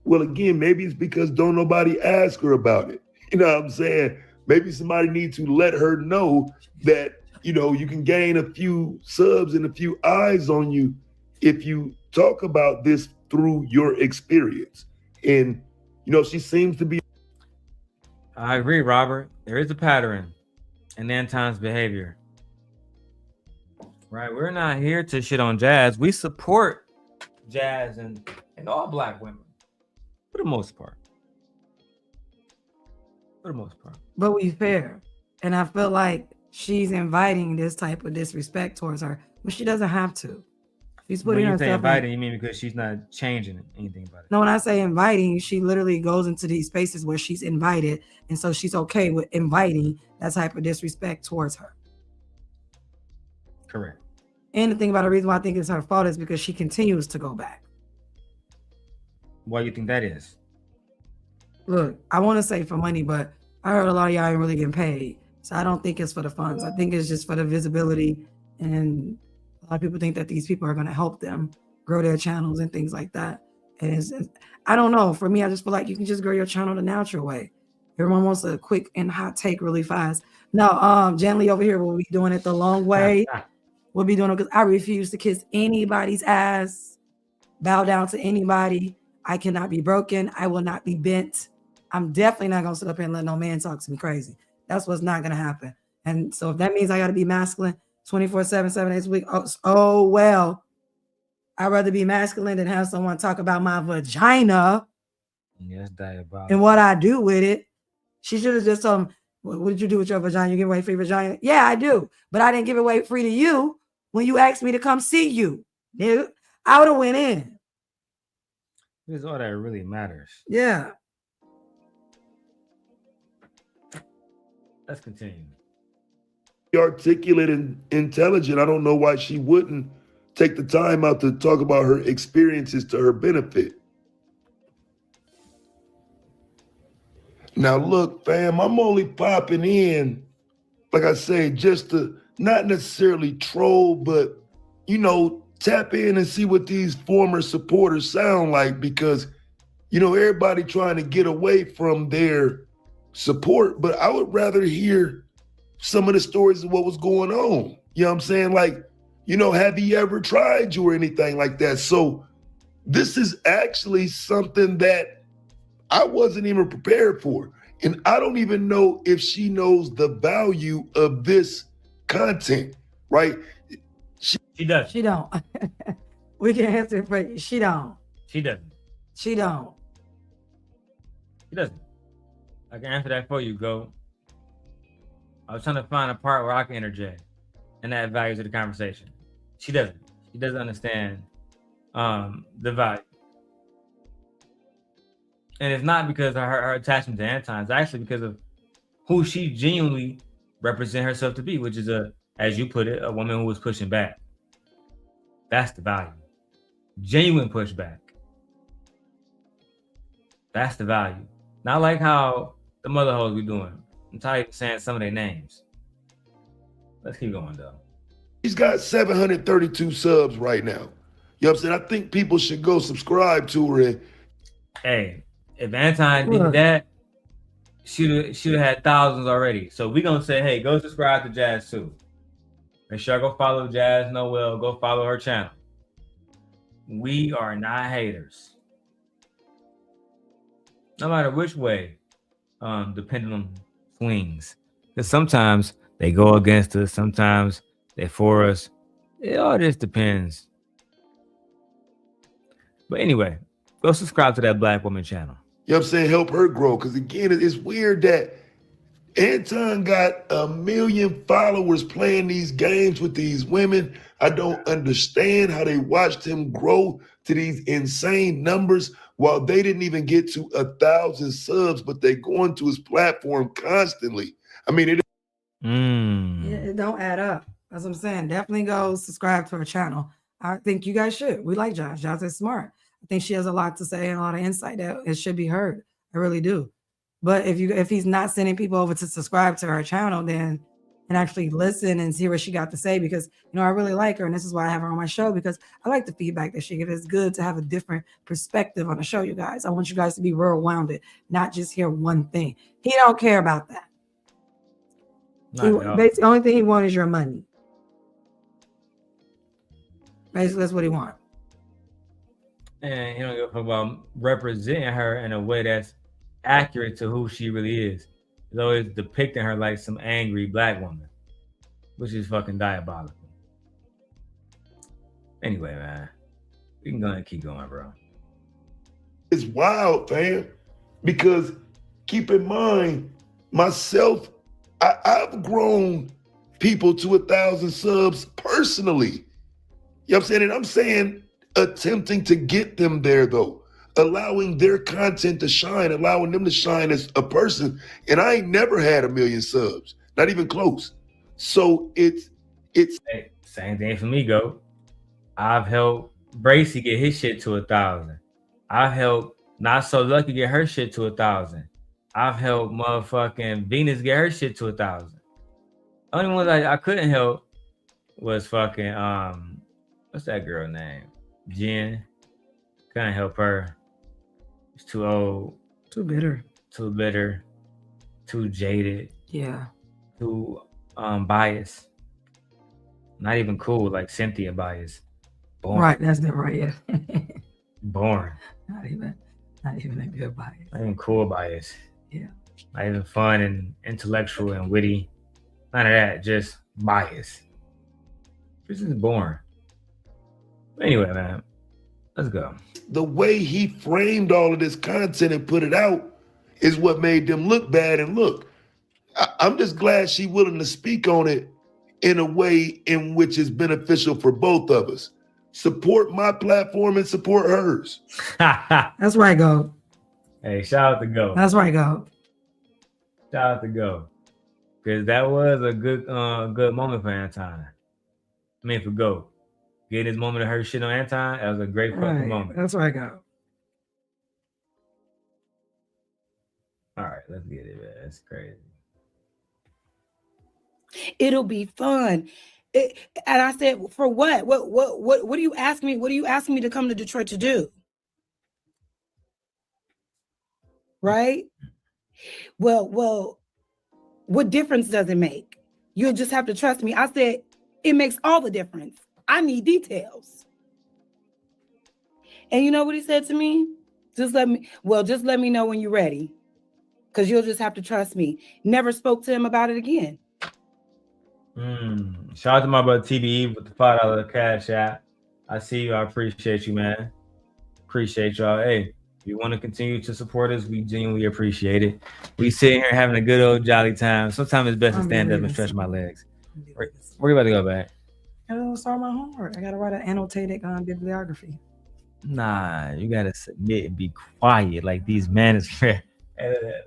well, again, maybe it's because don't nobody ask her about it. You know what I'm saying? Maybe somebody needs to let her know that, you know, you can gain a few subs and a few eyes on you if you talk about this through your experience. And, you know, she seems to be. I agree, Robert. There is a pattern in Anton's behavior. Right? We're not here to shit on Jazz. We support Jazz and all black women. For the most part. But we fair. And I feel like she's inviting this type of disrespect towards her, but she doesn't have to. She's putting when you say herself inviting, you mean because she's not changing anything about it? No, when I say inviting, she literally goes into these spaces where she's invited, and so she's okay with inviting that type of disrespect towards her. Correct. And the thing about the reason why I think it's her fault is because she continues to go back. Why do you think that is? Look, I want to say for money, but I heard a lot of y'all ain't really getting paid. So I don't think it's for the funds. I think it's just for the visibility and A lot of people think that these people are going to help them grow their channels and things like that. And I don't know. For me, I just feel like you can just grow your channel the natural way. Everyone wants a quick and hot take really fast. No, Gently over here will be doing it the long way. We'll be doing it because I refuse to kiss anybody's ass, bow down to anybody. I cannot be broken. I will not be bent. I'm definitely not going to sit up here and let no man talk to me crazy. That's what's not going to happen. And so if that means I got to be masculine 24/7, 7 days a week, oh well, I'd rather be masculine than have someone talk about my vagina and what I do with it. She should have just told him, what did you do with your vagina? You give away free vagina? Yeah, I do. But I didn't give it away free to you when you asked me to come see you. Nigga, I would have went in. This is all that really matters. Yeah. Let's continue. Articulate and intelligent. I don't know why she wouldn't take the time out to talk about her experiences to her benefit. Now look, fam, I'm only popping in, like I say, just to not necessarily troll, but, you know, tap in and see what these former supporters sound like, because, you know, everybody trying to get away from their support, but I would rather hear some of the stories of what was going on. You know what I'm saying? Like, you know, have he ever tried you or anything like that? So this is actually something that I wasn't even prepared for. And I don't even know if she knows the value of this content, right? She does. She don't. We can answer it for you. She don't. She doesn't. She don't. She doesn't. I can answer that for you, Go. I was trying to find a part where I can interject and add value to the conversation. She doesn't. She doesn't understand the value. And it's not because of her attachment to Anton. It's actually because of who she genuinely represents herself to be, which is as you put it, a woman who was pushing back. That's the value. Genuine pushback. That's the value. Not like how the mother hoes be doing. I'm tired of saying some of their names. Let's keep going though. He's got 732 subs right now. You know what I'm saying? I think people should go subscribe to her. And hey, if Anton did that, she'd have had thousands already. So we're gonna say, hey, go subscribe to Jazz too. Make sure I go follow Jazz Noelle. Go follow her channel. We are not haters. No matter which way the pendulum swings. Because sometimes they go against us, sometimes they for us. It all just depends. But anyway, go subscribe to that Black woman channel. You know what I'm saying? Help her grow. Because again, it's weird that Anton got 1 million followers playing these games with these women. I don't understand how they watched him grow to these insane numbers while they didn't even get to 1,000 subs, but they go into his platform constantly. I mean, It don't add up. That's what I'm saying. Definitely go subscribe to her channel. I think you guys should. We like Josh. Josh is smart. I think she has a lot to say and a lot of insight that it should be heard. I really do. But if he's not sending people over to subscribe to her channel, then and actually listen and see what she got to say, because you know I really like her, and this is why I have her on my show, because I like the feedback that she gives. It's good to have a different perspective on the show, you guys. I want you guys to be well-rounded, not just hear one thing. He don't care about that. Basically, the only thing he wants is your money. Basically, that's what he wants. And he don't give a fuck about representing her in a way that's accurate to who she really is. He's always depicting her like some angry Black woman, which is fucking diabolical. Anyway, man, we can go and keep going, bro. It's wild, fam, because keep in mind, myself, I've grown people to 1,000 subs personally. You know what I'm saying? And I'm saying attempting to get them there, though. Allowing their content to shine, allowing them to shine as a person. And I ain't never had 1 million subs, not even close. So it's hey, same thing for me, Go. I've helped Bracy get his shit to 1,000. I've helped NotSoLucki get her shit to 1,000. I've helped motherfucking Venus get her shit to 1,000. Only ones I couldn't help was fucking what's that girl name? Jen. Couldn't help her. She's too old. Too bitter. Too jaded. Yeah. Too biased. Not even cool like Cynthia biased. Boring. Right, that's the right. Yeah. Boring. Not even a good bias. Not even cool bias. Yeah. Not even fun and intellectual and witty. None of that. Just bias. This is boring. Anyway, man, let's go. The way he framed all of this content and put it out is what made them look bad. And look, I'm just glad she's willing to speak on it in a way in which is beneficial for both of us. Support my platform and support hers. That's right, Go. Hey, shout out to Go. That's right, Go. Shout out to Go. Because that was a good moment for Anton. I mean, for Go. Getting his moment of her shit on Anton, that was a great fucking moment. That's right, Go. All right, let's get it, man. That's crazy. It'll be fun. And I said, for what? What do you ask me? What do you ask me to come to Detroit to do? Right? Well, what difference does it make? You'll just have to trust me. I said, it makes all the difference. I need details. And you know what he said to me? Just let me know when you're ready. Because you'll just have to trust me. Never spoke to him about it again. Shout out to my brother TBE with the $5 cash app. I see you. I appreciate you, man. Appreciate y'all. Hey, if you want to continue to support us, we genuinely appreciate it. We sitting here having a good old jolly time. Sometimes it's best to stand up and stretch my legs. Where you about to go back? I gotta start my homework. I gotta write an annotated bibliography. Nah, you gotta submit and be quiet like these Manosphere. No,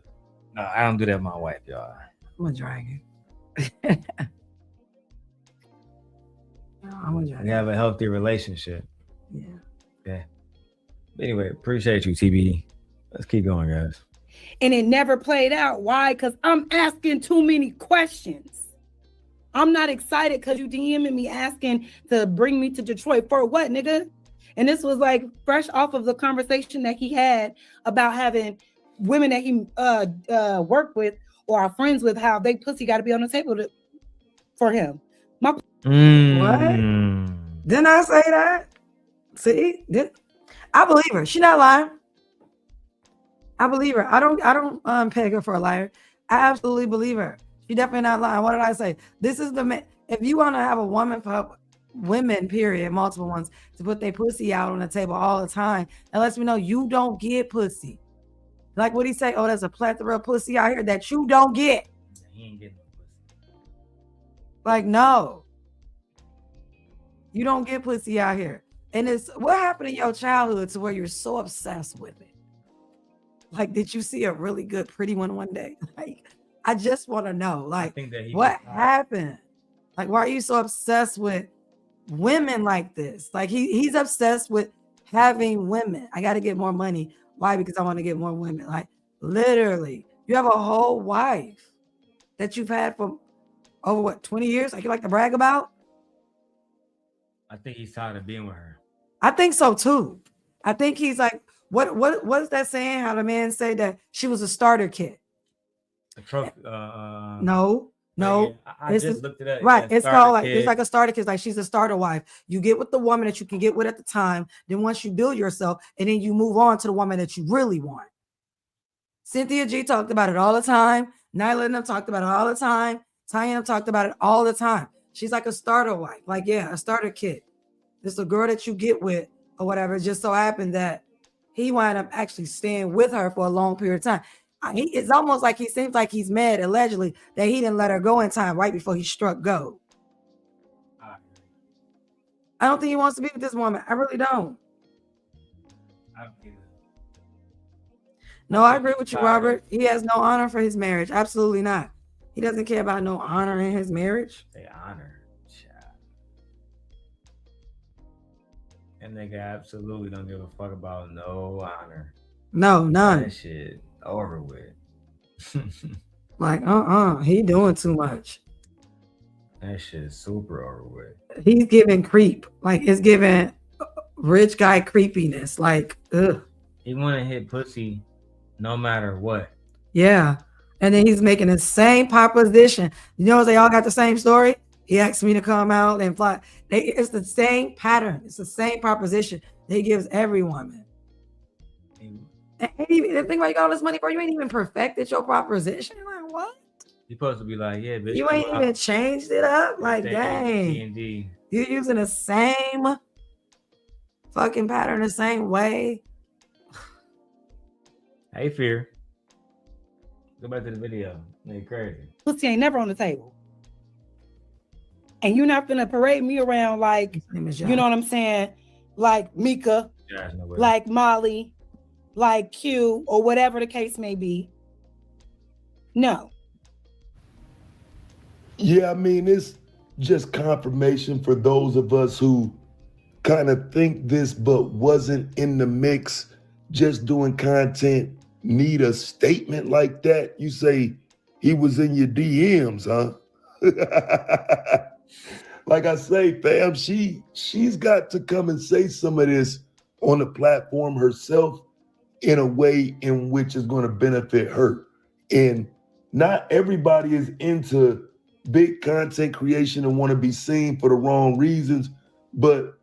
I don't do that with my wife, y'all. I'm a dragon. We have a healthy relationship. Yeah. Okay. Anyway, appreciate you, TB. Let's keep going, guys. And it never played out. Why? Because I'm asking too many questions. I'm not excited because you DMing me asking to bring me to Detroit for what, nigga? And this was like fresh off of the conversation that he had about having women that he worked with or are friends with, how they pussy got to be on the table for him. What? Didn't I say that? See, I believe her. She's not lying. I believe her. I don't peg her for a liar. I absolutely believe her. She definitely not lying. What did I say? This is the man. If you want to have a woman for women, period, multiple ones, to put their pussy out on the table all the time, that lets me know you don't get pussy. Like what he say? Oh, there's a plethora of pussy out here that you don't get. He ain't getting no pussy. Like, no. You don't get pussy out here. And it's what happened in your childhood to where you're so obsessed with it. Like, did you see a really good, pretty one day? Like, I just want to know, like, what happened? Like, why are you so obsessed with women like this? Like, he's obsessed with having women. I got to get more money. Why? Because I want to get more women. Like, literally, you have a whole wife that you've had for over 20 years? Like, you like to brag about? I think he's tired of being with her. I think so too. I think he's like, what's that saying? How the man say that she was a starter kit? A trophy. No. I just looked it up. Right. It's called like it's like a starter kit. Like she's a starter wife. You get with the woman that you can get with at the time. Then once you build yourself, and then you move on to the woman that you really want. Cynthia G talked about it all the time. Nyla and them talked about it all the time. Tanya talked about it all the time. She's like a starter wife. Like, yeah, a starter kit. It's a girl that you get with or whatever. It just so happened that he wound up actually staying with her for a long period of time. It's almost like he seems like he's mad, allegedly, that he didn't let her go in time right before he struck gold. I don't think he wants to be with this woman. I really don't. No, I agree with you, Robert. He has no honor for his marriage. Absolutely not. He doesn't care about no honor in his marriage. They honor. And nigga absolutely don't give a fuck about no honor. No, none. That shit over with. Like, he doing too much. That shit is super overweight. He's giving creep. Like it's giving rich guy creepiness. Like, ugh. He want to hit pussy no matter what. Yeah. And then he's making the same proposition. You know, they all got the same story. He asked me to come out and fly. It's the same pattern. It's the same proposition that he gives every woman. And the thing about you got all this money, bro, you ain't even perfected your proposition. Like, what? You supposed to be like, yeah, bitch. You ain't even changed it up. Like, dang. You're using the same fucking pattern the same way. Hey, Fear. Go back to the video. They crazy. Pussy ain't never on the table. And you're not gonna parade me around like, you know what I'm saying? Like Micca, like Molly, like Q, or whatever the case may be. No. Yeah, I mean, it's just confirmation for those of us who kind of think this but wasn't in the mix, just doing content, need a statement like that. You say he was in your DMs, huh? Like I say, fam, she's got to come and say some of this on the platform herself in a way in which is going to benefit her. And not everybody is into big content creation and want to be seen for the wrong reasons. But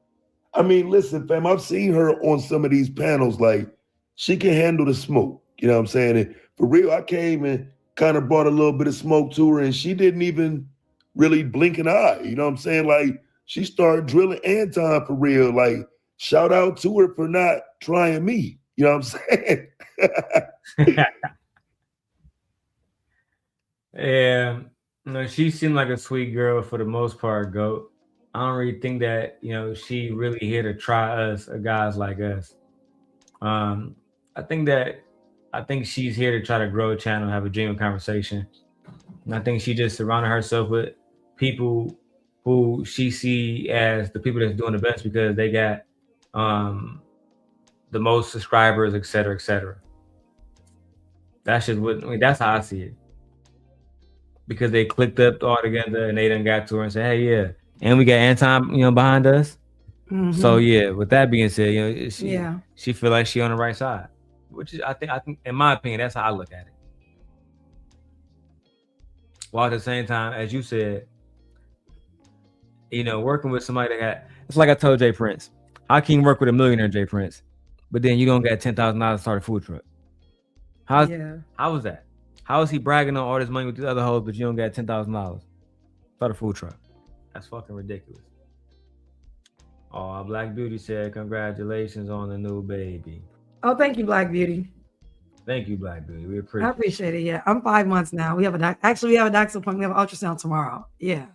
I mean, listen, fam, I've seen her on some of these panels, like she can handle the smoke. You know what I'm saying? And for real, I came and kind of brought a little bit of smoke to her and she didn't even really blink an eye. You know what I'm saying? Like she started drilling Anton for real. Like shout out to her for not trying me. You know what I'm saying? Yeah, no, she seemed like a sweet girl for the most part, GOAT. I don't really think that, you know, she really here to try us or guys like us. I think she's here to try to grow a channel, have a genuine conversation. And I think she just surrounded herself with people who she see as the people that's doing the best because they got the most subscribers, et cetera, et cetera. That's just what, I mean, that's how I see it. Because they clicked up all together and they done got to her and said, hey, yeah. And we got Anton, you know, behind us. Mm-hmm. So yeah, with that being said, you know, she feel like she on the right side. Which is I think in my opinion, that's how I look at it. While at the same time, as you said, you know, working with somebody that got, it's like I told Jay Prince, how can you work with a millionaire, Jay Prince, but then you don't got $10,000 to start a food truck? How was that? How is he bragging on all this money with these other hoes, but you don't got $10,000 start a food truck? That's fucking ridiculous. Oh, Black Beauty said, congratulations on the new baby. Oh, thank you, Black Beauty. Thank you, Black Beauty. We I appreciate it. Yeah, I'm 5 months now. We have a doctor's appointment. We have an ultrasound tomorrow. Yeah.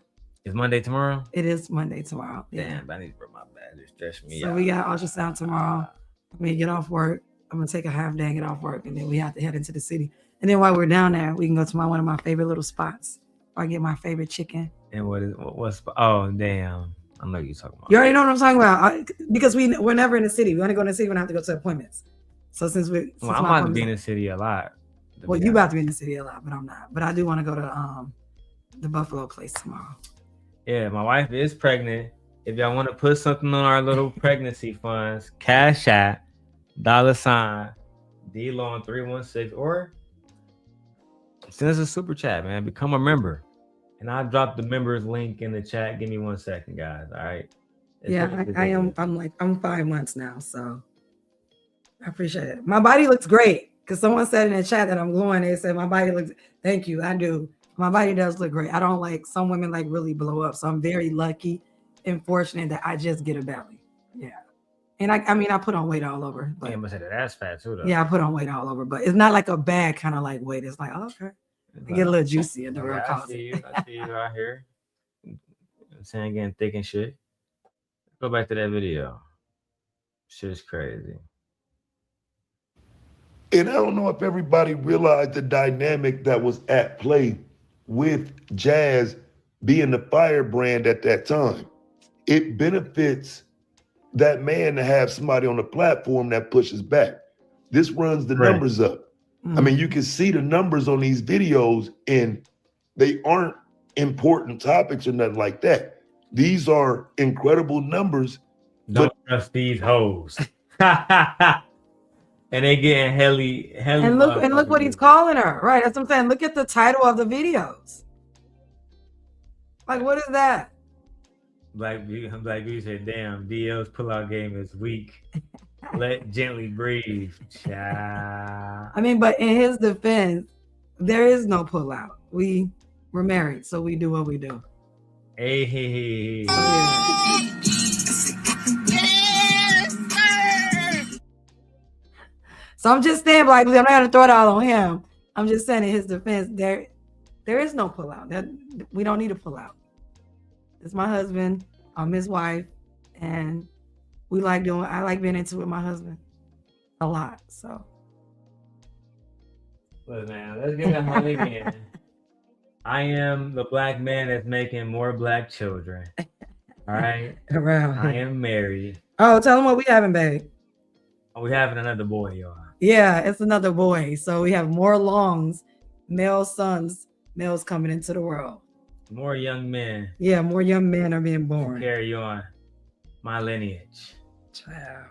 It's Monday tomorrow? It is Monday tomorrow. Damn, I need to bring my bag. It stressed me out. So we got ultrasound tomorrow. I'm gonna get off work. I'm gonna take a half day and get off work, and then we have to head into the city. And then while we're down there, we can go to one of my favorite little spots. I get my favorite chicken. And what's oh damn. I know you're talking about. You already know what I'm talking about. Because we're never in the city. We only go in the city when I have to go to appointments. So since I'm about to be in the city a lot. Well, you about to be in the city a lot, but I'm not. But I do want to go to the Buffalo place tomorrow. Yeah, my wife is pregnant. If y'all want to put something on our little pregnancy funds, Cash App, $ DLon 316, or send us a super chat, man. Become a member. And I'll drop the members link in the chat. Give me 1 second, guys. All right. I'm 5 months now, so I appreciate it. My body looks great because someone said in the chat that I'm glowing. They said my body looks. Thank you. I do. My body does look great. I don't like some women like really blow up, so I'm very lucky and fortunate that I just get a belly. Yeah, and I mean I put on weight all over. But, yeah, but that's fat too, though. Yeah, I put on weight all over, but it's not like a bad kind of like weight. It's like okay. I get a little juicy in the real I see you out here. I'm saying getting thick and shit. Go back to that video. Shit's crazy. And I don't know if everybody realized the dynamic that was at play with Jazz being the firebrand at that time. It benefits that man to have somebody on the platform that pushes back. This runs the numbers up. I mean, you can see the numbers on these videos and they aren't important topics or nothing like that. These are incredible numbers. Don't trust these hoes. And they getting heli. And look what he's calling her. Right. That's what I'm saying. Look at the title of the videos. Like, what is that? Black Beauty said, damn, DL's pullout game is weak. Let gently breathe. Child. I mean, but in his defense, there is no pullout. We're married, so we do what we do. Hey. So I'm just saying, Black Beauty, I'm not gonna throw it all on him. I'm just saying in his defense, there is no pullout. That we don't need a pullout. It's my husband, I'm his wife, and I like being into it with my husband a lot. So Look, man, let's get that money again. I am the black man that's making more black children. All right. Around. I am married. Oh, tell them what we having, babe. We having another boy, y'all. Yeah, it's another boy. So we have more longs, males coming into the world. More young men. Yeah, more young men are being born. Carry on my lineage. Child.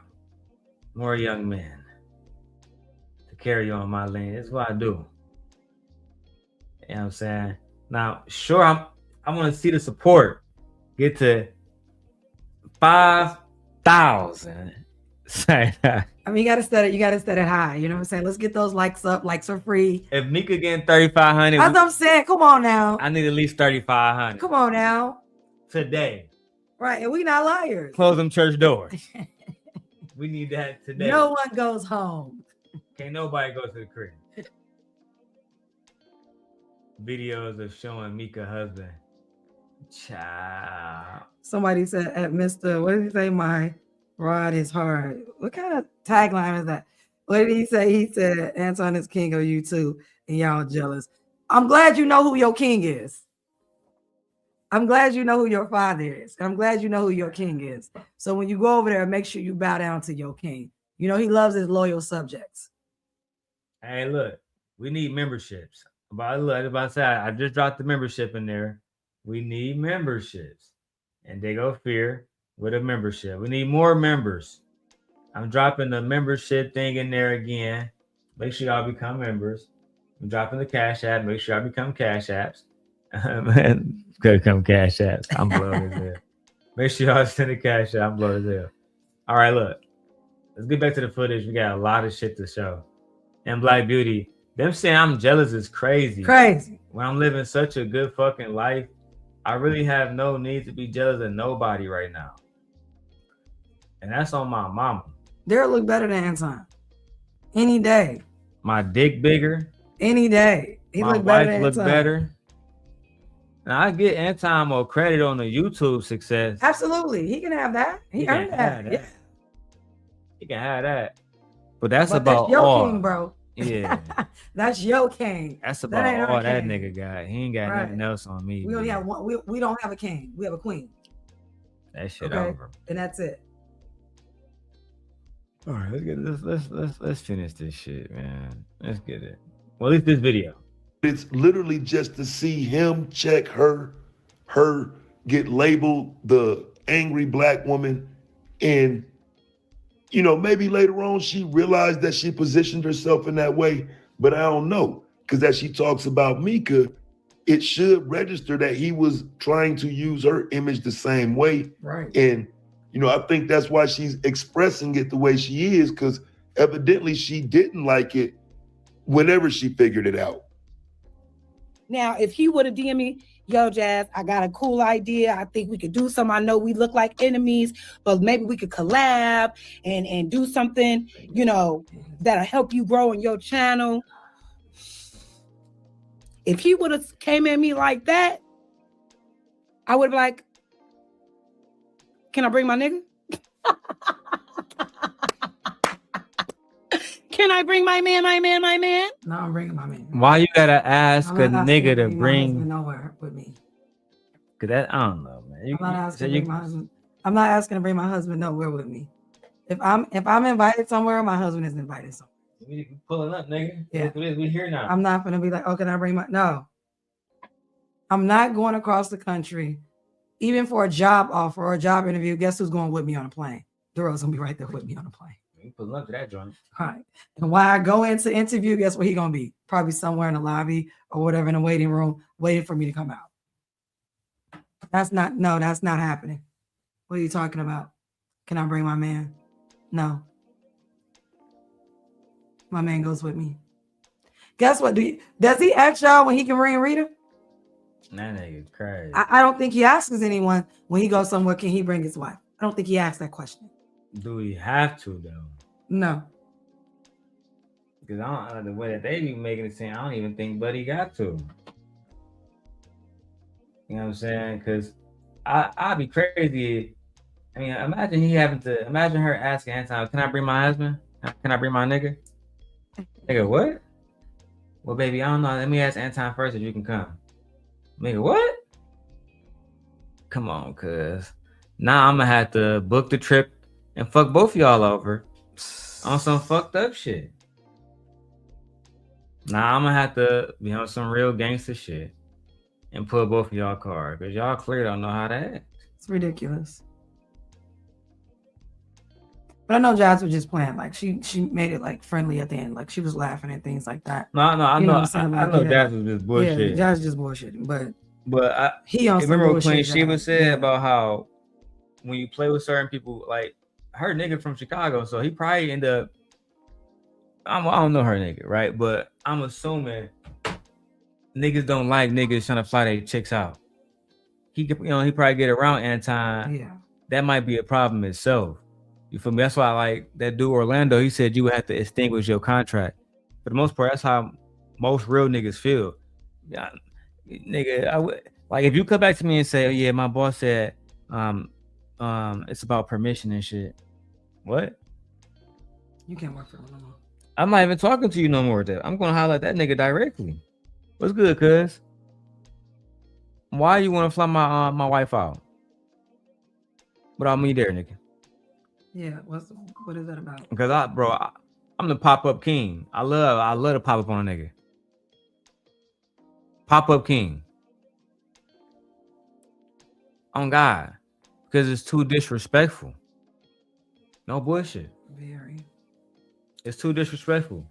More young men to carry on my lineage. That's what I do. You know what I'm saying? Now, sure, I want to see the support get to 5,000. I mean, you gotta set it high. You know what I'm saying? Let's get those likes up. Likes are free. If Micca getting 3,500, that's what I'm saying. Come on now. I need at least 3,500. Come on now. Today. Right, and we not liars. Close them church doors. We need that today. No one goes home. Can't nobody go to the crib. Videos of showing Micca husband. Child. Somebody said at Mr. What did he say? My rod is hard. What kind of tagline is that? What did he say? He said Anton is king of you too, and y'all jealous. I'm glad you know who your king is. I'm glad you know who your father is. I'm glad you know who your king is. So when you go over there, make sure you bow down to your king. You know, he loves his loyal subjects. Hey, look, we need memberships. I just dropped the membership in there. We need memberships. And they go fear with a membership. We need more members. I'm dropping the membership thing in there again. Make sure y'all become members. I'm dropping the Cash App. Make sure y'all become Cash Apps. Man, become Cash Apps. I'm blowing as hell. Make sure y'all send the Cash App. I'm blowing as hell. All right, look. Let's get back to the footage. We got a lot of shit to show. And Black Beauty, them saying I'm jealous is crazy. Crazy. When I'm living such a good fucking life, I really have no need to be jealous of nobody right now. And that's on my mama. Darrel look better than Anton. Any day. My dick bigger. Any day. He my look better wife than look Anton. better. Now I get Anton more credit on the YouTube success. Absolutely. He can have that. He earned that. Yeah. He can have that. But that's But about that's your all. king, bro. Yeah. That's your king. That's That about ain't our all that king. nigga got. He ain't got Right. nothing else on me. We only man. have one. We don't have a king. We have a queen. That shit Okay. over. And that's it. All right, let's finish this shit, man. Let's get it. Well, at least this video. It's literally just to see him check her get labeled the angry black woman. And, you know, maybe later on she realized that she positioned herself in that way, but I don't know. Because as she talks about Micca, it should register that he was trying to use her image the same way. Right. And, you know, I think that's why she's expressing it the way she is, because evidently she didn't like it whenever she figured it out. Now, if he would have DM'd me, yo, Jazz, I got a cool idea. I think we could do something. I know we look like enemies, but maybe we could collab and do something, you know, that'll help you grow in your channel. If he would have came at me like that, I would have been like, can I bring my nigga? Can I bring my man? No, I'm bringing my man. Why you gotta ask a I'm not nigga asking to my bring? husband nowhere with me. Cause that I don't know, man. I'm not asking to bring my husband. I'm not asking to bring my husband nowhere with me. If I'm invited somewhere, my husband is invited somewhere. We pulling up, nigga. Yeah. We here now. I'm not gonna be like, oh, can I bring my no. I'm not going across the country, even for a job offer or a job interview. Guess who's going with me on a plane? Darrel's gonna be right there with me on a plane. You put up to that joint. All right. And while I go into interview, guess where he gonna be? Probably somewhere in the lobby or whatever in the waiting room, waiting for me to come out. That's not happening. What are you talking about? Can I bring my man? No. My man goes with me. Guess what? Does he ask y'all when he can bring Rita? That nigga crazy. I don't think he asks anyone when he goes somewhere, can he bring his wife? I don't think he asks that question. Do we have to though? No. Because I don't the way that they be making it seem, I don't even think Buddy got to. You know what I'm saying? Because I'd be crazy. I mean, imagine her asking Anton, can I bring my husband? Can I bring my nigga? Nigga, what? Well, baby, I don't know. Let me ask Anton first if you can come. Nigga, what? Come on, cuz. Now I'm gonna have to book the trip and fuck both of y'all over on some fucked up shit. Now I'm gonna have to be on some real gangster shit and pull both of y'all card because y'all clearly don't know how to act. It's ridiculous. But I know Jazz was just playing. Like she made it like friendly at the end. Like she was laughing and things like that. No, I know Jazz was just bullshit. Yeah, Jazz just bullshitting. But he on some remember bullshit. Queen Sheba Jazz. said about how when you play with certain people, like her nigga from Chicago, so he probably end up. I don't know her nigga, right? But I'm assuming niggas don't like niggas trying to fly their chicks out. He probably get around Anton. Yeah, that might be a problem itself. You feel me? That's why I like that dude Orlando. He said you would have to extinguish your contract. For the most part, that's how most real niggas feel. Yeah, nigga, like if you come back to me and say, "Oh yeah, my boss said, it's about permission and shit." What? You can't work for him no more. I'm not even talking to you no more. I'm gonna holler at that nigga directly. What's good, cuz? Why you want to fly my wife out without me there, nigga? Yeah, what is that about? Because I'm the pop-up king. I love to pop up on a nigga. Pop-up king. On God. Because it's too disrespectful. No bullshit. Very. It's too disrespectful.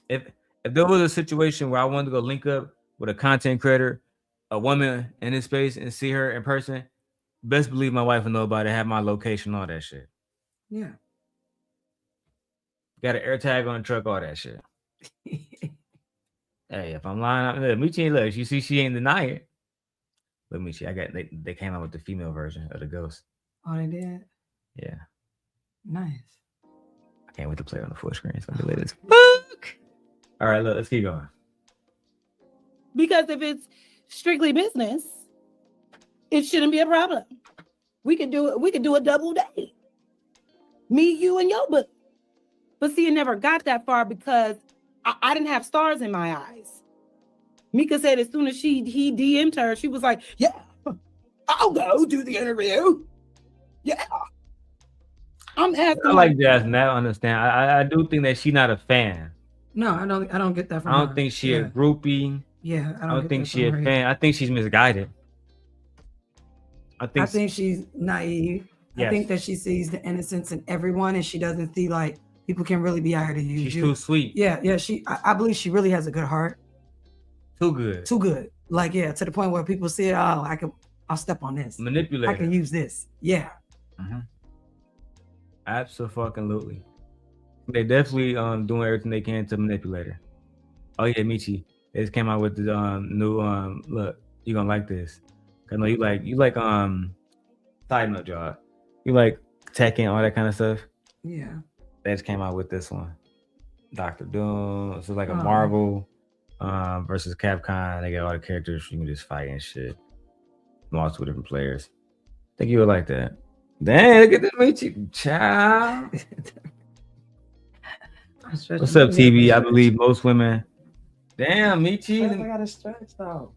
If there was a situation where I wanted to go link up with a content creator, a woman in this space, and see her in person, best believe my wife will know about it, have my location, all that shit. Yeah. Got an air tag on the truck, all that shit. Hey, if I'm lying, look, Michi, look, you see, she ain't denying it. Look, Michi, they came out with the female version of the ghost. Oh, they did? Yeah. Nice. I can't wait to play it on the full screen. It's gonna be lit as fuck. All right, look, let's keep going. Because if it's strictly business, it shouldn't be a problem. We could do a double date. Me, you, and your book. But see, it never got that far because I didn't have stars in my eyes. Micca said as soon as he DM'd her, she was like, yeah, I'll go do the interview. Yeah. I'm asking. I like Jasmine. I understand. I do think that she's not a fan. No, I don't get that from her. I don't her. think she a groupie. Yeah, I don't think she a fan. I think she's misguided. I think she's naive. Yes. I think that she sees the innocence in everyone, and she doesn't see like people can really be out here to use you. She's too sweet. Yeah. I believe she really has a good heart. Too good. Like, yeah, to the point where people see, oh, I'll step on this. Manipulate. I can use this. Yeah. Mm-hmm. Absolutely. They definitely doing everything they can to manipulate her. Oh yeah, Michi. They just came out with the new look, you gonna like this. I know you like side note, y'all. You like tech and all that kind of stuff. Yeah. They just came out with this one. Dr. Doom. It's like a Marvel versus Capcom. They got all the characters you can just fight and shit. Multiple different players. I think you would like that. Dang, look at this Michi. Child. What's up, TV? I believe most women. Damn, Michi. I got a stretch though.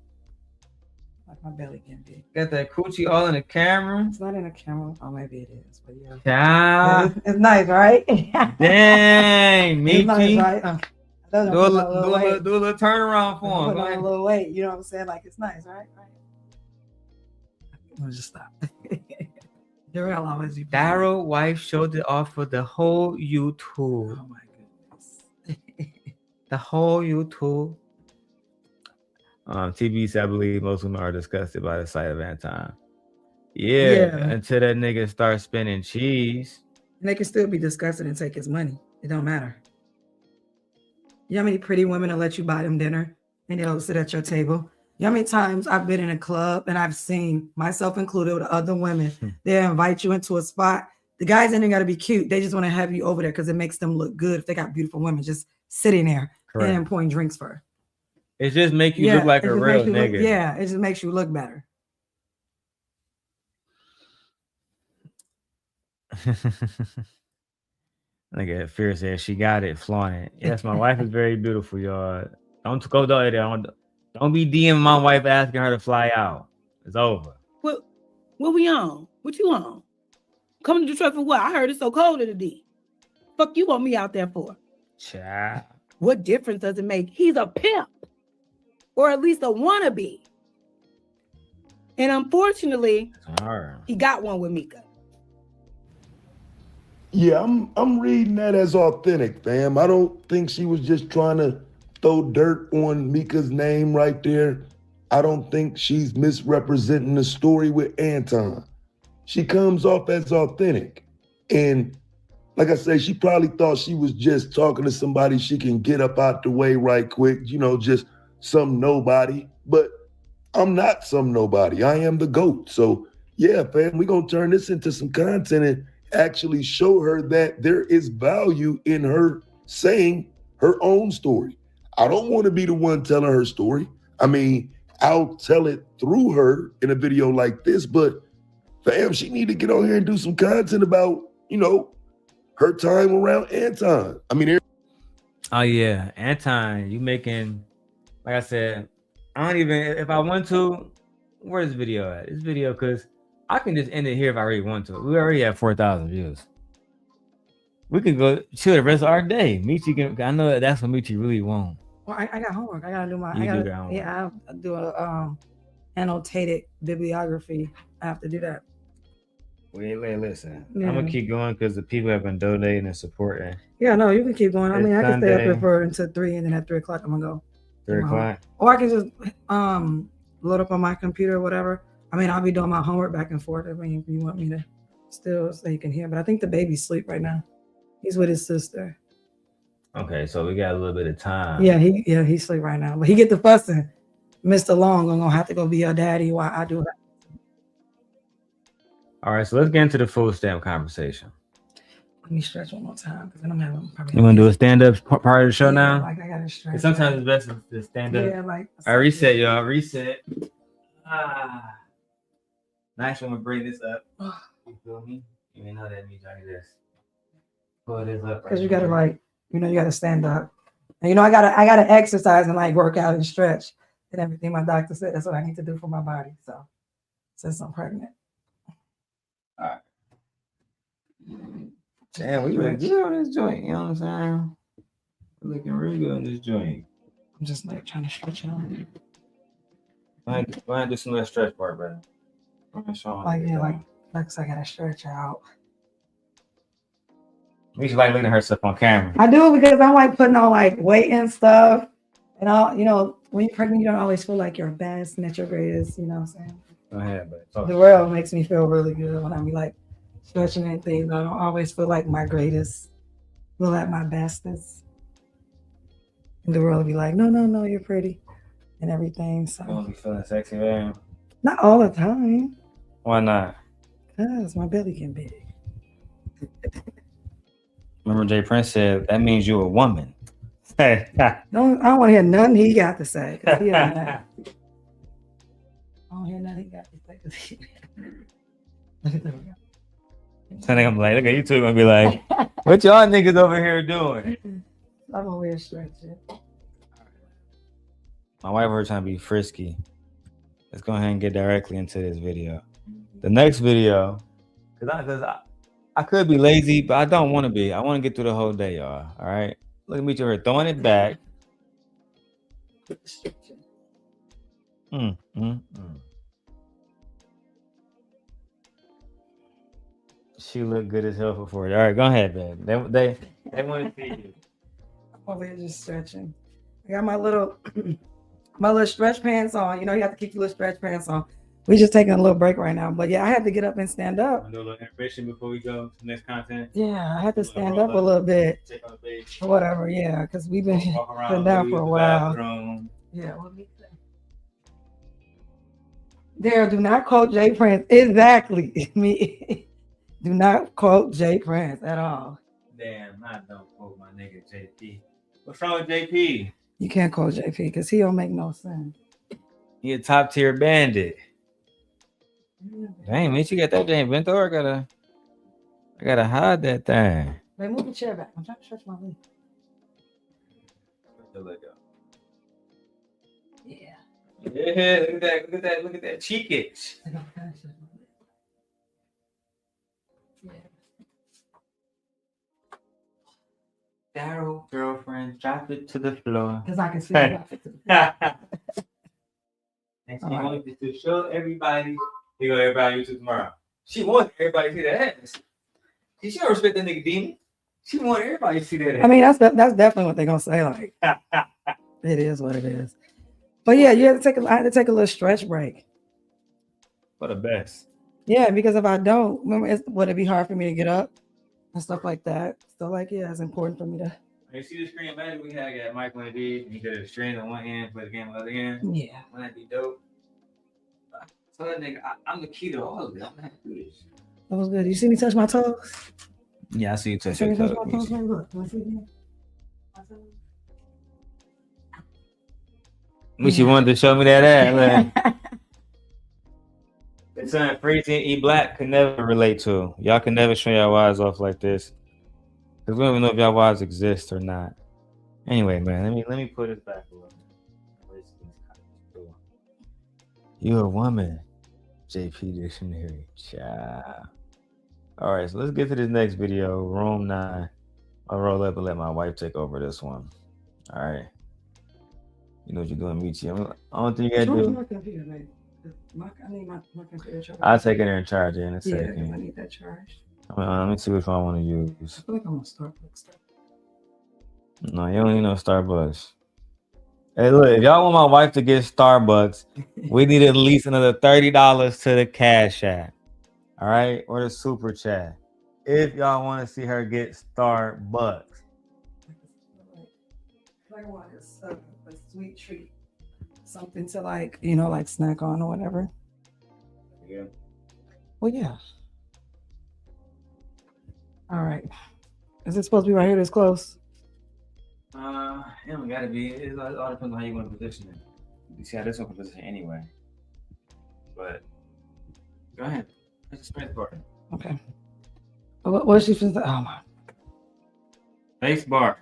Like my belly can be. Got that coochie all in the camera. It's not in the camera. Oh, maybe it is. But yeah. Child. It's nice, right? Dang, Michi. It's nice, right? Those Do a put on little, do a little, do a little turnaround for him. Put Go on a ahead. little weight. You know what I'm saying? Like it's nice, right? Let me just stop. Darrel always be Darrel wife showed it off for the whole YouTube. Oh my goodness. The whole YouTube. TV said, I believe most women are disgusted by the sight of Anton. Yeah, until that nigga starts spinning cheese. And they can still be disgusted and take his money. It don't matter. You know how many pretty women will let you buy them dinner and they'll sit at your table? You know how many times I've been in a club and I've seen, myself included, with other women, they invite you into a spot. The guys ain't even got to be cute. They just want to have you over there because it makes them look good if they got beautiful women just sitting there and pouring drinks for her. It just make you look like a real nigga. It just makes you look better. Nigga, Fear said she got it, flaunt it. Yes, my wife is very beautiful, y'all. Don't go there. Don't be DMing my wife asking her to fly out. It's over. What we on? What you on? Coming to Detroit for what? I heard it's so cold in the D. Fuck you want me out there for? Child. What difference does it make? He's a pimp. Or at least a wannabe. And unfortunately, he got one with Micca. Yeah, I'm reading that as authentic, fam. I don't think she was just trying to throw dirt on Micca's name right there. I don't think she's misrepresenting the story with Anton. She comes off as authentic. And like I say, she probably thought she was just talking to somebody she can get up out the way right quick, you know, just some nobody. But I'm not some nobody. I am the GOAT. So yeah, fam, we're going to turn this into some content and actually show her that there is value in her saying her own story. I don't want to be the one telling her story. I mean, I'll tell it through her in a video like this, but fam, she need to get on here and do some content about, you know, her time around Anton. I mean, oh yeah, Anton, you making, like I said, I don't even, if I want to, where's the video at? This video, because I can just end it here if I really want to. We already have 4,000 views. We could go chill the rest of our day. Michi can, I know that's what Michi really want. Well, I got homework. I gotta do my. You do got homework. Yeah, I do a annotated bibliography. I have to do that. Wait, listen. Yeah. I'm gonna keep going because the people have been donating and supporting. Yeah, no, you can keep going. I mean, I can stay up Sunday. here for until 3, and then at 3 o'clock I'm gonna go. 3 o'clock. Or I can just load up on my computer or whatever. I mean, I'll be doing my homework back and forth. I mean, if you want me to still so you can hear, but I think the baby's asleep right now. He's with his sister. Okay, so we got a little bit of time. Yeah, he's asleep right now. But he get the fussing. Mr. Long, I'm gonna have to go be your daddy while I do that. All right, so let's get into the food stamp conversation. Let me stretch one more time because then I'm having probably. You want to do a stand-up part of the show now? Like I gotta stretch. Sometimes it's best to stand up. Yeah, like. All right, reset, y'all. Reset. Nice when we bring this up. You feel me? You know that means I need this. Pull this up. Because you gotta like, you gotta stand up. And I gotta exercise and like work out and stretch and everything. My doctor said that's what I need to do for my body. So since I'm pregnant. All right. Damn, we look good on this joint. You know what I'm saying? We're looking real good on this joint. I'm just like trying to stretch out. Go ahead and do some of that stretch part, brother. Like I gotta stretch out. We should like looking at herself on camera. I do because I'm like putting on like weight and stuff. And all, when you're pregnant, you don't always feel like your best and at your greatest, you know what I'm saying? Go ahead, but the world makes me feel really good when I'm like stretching and things. I don't always feel like my greatest, feel at my bestest. And the world will be like, no, you're pretty and everything. So you don't be feeling sexy, man. Not all the time. Why not? Because my belly get big. Remember Jay Prince said, that means you're a woman. Hey. I don't want to hear nothing he got to say. I don't hear nothing he got to say. So I'm like, look at you two gonna be like, what y'all niggas over here doing? I'm over here stretching. My wife over trying to be frisky. Let's go ahead and get directly into this video. The next video, because I could be lazy, but I don't want to be. I want to get through the whole day, y'all. All right. Look at me to her throwing it back. She looked good as hell for it. All right, go ahead, babe. They want to see you. I'm over here just stretching. I got my little my little stretch pants on. You know, you have to keep your little stretch pants on. We just taking a little break right now, but yeah, I had to get up and stand up. Do a little intermission before we go to the next content. Yeah, I had to stand up a little bit. Or whatever, yeah, because we've been sitting down for a while. Yeah, what me say? Darrel, do not quote Jay Prince. Exactly. Me. Do not quote Jay Prince at all. Damn, I don't quote my nigga JP. What's wrong with JP? You can't quote JP because he don't make no sense. He a top tier bandit. Dang, man, you got that damn bent over. I gotta hide that thing. Wait, move the chair back. I'm trying to stretch my leg. Yeah. Yeah, look at that. Chica. Darrel, girlfriend, drop it to the floor. Because I can see it. Drop it to the floor. And she wanted to show everybody. He go everybody YouTube tomorrow. She wants everybody to see that ass. She don't respect that nigga demon. She want everybody to see that ass. I mean, that's definitely what they're gonna say. Like, it is what it is. But yeah, I had to take a little stretch break. For the best. Yeah, because if I don't, remember, would it be hard for me to get up and stuff like that? So like, yeah, it's important for me to. You see the screen magic we had got Mike when it did, and he did a string on one hand, play the game on the other hand. Yeah. Wouldn't that be dope? So that nigga, I'm the key to all of it. I'm gonna have to do this. That was good. You see me touch my toes? Yeah, I see you touch See your me touch toes. my toes? Look, can I see again? Wish you wanted to show me that ass, man. It's something Freezy and E Black could never relate to. Y'all can never show y'all wives off like this. Because we don't even know if y'all wives exist or not. Anyway, man, let me put this back a little bit. You a woman, JP Dictionary. Ciao. All right, so let's get to this next video, Room 9. I'll roll up and let my wife take over this one. All right. You know what you're doing, Michi. I don't think you gotta do. My computer, babe. I need my computer charged. I'll take it there and charge it in a second. Yeah, I need that charged. Let me see which one I want to use. I feel like I'm on Starbucks. No, you don't need no Starbucks. Hey, look, if y'all want my wife to get Starbucks, we need at least another $30 to the Cash App. All right? Or the Super Chat. If y'all want to see her get Starbucks. I want a sweet treat. Something to like, like snack on or whatever. Yeah. Well, yeah. All right. Is it supposed to be right here this close? It don't gotta be. It all depends on how you want to position it. You see how this one can position anyway. But go ahead. Press the space bar. Okay. What's she supposed to? Oh my. Space bar.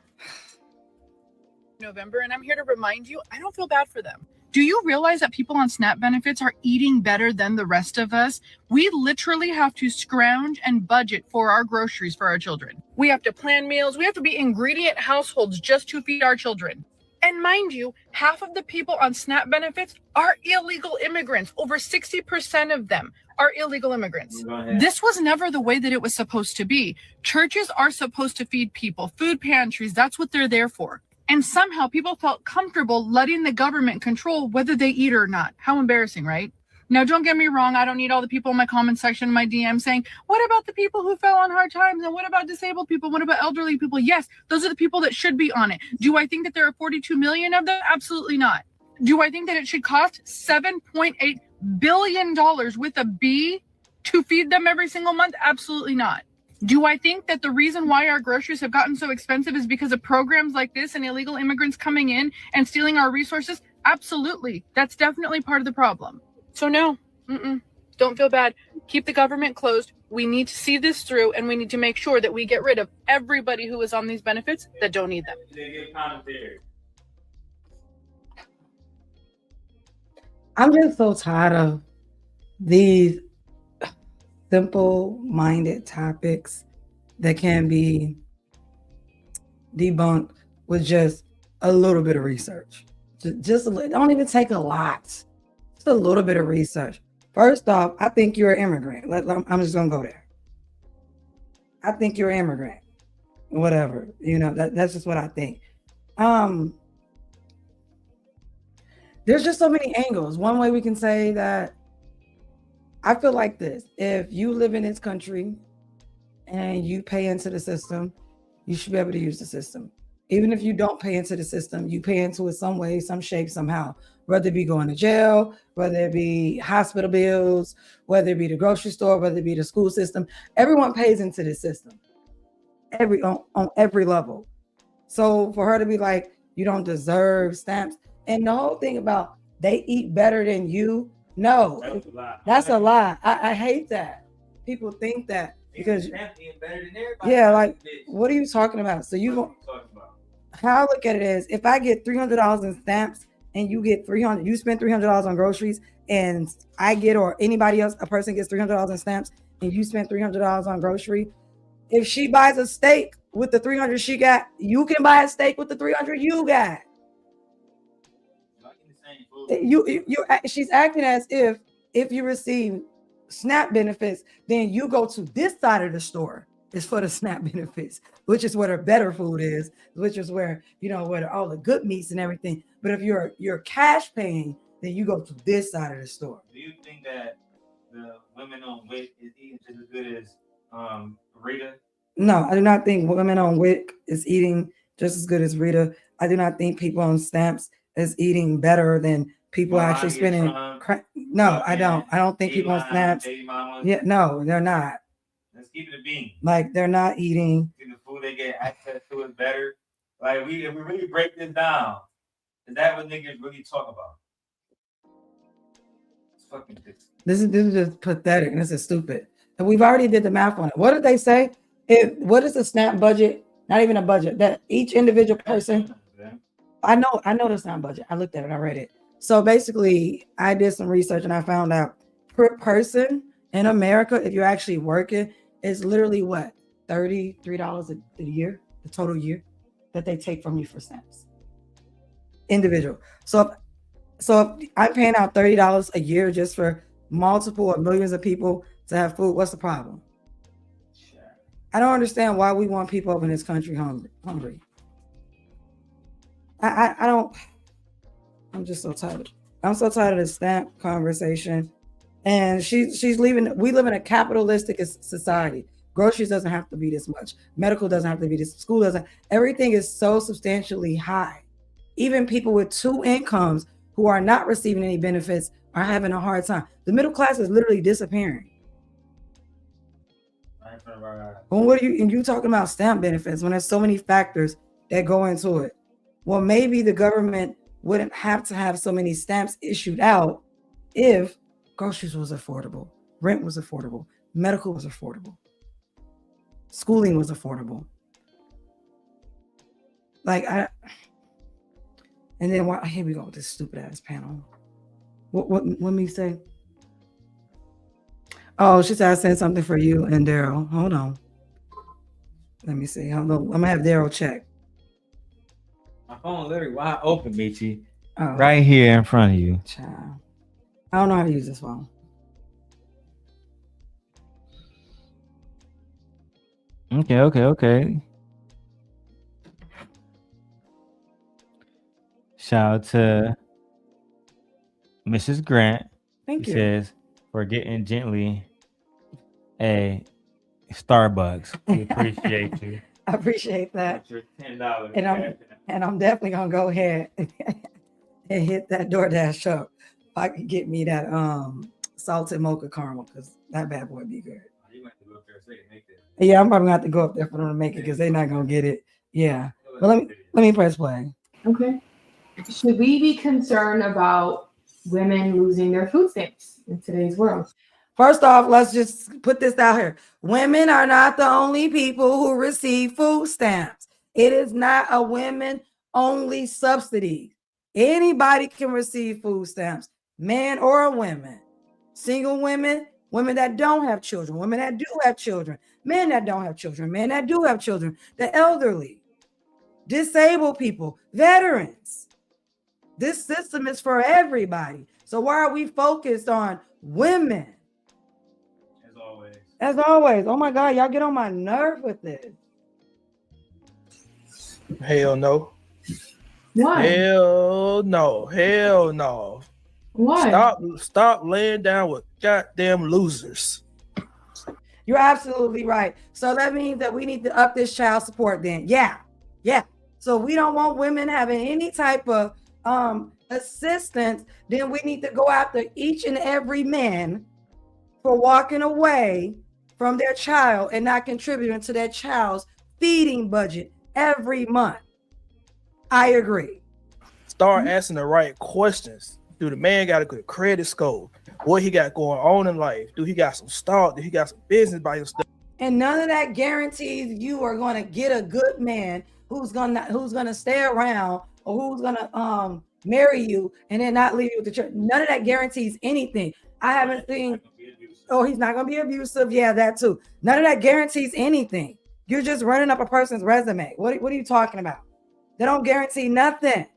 November, and I'm here to remind you, I don't feel bad for them. Do you realize that people on SNAP benefits are eating better than the rest of us? We literally have to scrounge and budget for our groceries for our children. We have to plan meals. We have to be ingredient households just to feed our children. And mind you, half of the people on SNAP benefits are illegal immigrants. Over 60% of them are illegal immigrants. This was never the way that it was supposed to be. Churches are supposed to feed people, food pantries, that's what they're there for. And somehow people felt comfortable letting the government control whether they eat or not. How embarrassing, right? Now, don't get me wrong. I don't need all the people in my comment section, my DM saying, what about the people who fell on hard times? And what about disabled people? What about elderly people? Yes, those are the people that should be on it. Do I think that there are 42 million of them? Absolutely not. Do I think that it should cost $7.8 billion with a B to feed them every single month? Absolutely not. Do I think that the reason why our groceries have gotten so expensive is because of programs like this and illegal immigrants coming in and stealing our resources? Absolutely. That's definitely part of the problem. So no, don't feel bad. Keep the government closed. We need to see this through, and we need to make sure that we get rid of everybody who is on these benefits that don't need them. I'm just so tired of these simple-minded topics that can be debunked with just a little bit of research. Just a little, it don't even take a lot. Just a little bit of research. First off, I think you're an immigrant. I'm just gonna go there. I think you're an immigrant. Whatever, that's just what I think. There's just so many angles. One way we can say that, I feel like this: if you live in this country and you pay into the system, you should be able to use the system. Even if you don't pay into the system, you pay into it some way, some shape, somehow. Whether it be going to jail, whether it be hospital bills, whether it be the grocery store, whether it be the school system, everyone pays into the system. On every level. So for her to be like, you don't deserve stamps, and the whole thing about they eat better than you, no, that's a lie. I hate that. People think that because like, what are you talking about? So how I look at it is, if I get $300 in stamps and you get $300, you spend $300 on groceries, and I get, or anybody else, a person gets $300 in stamps and you spend $300 on grocery. If she buys a steak with the 300 she got, you can buy a steak with the 300 you got. She's acting as if you receive SNAP benefits, then you go to this side of the store. It's for the SNAP benefits, which is where the better food is, which is where, where all the good meats and everything. But if you're cash paying, then you go to this side of the store. Do you think that the women on WIC is eating just as good as Rita? No, I do not think women on WIC is eating just as good as Rita. I do not think people on stamps is eating better than people actually spending. No, I don't. I don't think people on stamps. Yeah, no, they're not. Let's keep it a bean. Like, they're not eating. The food they get access to is better. Like, if we really break this down, is that what niggas really talk about? It's fucking this is just pathetic, and this is stupid. And we've already did the math on it. What did they say? What is the SNAP budget? Not even a budget. That each individual person. I know the SNAP budget. I looked at it. I read it. So basically, I did some research and I found out per person in America, if you're actually working, it's literally what, $33 a year, the total year that they take from you for stamps. Individual. So if I'm paying out $30 a year just for multiple or millions of people to have food, what's the problem? I don't understand why we want people over in this country hungry. I don't. I'm just so tired. I'm so tired of the stamp conversation. And she's leaving. We live in a capitalistic society. Groceries doesn't have to be this much. Medical doesn't have to be this. School doesn't. Everything is so substantially high. Even people with 2 incomes who are not receiving any benefits are having a hard time. The middle class is literally disappearing. Well, what are you talking about stamp benefits when there's so many factors that go into it? Well, maybe the government wouldn't have to have so many stamps issued out if groceries was affordable, rent was affordable, medical was affordable, schooling was affordable. And then here we go with this stupid ass panel. What me say? Oh, she said I sent something for you and Darrel. Hold on. Let me see. I'm gonna have Darrel check. My phone literally wide open, Michi. Oh. Right here in front of you. Child. I don't know how to use this phone. Okay. Shout out to Mrs. Grant. Thank you. Says, for getting gently a Starbucks. We appreciate you. I appreciate that. Your $10. And I'm definitely gonna go ahead and hit that DoorDash up. If I could get me that salted mocha caramel, because that bad boy be good. You might have to go up there so you can make that. Yeah, I'm probably gonna have to go up there for them to make it because they're not gonna get it. Yeah. But let me press play. Okay. Should we be concerned about women losing their food stamps in today's world? First off, let's just put this out here. Women are not the only people who receive food stamps. It is not a women-only subsidy. Anybody can receive food stamps, men or women. Single women, women that don't have children, women that do have children, men that don't have children, men that do have children, the elderly. disabled people, veterans. This system is for everybody. So why are we focused on women? As always. Oh my God, y'all get on my nerve with this. Hell no. Why? Hell no. Hell no. Why? Stop laying down with goddamn losers. You're absolutely right. So that means that we need to up this child support then. Yeah. So we don't want women having any type of assistance. Then we need to go after each and every man for walking away from their child and not contributing to their child's feeding budget every month. I agree. Start asking the right questions. Do the man got a good credit score? What he got going on in life? Do he got some stock? Do he got some business by himself? And none of that guarantees you are going to get a good man who's gonna stay around or who's gonna marry you and then not leave you with the church. None of that guarantees anything. I haven't seen. Oh, he's not gonna be abusive. Yeah, that too. None of that guarantees anything. You're just running up a person's resume. What are you talking about? They don't guarantee nothing.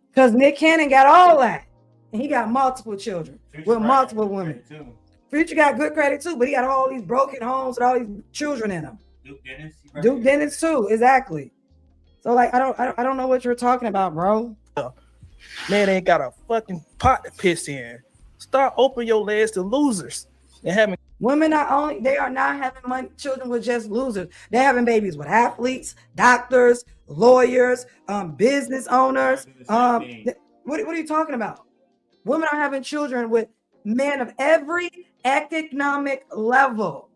Because Nick Cannon got all that. And he got multiple children with multiple women. Future got good credit too, but he got all these broken homes with all these children in them. Duke Dennis too, exactly. So like I don't know what you're talking about, bro. Man ain't got a fucking pot to piss in. Start opening your legs to losers and having women they are not having children with just losers. They're having babies with athletes, doctors, lawyers, business owners. What are you talking about? Women are having children with men of every economic level.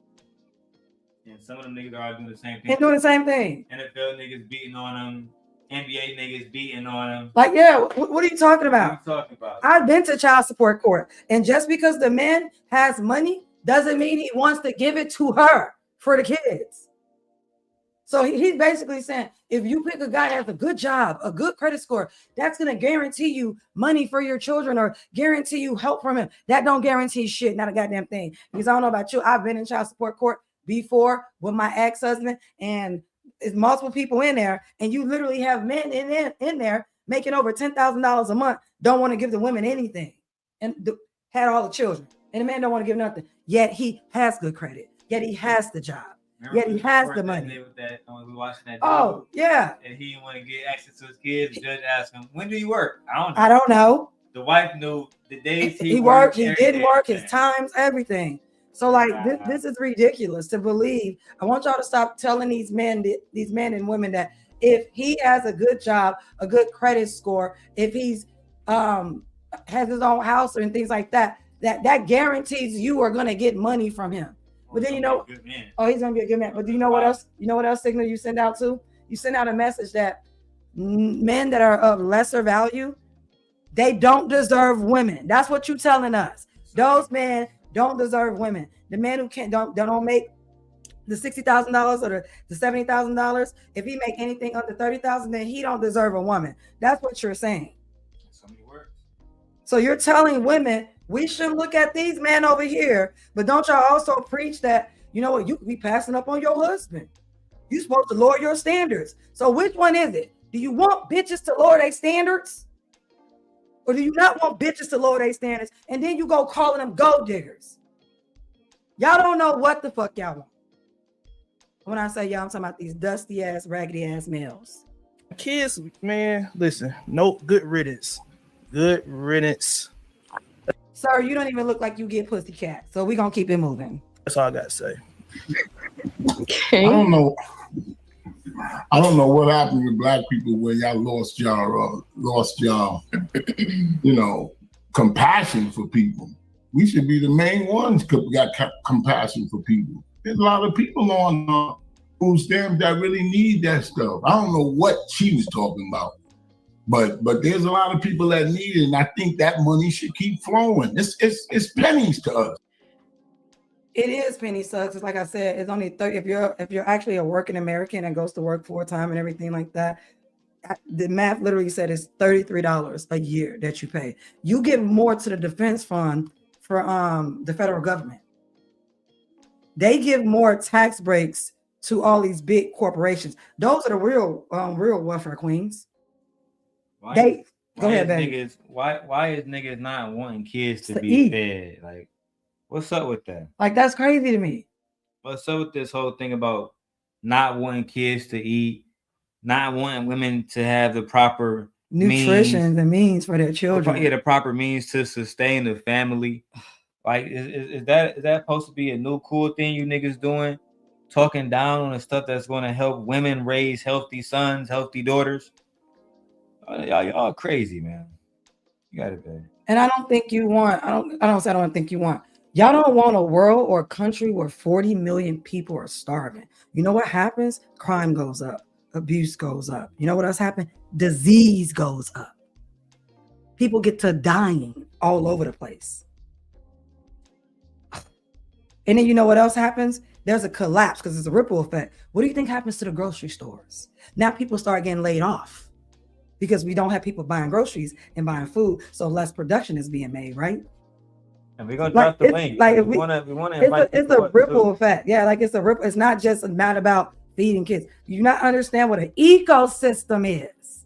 And some of them niggas are doing the same thing. And doing the same thing. NFL niggas beating on them. NBA niggas beating on them. Like, yeah, what are you talking about? What are you talking about? I've been to child support court. And just because the man has money doesn't mean he wants to give it to her for the kids. So he's basically saying, if you pick a guy that has a good job, a good credit score, that's going to guarantee you money for your children or guarantee you help from him. That don't guarantee shit, not a goddamn thing. Because I don't know about you. I've been in child support court before with my ex-husband, and it's multiple people in there, and you literally have men in there making over $10,000 a month, don't want to give the women anything, and had all the children, and the man don't want to give nothing. Yet he has good credit. Yet he has the job. Yet he has the money. With that, we watching that oh, yeah. And he didn't want to get access to his kids. The judge asked him, when do you work? I don't know. The wife knew the days he worked. He didn't work, his times, everything. So like this is ridiculous to believe. I want y'all to stop telling these men and women that if he has a good job, a good credit score, if he's has his own house and things like that, that guarantees you are gonna get money from him. But then he's gonna be a good man. But do you know what else? You know what else signal you send out to? You send out a message that men that are of lesser value, they don't deserve women. That's what you're telling us. Those men don't deserve women. The man who don't make the $60,000 or the $70,000, if he make anything under $30,000, then he don't deserve a woman. That's what you're saying. So you're telling women we should look at these men over here, but don't y'all also preach that, you know what, you could be passing up on your husband. You're supposed to lower your standards. So which one is it? Do you want bitches to lower their standards? Or do you not want bitches to lower their standards? And then you go calling them gold diggers. Y'all don't know what the fuck y'all want. When I say y'all, I'm talking about these dusty ass, raggedy ass males. Kids, man, listen, no, good riddance. Good riddance. Sir, you don't even look like you get pussy cat. So we're going to keep it moving. That's all I got to say. Okay. I don't know what happened with black people where y'all lost y'all, compassion for people. We should be the main ones got compassion for people. There's a lot of people on food stamps that really need that stuff. I don't know what she was talking about, but there's a lot of people that need it, and I think that money should keep flowing. It's pennies to us. It is penny stocks. It's like I said, it's only 30. If you're actually a working American and goes to work full time and everything like that, the math literally said it's $33 a year that you pay. You give more to the defense fund for the federal government. They give more tax breaks to all these big corporations. Those are the real welfare queens. Go ahead, baby. Why is niggas not wanting kids to be eat. fed? Like, what's up with that? Like, that's crazy to me. What's up with this whole thing about not wanting kids to eat, not wanting women to have the proper nutrition, the means for their children? The proper means to sustain the family. Like, is that supposed to be a new cool thing you niggas doing? Talking down on the stuff that's going to help women raise healthy sons, healthy daughters. Y'all crazy, man. You got it, babe. And I don't think you want. I don't think you want. Y'all don't want a world or a country where 40 million people are starving. You know what happens? Crime goes up. Abuse goes up. You know what else happens? Disease goes up. People get to dying all over the place. And then you know what else happens? There's a collapse because it's a ripple effect. What do you think happens to the grocery stores? Now people start getting laid off because we don't have people buying groceries and buying food, so less production is being made, right? And we're gonna drop the link. Like we want to invite. It's a ripple effect. Yeah, like it's a ripple. It's not just not about feeding kids. You not understand what an ecosystem is,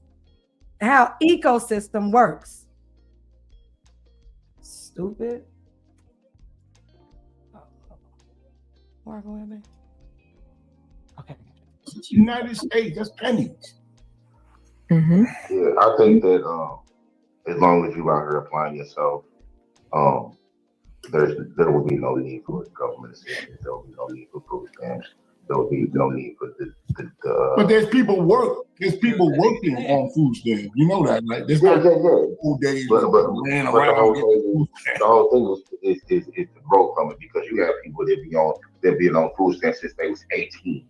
how ecosystem works. Stupid. Okay. It's the United States, that's pennies. Yeah, I think that as long as you out here applying yourself, there will be no need for government assistance. There will be no need for food stamps. There will be no need for the But there's people working on food stamps. You know that, right? There's not full days but the whole thing is the growth from it, because you have people that been on food stamps since they was 18,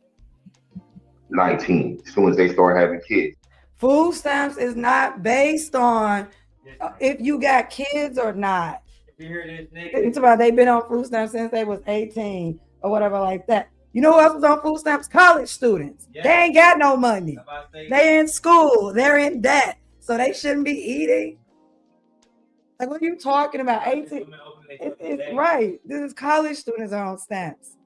19. As soon as they start having kids. Food stamps is not based on if you got kids or not. It's about they've been on food stamps since they was 18 or whatever like that. You know who else was on food stamps? College students. Yeah. They ain't got no money. They in school. They're in debt. So they shouldn't be eating. Like, what are you talking about? 18. It's right. This is college students are on stamps.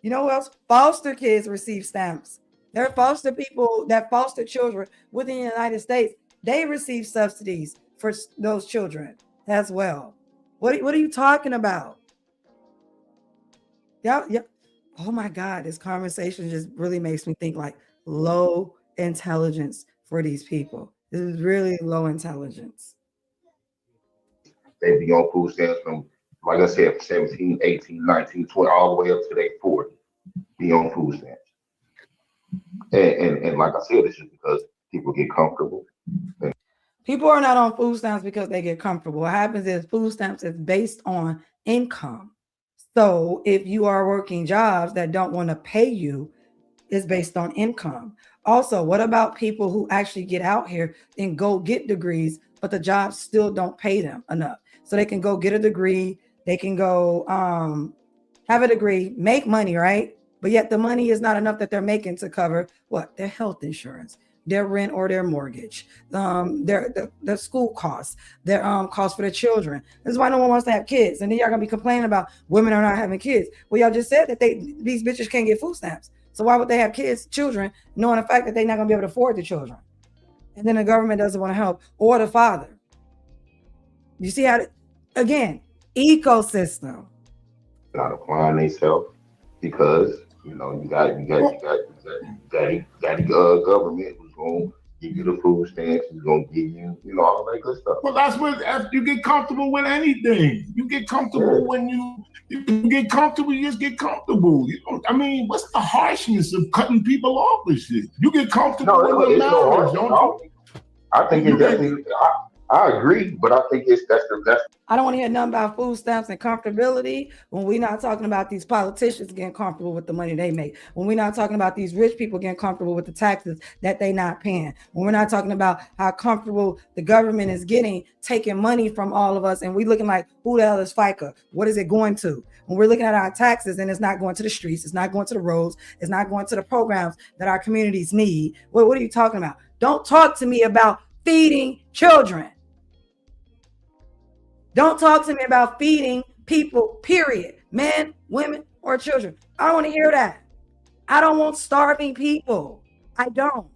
You know who else? Foster kids receive stamps. There are foster people that foster children within the United States. They receive subsidies for those children as well. What are you talking about? Yeah. Oh my God, this conversation just really makes me think like low intelligence for these people. This is really low intelligence. They be on food stamps from, like I said, 17, 18, 19, 20, all the way up to they 40, be on food stamps. And like I said, it's just because people get comfortable. People are not on food stamps because they get comfortable. What happens is food stamps is based on income. So if you are working jobs that don't want to pay you, it's based on income. Also, what about people who actually get out here and go get degrees, but the jobs still don't pay them enough? So they can go get a degree, they can go have a degree, make money, right? But yet the money is not enough that they're making to cover what? Their health insurance, their rent or their mortgage, their school costs, their costs for their children. This is why no one wants to have kids. And then y'all gonna be complaining about women are not having kids. Well, y'all just said that these bitches can't get food stamps. So why would they have children, knowing the fact that they're not gonna be able to afford the children? And then the government doesn't want to help, or the father. You see how, again, ecosystem. Not applying themselves because you got government who's gonna give you the food stamps, who's gonna give you, all that good stuff. Well, that's what you get comfortable with anything. You get comfortable when you get comfortable. You just get comfortable. What's the harshness of cutting people off with shit? You get comfortable with the knowledge, don't you? I think it definitely. I agree, but I think that's. I don't want to hear nothing about food stamps and comfortability when we're not talking about these politicians getting comfortable with the money they make. When we're not talking about these rich people getting comfortable with the taxes that they not paying. When we're not talking about how comfortable the government is getting, taking money from all of us, and we looking like, who the hell is FICA? What is it going to? When we're looking at our taxes and it's not going to the streets, it's not going to the roads, it's not going to the programs that our communities need. What are you talking about? Don't talk to me about feeding children. Don't talk to me about feeding people, period. Men, women, or children. I don't want to hear that. I don't want starving people. I don't.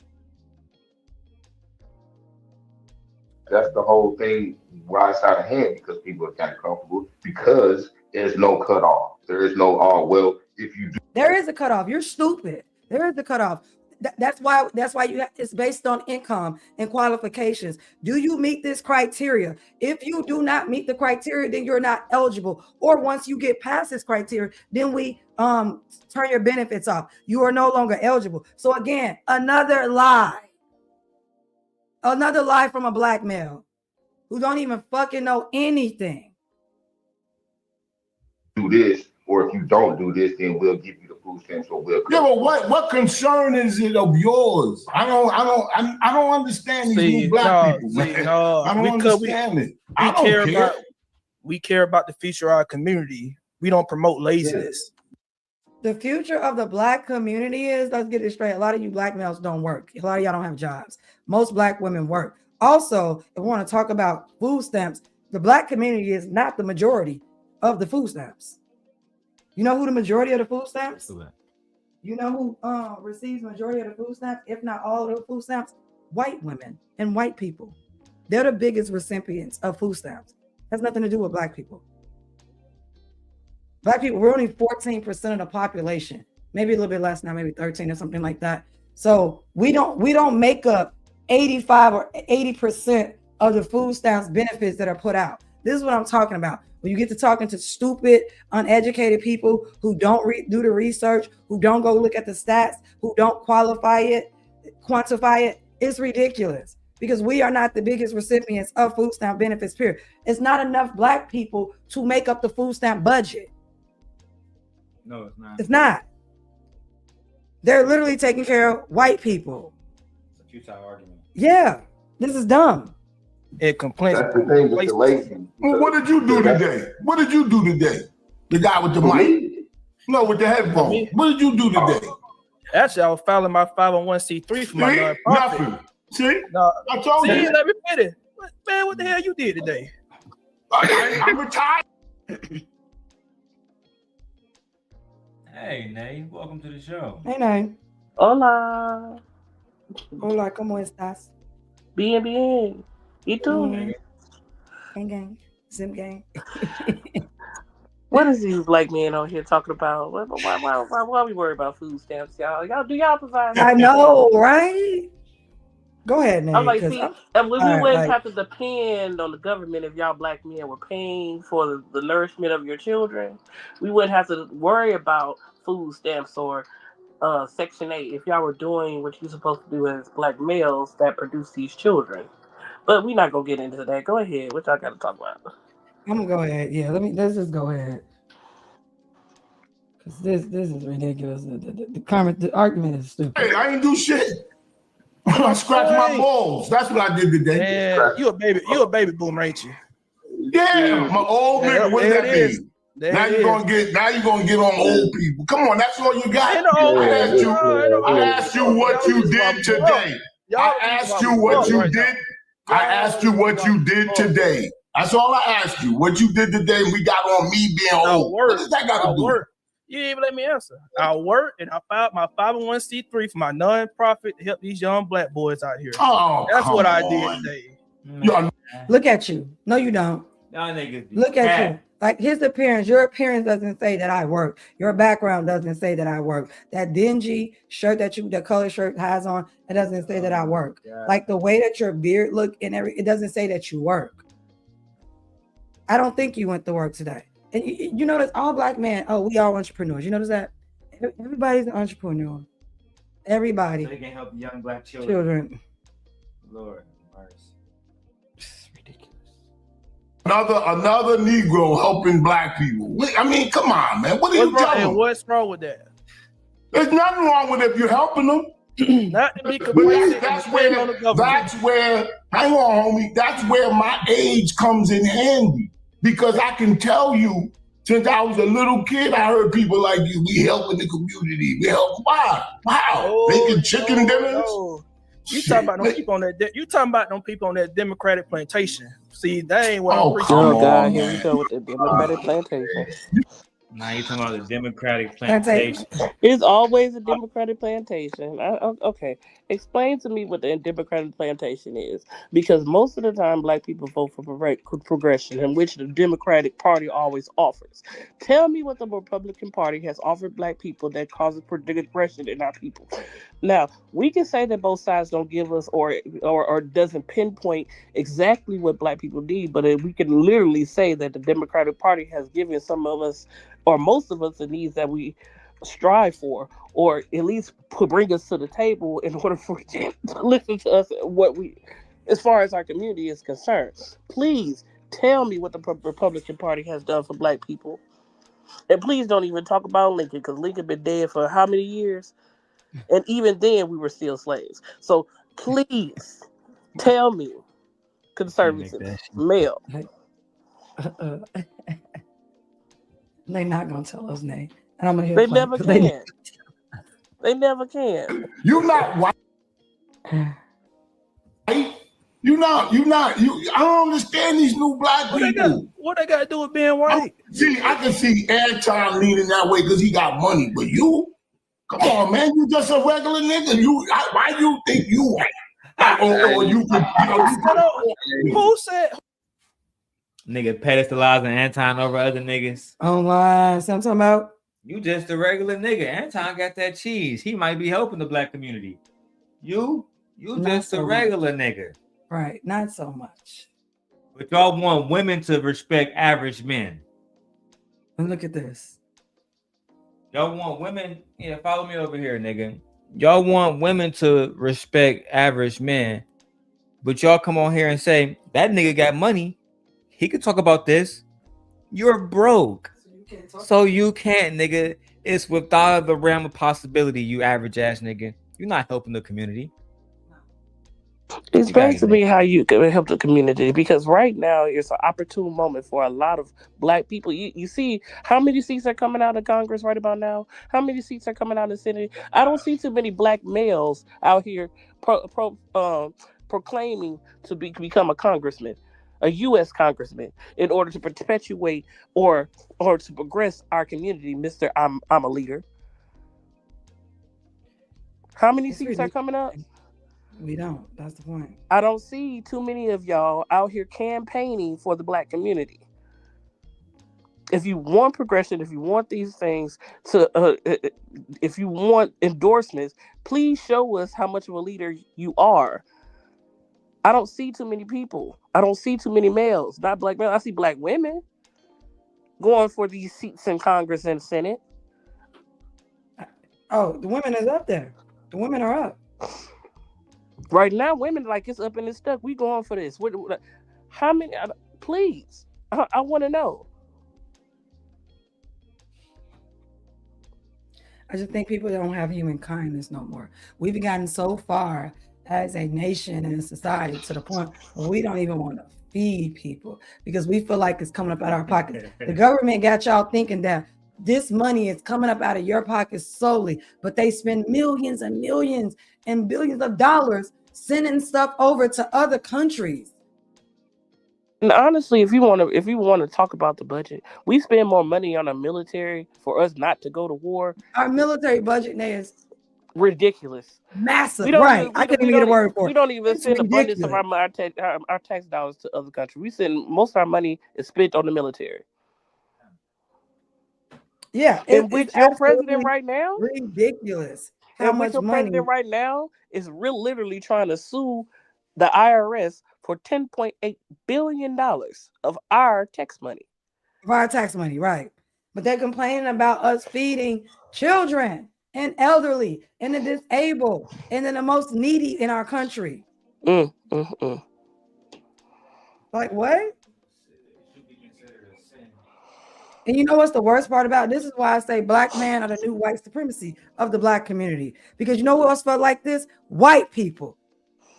That's the whole thing why it's out of hand, because people are kind of comfortable, because there's no cutoff. There is no, oh, well, if you do. There is a cutoff. You're stupid. There is a cutoff. That's why you have, it's based on income and qualifications. Do you meet this criteria? If you do not meet the criteria, then you're not eligible. Or once you get past this criteria, then we turn your benefits off. You are no longer eligible. So again, another lie from a black male who don't even fucking know anything. Do this, or if you don't do this, then we'll give you the food stamps, or we'll. Yeah, but what concern is it of yours? I don't understand these new black people, man. I don't understand it. We care about the future of our community. We don't promote laziness. The future of the black community is, let's get it straight, a lot of you black males don't work. A lot of y'all don't have jobs. Most black women work. Also, if we want to talk about food stamps, the black community is not the majority of the food stamps. You know who the majority of the food stamps? You know who receives majority of the food stamps, if not all of the food stamps? White women and white people. They're the biggest recipients of food stamps. Has nothing to do with black people. Black people, we're only 14% of the population, maybe a little bit less now, maybe 13 or something like that. So we don't make up 85 or 80% of the food stamps benefits that are put out. This is what I'm talking about. When you get to talking to stupid, uneducated people who don't do the research, who don't go look at the stats, who don't quantify it, it's ridiculous, because we are not the biggest recipients of food stamp benefits, period. It's not enough black people to make up the food stamp budget. No, it's not. It's not. They're literally taking care of white people. It's a futile argument. Yeah, this is dumb. It complains. That's the thing with the lazy. Well, what did you do today? What did you do today? The guy with the mic? No, with the headphone. What did you do today? Actually, I was filing my 501c3 for my nonprofit. Nothing. See? No, I told you. Let me finish. Man, what the hell you did today? I'm retired. Hey, Nay, welcome to the show. Hey, Nay. Hola. Hola, ¿cómo estás? Bien. ¿Y tú? Gang, gang. Zim gang. What is these black men on here talking about? Why we worry about food stamps, y'all? Y'all provide? I know, right? Go ahead, Nay. I'm like, see, we wouldn't have to like, depend on the government if y'all black men were paying for the nourishment of your children. We wouldn't have to worry about food stamps or Section 8 if y'all were doing what you're supposed to do as black males that produce these children. But we're not gonna get into that. Go ahead. What y'all got to talk about? I'm gonna go ahead. Yeah, let's just go ahead. Because this is ridiculous. The argument is stupid. Hey, I ain't do shit. I scratched my balls. That's what I did today. Man, you a baby boomer, ain't you? Yeah, my old nigga. What does that mean? Now you're gonna get on old people. Come on, that's all you got. I asked you what you did today. I asked you what you did. I asked you what you did today. That's all I asked you. What you did today, we got on me being old. What does that got to do? You didn't even let me answer. I work and I filed my 501c3 for my nonprofit to help these young black boys out here. Oh, that's what I did today. Look at you. No, you don't. Y'all niggas be Look at you. Like his appearance, your appearance doesn't say that I work. Your background doesn't say that I work. That dingy shirt the color shirt has on, it doesn't say that I work. Like the way that your beard look and it doesn't say that you work. I don't think you went to work today. And you notice all black men, we all entrepreneurs. You notice that? Everybody's an entrepreneur. Everybody. So they can help young black children. Lord mercy. Another Negro helping black people. I mean, come on, man. What are you doing? What's wrong with that? There's nothing wrong with if you're helping them. Not to be complacent. That's where, hang on, homie. That's where my age comes in handy. Because I can tell you, since I was a little kid, I heard people like you, we helping the community. We help. Wow. Making chicken dinners. You talking about them people on that? You talking about them people on that Democratic plantation? See, that ain't what I'm preaching. Oh God, here we go with the Democratic plantation. Now you talking about the Democratic plantation. It's always a Democratic plantation. Okay, explain to me what the Democratic plantation is, because most of the time Black people vote for progression, in which the Democratic Party always offers. Tell me what the Republican Party has offered Black people that causes progression in our people. Now we can say that both sides don't give us or doesn't pinpoint exactly what Black people need, but we can literally say that the Democratic Party has given some of us, or most of us, the needs that we strive for, or at least bring us to the table in order for you to listen to us what we, as far as our community is concerned. Please tell me what the Republican Party has done for Black people. And please don't even talk about Lincoln, because Lincoln been dead for how many years? And even then we were still slaves. So please tell me, conservatives, male. They're not gonna tell us nay. And I'm gonna hear They never can. They never can. You not white. You not. I don't understand these new Black people. What they got to do with being white? I can see Anton leaning that way because he got money, but you, come on, man, you just a regular nigga. Why you think you white? Or you Who said? Nigga pedestalizing Anton over other niggas. Online, see what I'm talking about? You just a regular nigga. Anton got that cheese. He might be helping the Black community. You Not just a so regular nigga. Right, not so much. But y'all want women to respect average men. And look at this. Y'all want women, follow me over here, nigga. Y'all want women to respect average men, but y'all come on here and say, that nigga got money. He could talk about this. You're broke. So you can't, nigga. It's without the realm of possibility, you average ass nigga. You're not helping the community. Explain to me how you can help the community, because right now it's an opportune moment for a lot of Black people. You see how many seats are coming out of Congress right about now? How many seats are coming out of the Senate? I don't see too many Black males out here proclaiming to become a congressman, a U.S. congressman, in order to perpetuate or to progress our community. Mr. I'm a leader. How many seats are coming up? We don't. That's the point. I don't see too many of y'all out here campaigning for the Black community. If you want progression, if you want these things to, if you want endorsements, please show us how much of a leader you are. I don't see too many people. I don't see too many males, not Black males. I see Black women going for these seats in Congress and Senate. Oh, the women is up there. The women are up. Right now, women like it's up and it's stuck. We going for this. How many? Please, I want to know. I just think people don't have human kindness no more. We've gotten so far as a nation and a society to the point where we don't even want to feed people because we feel like it's coming up out of our pocket. The government got y'all thinking that this money is coming up out of your pocket solely, but they spend millions and millions and billions of dollars sending stuff over to other countries. And honestly, if you want to talk about the budget, we spend more money on our military for us not to go to war. Our military budget now is ridiculous, massive. Right? I couldn't even get a word for it. We don't even send ridiculous. abundance of our tax dollars to other countries. We send most of our money is spent on the military. Yeah, and with your president right now, ridiculous. How much money? President right now is literally trying to sue the IRS for $10.8 billion of our tax money. Of our tax money, right? But they're complaining about us feeding children and elderly and the disabled and then the most needy in our country. Like what? And you know what's the worst part about it? This is why I say Black men are the new white supremacy of the Black community. Because you know who else felt like this? White people.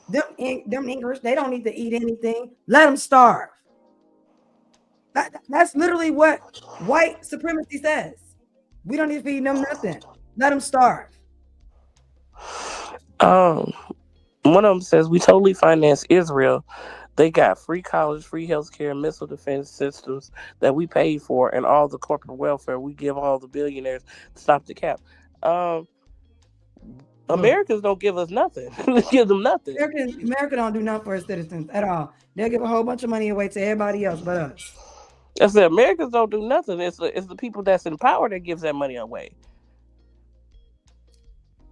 Them English, they don't need to eat anything. Let them starve. That's literally what white supremacy says. We don't need to feed them nothing. Let them starve. One of them says we totally finance Israel. They got free college, free healthcare, missile defense systems that we paid for, and all the corporate welfare we give all the billionaires to stop the cap. Americans don't give us nothing. Give them nothing. America don't do nothing for its citizens at all. They'll give a whole bunch of money away to everybody else but us. I said Americans don't do nothing. It's the people that's in power that gives that money away.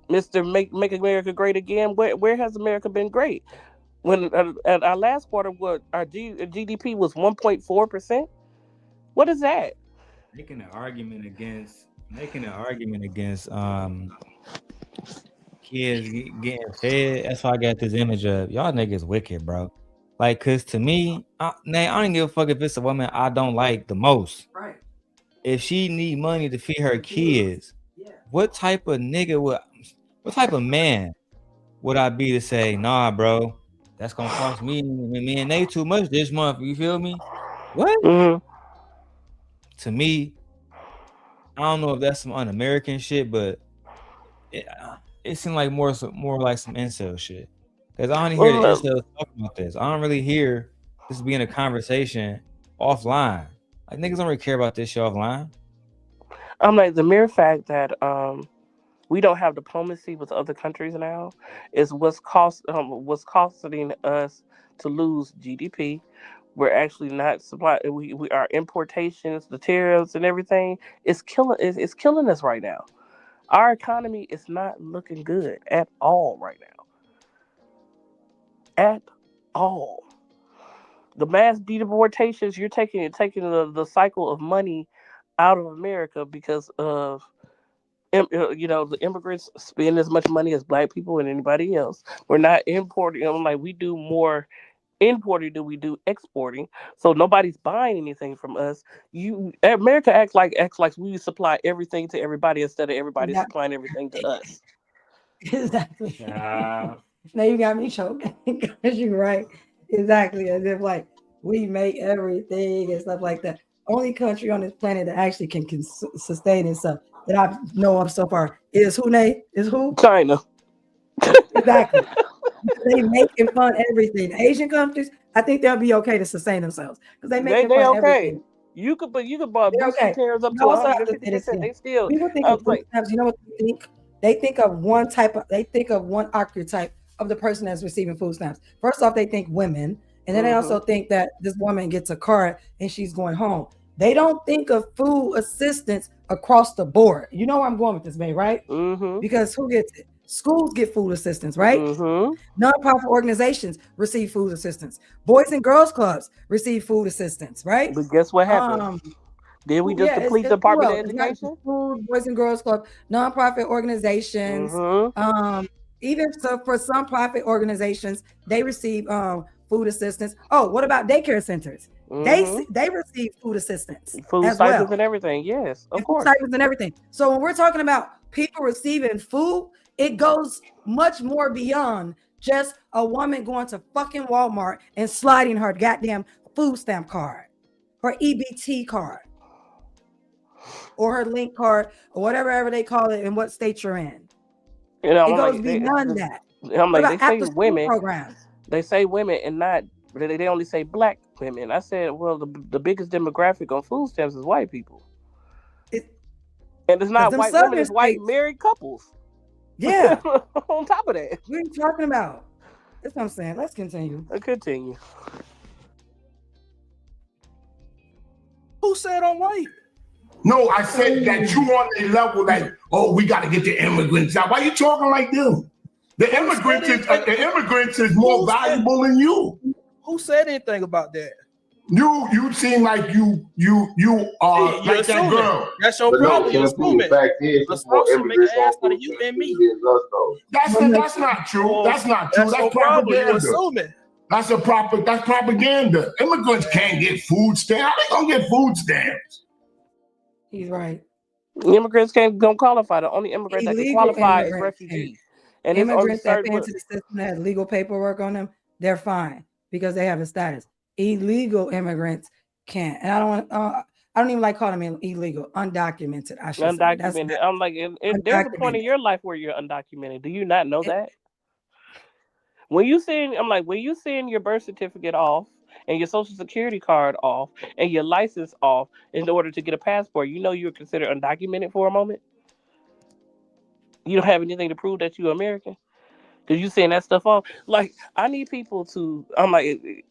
Mr. Make America Great Again. Where has America been great? When at our last quarter, our GDP was 1.4%. What is that? Making an argument against kids getting fed. That's why I got this image of y'all niggas wicked, bro. Like, cause to me, I don't give a fuck if it's a woman I don't like the most. Right. If she need money to feed her kids, what type of man would I be to say, nah, bro, that's gonna cost me and they too much this month? You feel me? What? Mm-hmm. To me, I don't know if that's some un-American shit, but it seemed like more like some incel shit. Because I don't hear the incels talking about this. I don't really hear this being a conversation offline. Like, niggas don't really care about this shit offline. I'm like, the mere fact that we don't have diplomacy with other countries now is what's costing us to lose GDP. We're actually not supply. We our importations, the tariffs, and everything is killing. It's killing us right now. Our economy is not looking good at all right now. At all. The mass deportations, you're taking the cycle of money out of America because of the immigrants spend as much money as black people and anybody else. We're not importing. Like, we do more importing than we do exporting, so nobody's buying anything from us. America acts like we supply everything to everybody instead of everybody supplying everything to us. Exactly. Now you got me choking because you're right. Exactly, as if like we make everything and stuff like that. Only country on this planet that actually can sustain itself that I know of so far is who? Is who? China. Exactly. They making fun of everything. The Asian countries, I think they'll be okay to sustain themselves because they make fun of everything. You could buy boosted tariffs up to 150%. They still. People think of food stamps. You know what they think? They think of one archetype of the person that's receiving food stamps. First off, they think women, and then they also think that this woman gets a card and she's going home. They don't think of food assistance across the board. You know where I'm going with this, babe, right? Because who gets it? Schools get food assistance, right? Nonprofit organizations receive food assistance. Boys and girls clubs receive food assistance, right? But guess what happened? Did we just deplete the Department of Education? Food, Boys and Girls Club, nonprofit organizations. Even so, for some profit organizations, they receive food assistance. Oh, what about daycare centers? They receive food assistance, food as stipends well. And everything. Yes, of course. Food stipends and everything. So when we're talking about people receiving food, it goes much more beyond just a woman going to fucking Walmart and sliding her goddamn food stamp card, her EBT card, or her link card, or whatever they call it in what state you're in. You know, it goes beyond that. I'm like, they say women programs. They say women and not, they only say black women. I said, well, the biggest demographic on food stamps is white people. And it's not white women, it's white married couples. Yeah. On top of that. What are you talking about? That's what I'm saying. Let's continue. Continue. Who said I'm white? No, I said that you on a level like, oh, we got to get the immigrants out. Why are you talking like them? The immigrants is more valuable than you. Who said anything about that? You seem like you are like assuming. that girl. That's your problem. You're assuming. Assumption make an ass out of you and me. That's not true. That's not true. That's propaganda. That's propaganda. Immigrants can't get food stamps. How they gonna get food stamps? He's right. Immigrants don't qualify. The only immigrants that can qualify is refugees. And immigrants that pay into the system that has legal paperwork on them, they're fine because they have a status. Illegal immigrants can't. And I don't even like calling them illegal. Undocumented, I should say. Undocumented. I'm like, there's a point in your life where you're undocumented. Do you not know that? When you send, I'm like, when you send your birth certificate off and your social security card off and your license off in order to get a passport, you know you're considered undocumented for a moment. You don't have anything to prove that you're American because you send that stuff off. Like, I need people to. I'm like,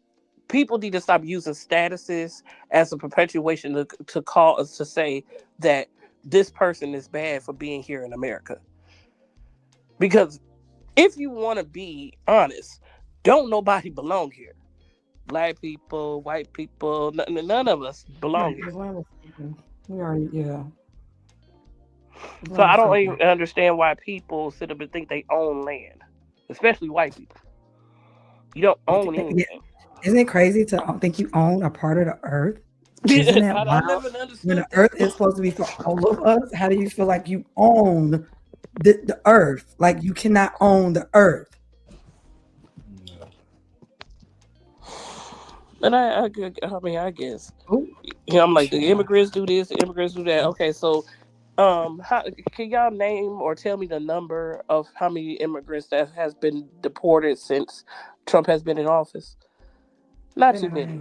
people need to stop using statuses as a perpetuation to call us to say that this person is bad for being here in America. Because if you want to be honest, don't nobody belong here. Black people, white people, none of us belong here. We already, yeah. So I don't even understand why people sit up and think they own land, especially white people. You don't own anything. Isn't it crazy to think you own a part of the earth? Isn't that wild? When the earth is supposed to be for all of us, how do you feel like you own the earth? Like you cannot own the earth. And I mean, I guess. I'm like, the immigrants do this, the immigrants do that. Okay, so, how can y'all name or tell me the number of how many immigrants that has been deported since Trump has been in office? Not too many.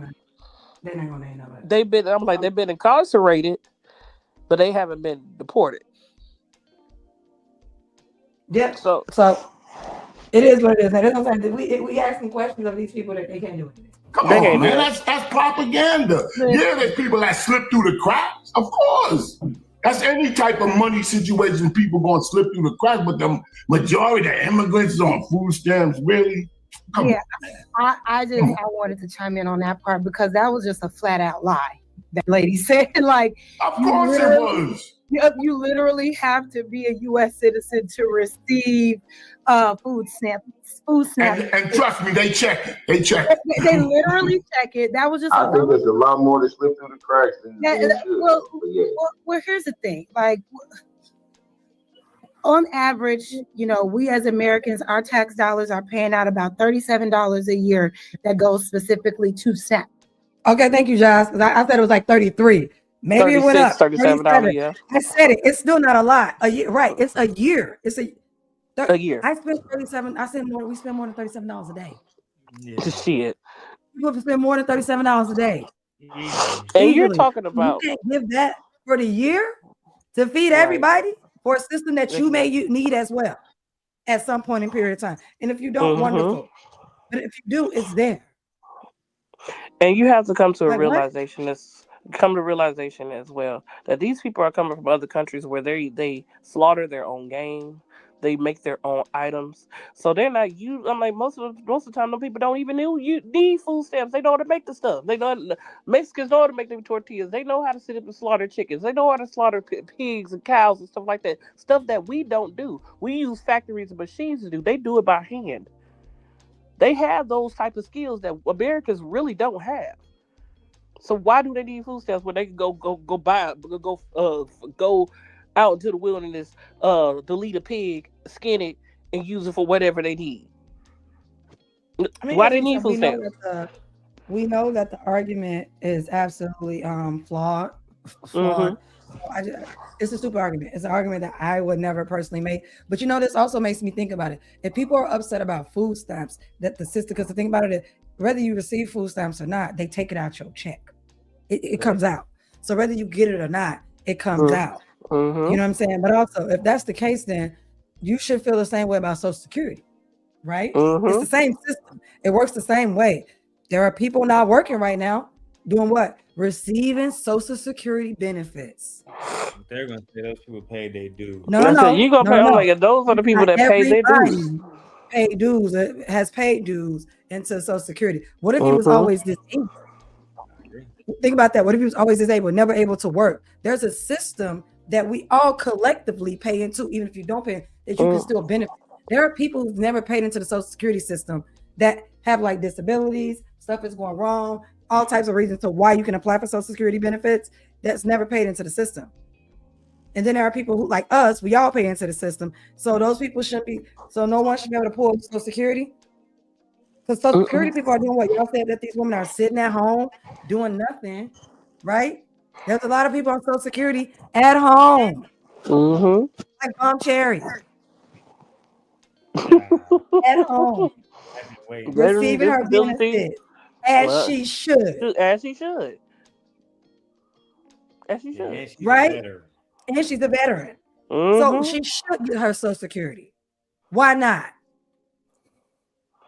They're not gonna name nobody. They've been incarcerated, but they haven't been deported. Yeah. So it is what it is. That's what I'm saying. We asking questions of these people that they can't do it. Come on, man. That's propaganda. Yeah, there's people that slip through the cracks. Of course. That's any type of money situation, people going to slip through the cracks, but the majority of the immigrants is on food stamps, really? I wanted to chime in on that part because that was just a flat out lie that lady said. Like, of course it was. You literally have to be a U.S. citizen to receive food stamps. And trust me, they check it. They check it. They literally check it. That was just. I think there's a lot more that slip through the cracks than well, here's the thing. Like, on average, we as Americans, our tax dollars are paying out about $37 a year that goes specifically to SNAP. Okay, thank you, Josh. I said it was like 33. Maybe it went up. $37, yeah. I said it. It's still not a lot. A year, right? It's a year. It's a year. I spent 37. I said more. We spend more than $37 a day. Yeah. Shit. You have to spend more than $37 a day. And you're talking about you can't give that for the year to feed everybody for a system that you may need as well at some point in period of time. And if you don't, wonderful. But if you do, it's there. And you have to come to a realization as well that these people are coming from other countries where they slaughter their own game, they make their own items, so they're not you. I'm like most of the time, those people don't even need food stamps. They know how to make the stuff. Mexicans know how to make them tortillas. They know how to sit up and slaughter chickens. They know how to slaughter pigs and cows and stuff like that. Stuff that we don't do. We use factories and machines to do. They do it by hand. They have those type of skills that Americans really don't have. So why do they need food stamps when they can go out into the wilderness, delete a pig, skin it, and use it for whatever they need? Why they need food stamps? We know that the argument is absolutely flawed. It's a stupid argument. It's an argument that I would never personally make. But this also makes me think about it. If people are upset about food stamps, that the system, because the thing about it is, whether you receive food stamps or not, they take it out your check. It comes out. So whether you get it or not, it comes out. You know what I'm saying? But also, if that's the case, then you should feel the same way about Social Security, right? It's the same system. It works the same way. There are people not working right now doing what? Receiving Social Security benefits. They're gonna say those people paid their dues. No. You gonna pay? Those are the people that pay their dues. Paid dues, has paid dues into Social Security. What if he was always disabled? Think about that. What if he was always disabled, never able to work? There's a system that we all collectively pay into, even if you don't pay, that you can still benefit. There are people who've never paid into the Social Security system that have like disabilities, stuff is going wrong, all types of reasons to why you can apply for Social Security benefits that's never paid into the system. And then there are people who, like us, we all pay into the system. So those people no one should be able to pull Social Security. Because Social Security people are doing what y'all said, that these women are sitting at home doing nothing, right? There's a lot of people on Social Security at home. Like Cherry. At home. receiving her benefits as she should. As she should. As she should. Right? And she's a veteran. So she should get her Social Security. Why not?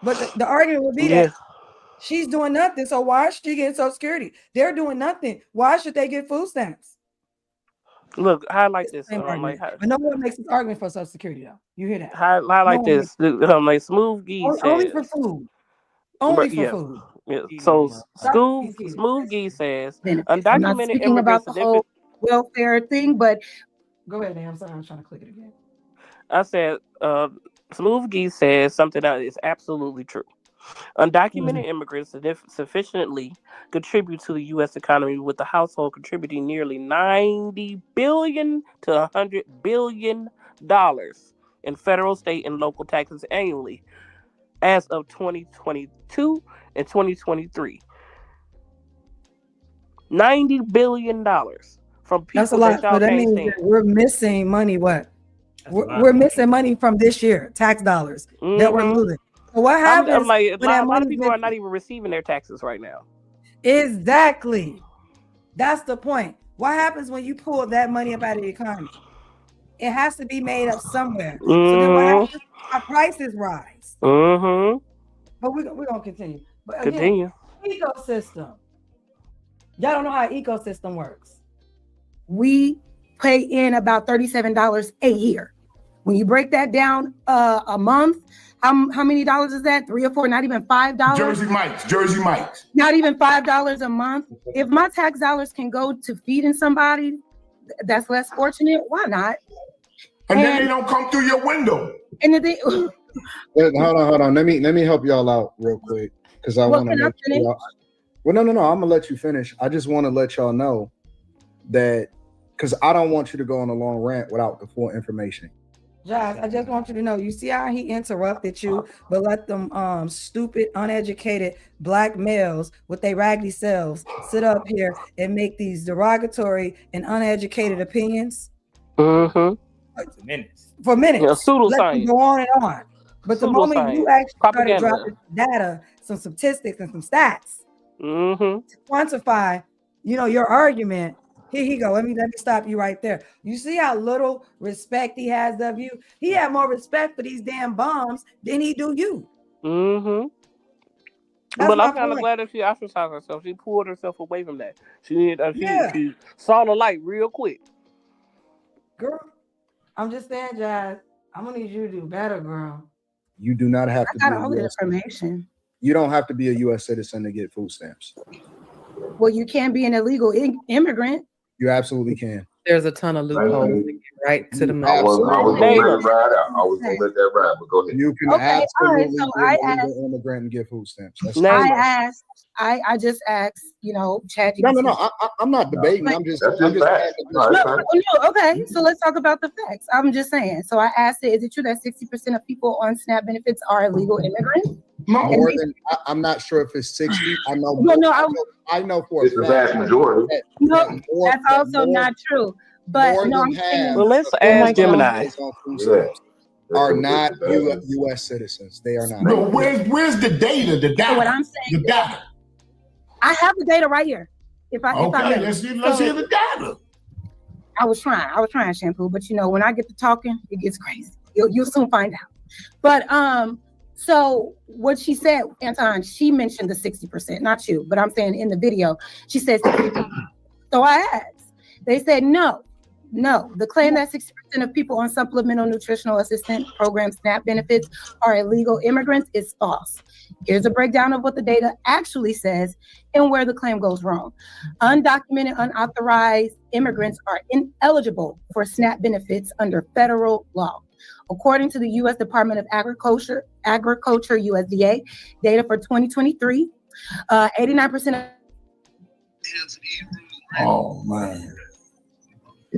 But the argument would be that she's doing nothing. So why should she get Social Security? They're doing nothing. Why should they get food stamps? Look, highlight this. But no one makes this argument for Social Security, though. You hear that? Highlight this. Like Smooth Gee says. Only for food. Only for food. Yeah. So Smooth Gee says undocumented I'm not speaking about the whole welfare thing, but go ahead, man. I'm sorry, I'm trying to click it again. I said Smooth Gee says something that is absolutely true. Undocumented immigrants sufficiently contribute to the U.S. economy, with the household contributing nearly $90 billion to $100 billion in federal, state, and local taxes annually as of 2022 and 2023. $90 billion from people. That's a lot. So that means that we're missing money. What? We're missing money from this year, tax dollars that we're losing. So what happens? I'm like, when a lot of people are not even receiving their taxes right now. Exactly. That's the point. What happens when you pull that money up out of the economy? It has to be made up somewhere. So then what happens? Our prices rise. But we're gonna continue. But again, ecosystem. Y'all don't know how ecosystem works. We pay in about $37 a year. When you break that down a month, how many dollars is that? 3 or 4, not even $5. Jersey Mike's. Not even $5 a month. If my tax dollars can go to feeding somebody that's less fortunate, why not? And then they don't come through your window. And then Hold on. Let me help y'all out real quick, because I want to let you all. Well, no. I'm gonna let you finish. I just want to let y'all know that, because I don't want you to go on a long rant without the full information. Josh, I just want you to know, you see how he interrupted you, but let them stupid, uneducated black males with their raggedy selves sit up here and make these derogatory and uneducated opinions? For minutes. Yeah, let them go on and on. But the moment you actually started dropping data, some statistics and some stats to quantify, your argument, here you go. Let me stop you right there. You see how little respect he has of you? He had more respect for these damn bombs than he do you. But I'm kind of glad that she ostracized herself. She pulled herself away from that. She saw the light real quick. Girl, I'm just saying, Jazz, I'm gonna need you to do better, girl. You do not have to I got all the information. You don't have to be a U.S. citizen to get food stamps. Well, you can be an illegal immigrant. You absolutely can. There's a ton of loopholes to get right to the I was gonna let it ride out. I was gonna let that ride, but go ahead. You can absolutely be an immigrant and get food stamps. I just asked, ChatGPT. No. I'm not debating. I'm just okay. So let's talk about the facts. I'm just saying. So I asked it, is it true that 60% of people on SNAP benefits are illegal immigrants? More than I'm not sure if it's 60. I know. I know for it's the vast majority. That's also not true. But I'm saying, well, let's ask Gemini. Are not U.S. citizens. They are not. No, where's the data? The data. So what I'm saying, the data. I have the data right here. If I let's hear the data. I was trying, Shampoo, but when I get to talking, it gets crazy. You'll soon find out. But so what she said, Anton, she mentioned the 60%, not you, but I'm saying in the video, she said 60%. So I asked. They said no. The claim that 60% of people on supplemental nutritional assistance program SNAP benefits are illegal immigrants is false. Here's a breakdown of what the data actually says and where the claim goes wrong. Undocumented, unauthorized immigrants are ineligible for SNAP benefits under federal law. According to the U.S. Department of Agriculture, USDA, data for 2023, 89% of oh man.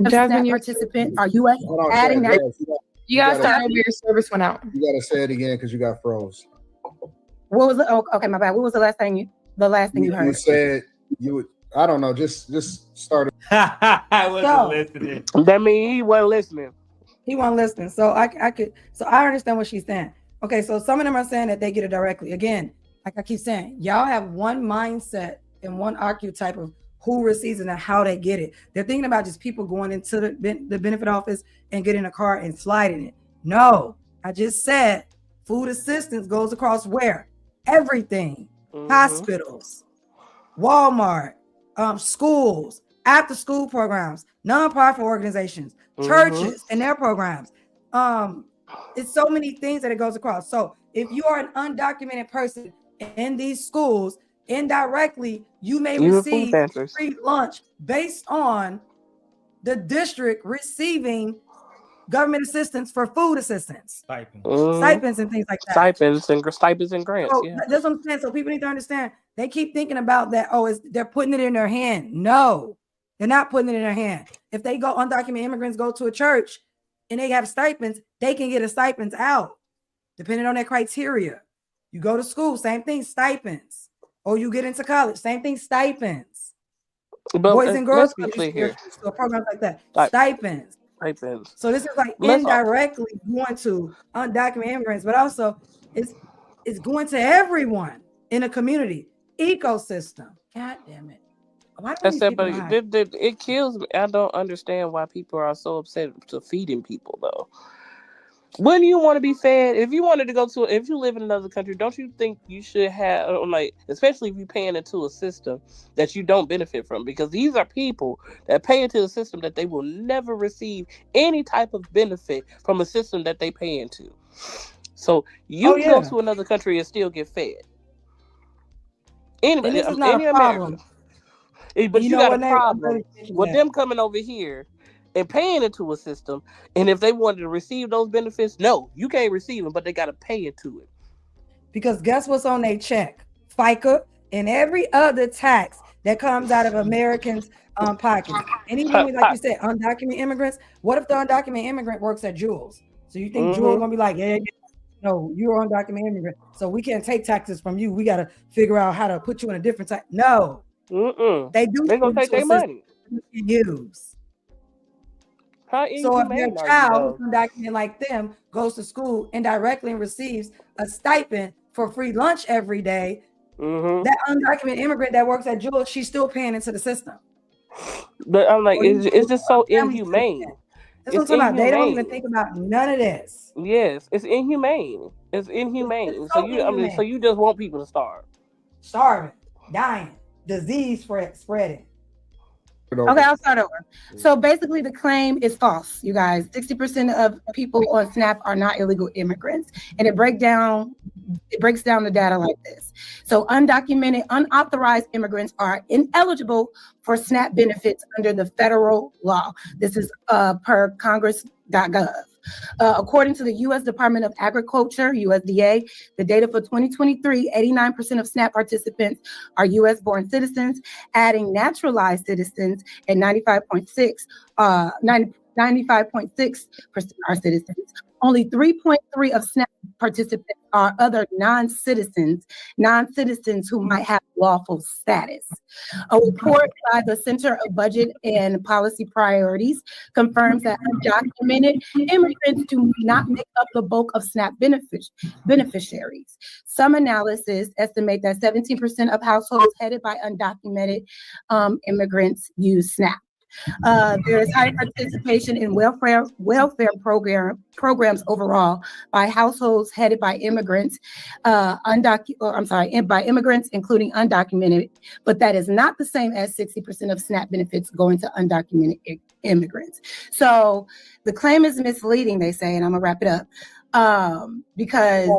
SNAP participants are U.S. adding that. You gotta start over. Your service went out. You gotta say it again because you got froze. What was okay, my bad. What was the last thing you heard? You said you would. I don't know. Just start. I wasn't listening. That means he wasn't listening. He wasn't listening. So I understand what she's saying. Okay, so some of them are saying that they get it directly. Again, like I keep saying, y'all have one mindset and one archetype of who receives it and how they get it. They're thinking about just people going into the benefit office and getting a car and sliding it. No, I just said food assistance goes across where? Everything. Hospitals, Walmart, schools, after school programs, nonprofit organizations, churches and their programs. It's so many things that it goes across. So if you are an undocumented person in these schools, indirectly, you may receive free lunch based on the district receiving government assistance for food assistance, stipends and things like that. Stipends and grants. So Yeah, that's what I'm saying. So people need to understand. They keep thinking about that. Oh, they're putting it in their hand. No, they're not putting it in their hand. If they go, undocumented immigrants go to a church and they have stipends, they can get a stipends out, depending on their criteria. You go to school, same thing, stipends. Or you get into college, same thing, stipends. but Boys and girls let's be clear here. so programs like that, stipends. Stipends. So this is like indirectly going to undocumented immigrants, but also it's going to everyone in a community ecosystem. God damn it! Why do these people lie? It kills me. I don't understand why people are so upset to feeding people though. Wouldn't you want to be fed? If you wanted to go to, if you live in another country, don't you think you should have, like, especially if you're paying into a system that you don't benefit from? Because these are people that pay into a system that they will never receive any type of benefit from a system that they pay into. So you go to another country and still get fed. Anybody, this is not any a problem. But you got a problem with them coming over here and paying into a system, and if they wanted to receive those benefits, no, you can't receive them, but they got to pay into it. Because guess what's on their check? FICA and every other tax that comes out of Americans' pockets. And even like you said, undocumented immigrants. What if the undocumented immigrant works at Jewel's? So you think Jewel's gonna be like, yeah, no, you're an undocumented immigrant, so we can't take taxes from you. We got to figure out how to put you in a different tax. No, they do. They're gonna take their money. Use. So if your child who's undocumented like them goes to school indirectly and receives a stipend for free lunch every day, that undocumented immigrant that works at Jewel's, she's still paying into the system. But I'm like, it's just so inhumane. That's what I'm talking about. They don't even think about none of this. Yes, it's inhumane. It's inhumane. So you just want people to starve. Starving, dying, disease spreading. Okay, I'll start over. So basically the claim is false, you guys. 60% of people on SNAP are not illegal immigrants. And it breaks down the data like this. So undocumented, unauthorized immigrants are ineligible for SNAP benefits under the federal law. This is per congress.gov. According to the U.S. Department of Agriculture, USDA, the data for 2023, 89% of SNAP participants are U.S.-born citizens, adding naturalized citizens at 95.6% are citizens. Only 3.3% of SNAP participants are other non-citizens who might have lawful status. A report by the Center of Budget and Policy Priorities confirms that undocumented immigrants do not make up the bulk of SNAP beneficiaries. Some analysis estimate that 17% of households headed by undocumented immigrants use SNAP. There is high participation in welfare programs overall by households headed by immigrants, by immigrants, including undocumented, but that is not the same as 60% of SNAP benefits going to undocumented immigrants. So the claim is misleading, they say, and I'm gonna wrap it up, because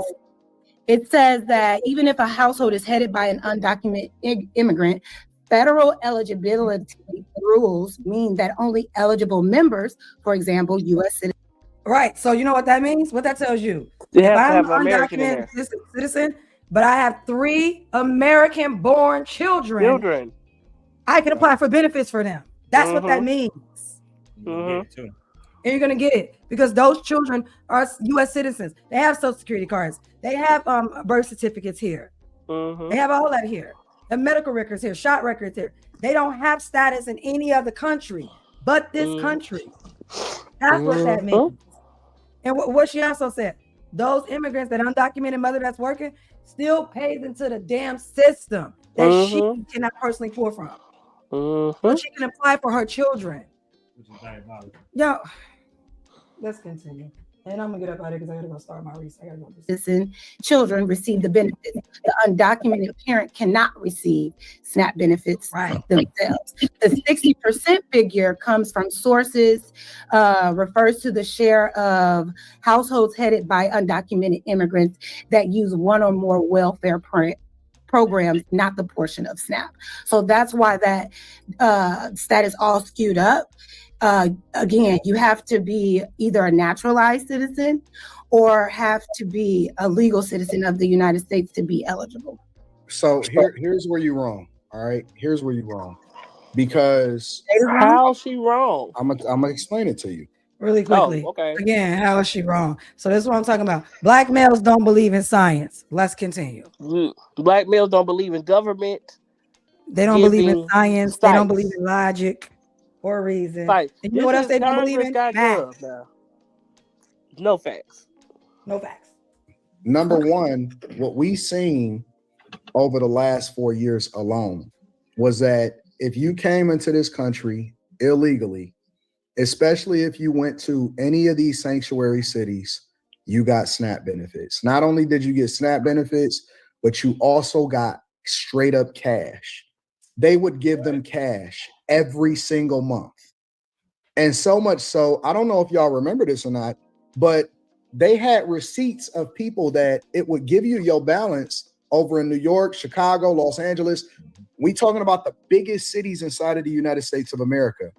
it says that even if a household is headed by an undocumented immigrant, federal eligibility rules mean that only eligible members, for example, U.S. citizens. Right. So you know what that means? What that tells you? They if have I'm an undocumented citizen, but I have 3 American-born children, I can apply for benefits for them. That's what that means. And you're gonna get it because those children are U.S. citizens. They have Social Security cards. They have birth certificates here. They have all that here. The medical records here, shot records here. They don't have status in any other country but this country. That's what that means. And what she also said, those immigrants, that undocumented mother that's working, still pays into the damn system that she cannot personally pull from. So she can apply for her children. Yo, let's continue. And I'm gonna get up out of here because I gotta go start my research. I gotta go. Citizen children receive the benefits. The undocumented parent cannot receive SNAP benefits themselves. The 60% figure comes from sources, refers to the share of households headed by undocumented immigrants that use one or more welfare programs, not the portion of SNAP. So that's why that status all skewed up. Again, you have to be either a naturalized citizen or have to be a legal citizen of the United States to be eligible. So here's where you're wrong. All right, here's where you're wrong. Because how is she wrong? I'm gonna explain it to you really quickly. Oh, okay. Again, how is she wrong? So this is what I'm talking about. Black males don't believe in science. Let's continue. Black males don't believe in government. They don't believe in science. They don't believe in logic or reason. And you know what else they don't believe in? Facts. No facts. No facts. Number one, what we seen over the last 4 years alone was that if you came into this country illegally, especially if you went to any of these sanctuary cities, you got SNAP benefits. Not only did you get SNAP benefits, but you also got straight up cash. They would give them cash every single month. And so much so, I don't know if y'all remember this or not, but they had receipts of people that it would give you your balance over in New York, Chicago, Los Angeles. We talking about the biggest cities inside of the United States of America.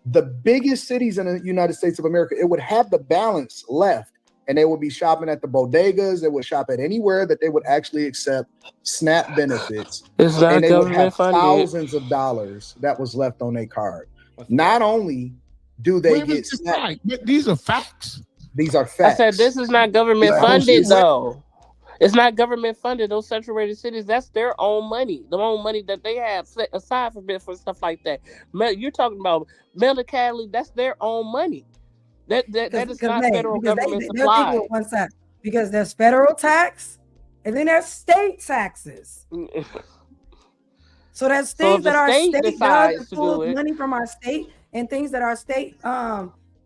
The biggest cities in the United States of America, it would have the balance left, and they would be shopping at the bodegas. They would shop at anywhere that they would actually accept SNAP benefits. It's not and they would have government funded. thousands of dollars that was left on their card. Not only do they get SNAP, these are facts. These are facts. I said this is not government funded though. It's not government funded. Those saturated cities, that's their own money. The own money that they have set aside for stuff like that. You're talking about Mexicali, that's their own money. That is not federal government supply. One side, because there's federal tax and then there's state taxes. So there's things that our state does that pulls money from our state, and things that our state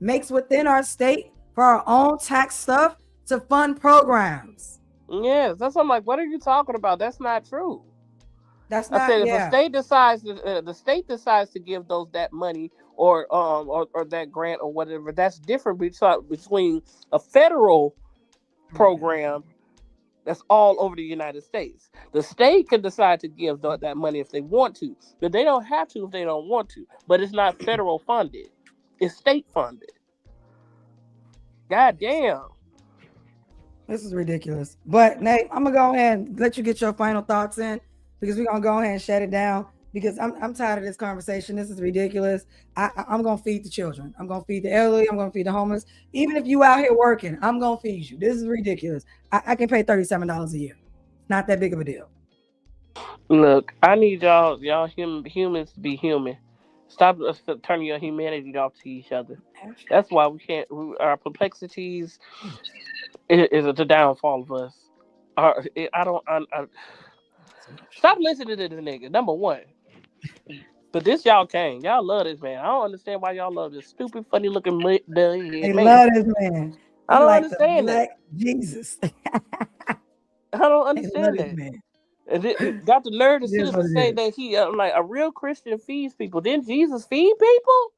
makes within our state for our own tax stuff to fund programs. Yes, that's what I'm like. What are you talking about? That's not true. That's not. I said if the state decides to give those that money or that grant or whatever, that's different between a federal program that's all over the United States. The state can decide to give that money if they want to, but they don't have to if they don't want to. But it's not federal funded; it's state funded. God damn. This is ridiculous. But Nate, I'm gonna go ahead and let you get your final thoughts in, because we're gonna go ahead and shut it down, because I'm tired of this conversation. This is ridiculous. I'm gonna feed the children. I'm gonna feed the elderly. I'm gonna feed the homeless. Even if you out here working, I'm gonna feed you. This is ridiculous. I can pay $37 a year. Not that big of a deal. Look, I need y'all humans to be human. Stop turning your humanity off to each other. That's why we can't. Our perplexities is the downfall of us. Stop listening to this nigga. Number one. But this y'all came. Y'all love this man. I don't understand why y'all love this stupid, funny looking man. They love this man. I don't understand that. Jesus. I don't understand that. Man. And got the nerve to sit up and say that he like a real Christian feeds people. Didn't Jesus feed people?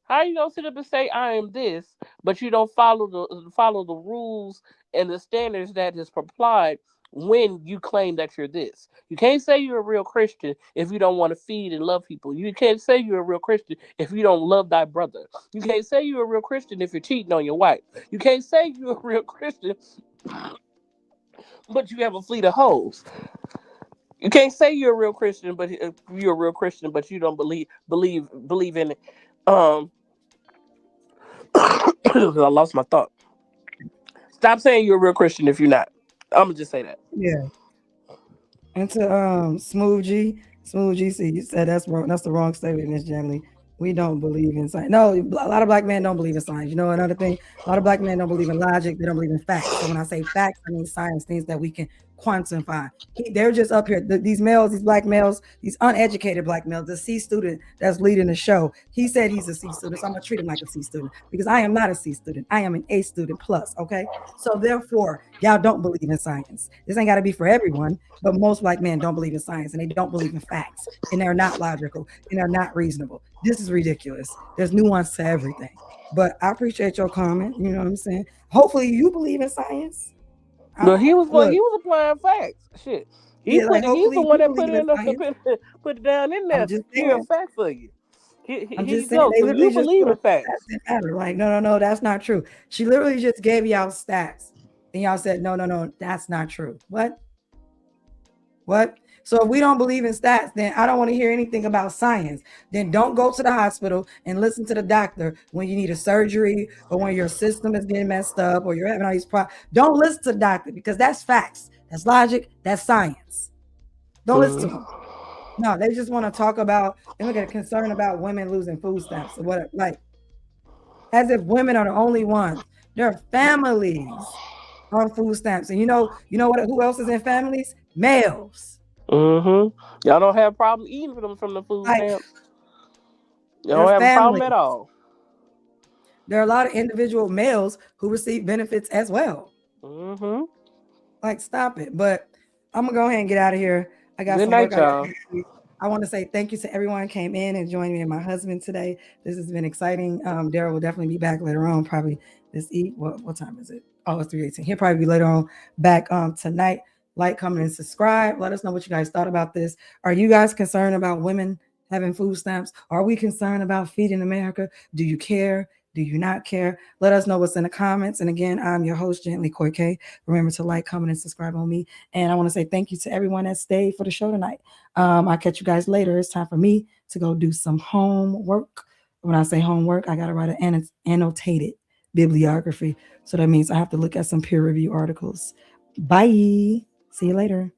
How you gonna sit up and say I am this, but you don't follow the rules and the standards that is applied when you claim that you're this? You can't say you're a real Christian if you don't want to feed and love people. You can't say you're a real Christian if you don't love thy brother. You can't say you're a real Christian if you're cheating on your wife. You can't say you're a real Christian but you have a fleet of hoes. You can't say you're a real Christian, but you're a real Christian, but you don't believe in it. I lost my thought. Stop saying you're a real Christian if you're not. I'm gonna just say that. Yeah. And to Smooth G, see, you said that's wrong. That's the wrong statement, Miss Jamily. We don't believe in science. No, a lot of black men don't believe in science. You know, another thing, a lot of black men don't believe in logic. They don't believe in facts. So when I say facts, I mean science, things that we can quantify. They're just up here. These males, these black males, these uneducated black males, the C student that's leading the show. He said he's a C student, so I'm gonna treat him like a C student because I am not a C student. I am an A student plus. Okay, so therefore, y'all don't believe in science. This ain't got to be for everyone, but most black men don't believe in science and they don't believe in facts and they're not logical and they're not reasonable. This is ridiculous. There's nuance to everything. But I appreciate your comment. You know what I'm saying? Hopefully you believe in science. No, he was applying facts. Shit. He's the one that put it down in there to secure facts for you. I'm just saying, they literally just believe in facts. Like, no, that's not true. She literally just gave y'all stats. And y'all said, no, that's not true. What? So if we don't believe in stats, then I don't want to hear anything about science. Then don't go to the hospital and listen to the doctor when you need a surgery or when your system is getting messed up or you're having all these problems. Don't listen to the doctor because that's facts. That's logic. That's science. Don't listen to them. No, they just want to talk about and look at a concern about women losing food stamps or whatever. Like, as if women are the only ones. There are families on food stamps. And you know what? Who else is in families? Males. Y'all don't have a problem eating from the food stamps. You don't have a problem at all. There are a lot of individual males who receive benefits as well. Like, stop it. But I'm gonna go ahead and get out of here. I got some work. I want to say thank you to everyone who came in and joined me and my husband today. This has been exciting. Darrel will definitely be back later on, probably this evening. What time is it? Oh, it's 3:18. He'll probably be later on back tonight. Like, comment, and subscribe. Let us know what you guys thought about this. Are you guys concerned about women having food stamps? Are we concerned about feeding America? Do you care? Do you not care? Let us know what's in the comments. And again, I'm your host, Gently Koi K. Remember to like, comment, and subscribe on me. And I want to say thank you to everyone that stayed for the show tonight. I'll catch you guys later. It's time for me to go do some homework. When I say homework, I got to write an annotated bibliography. So that means I have to look at some peer review articles. Bye. See you later.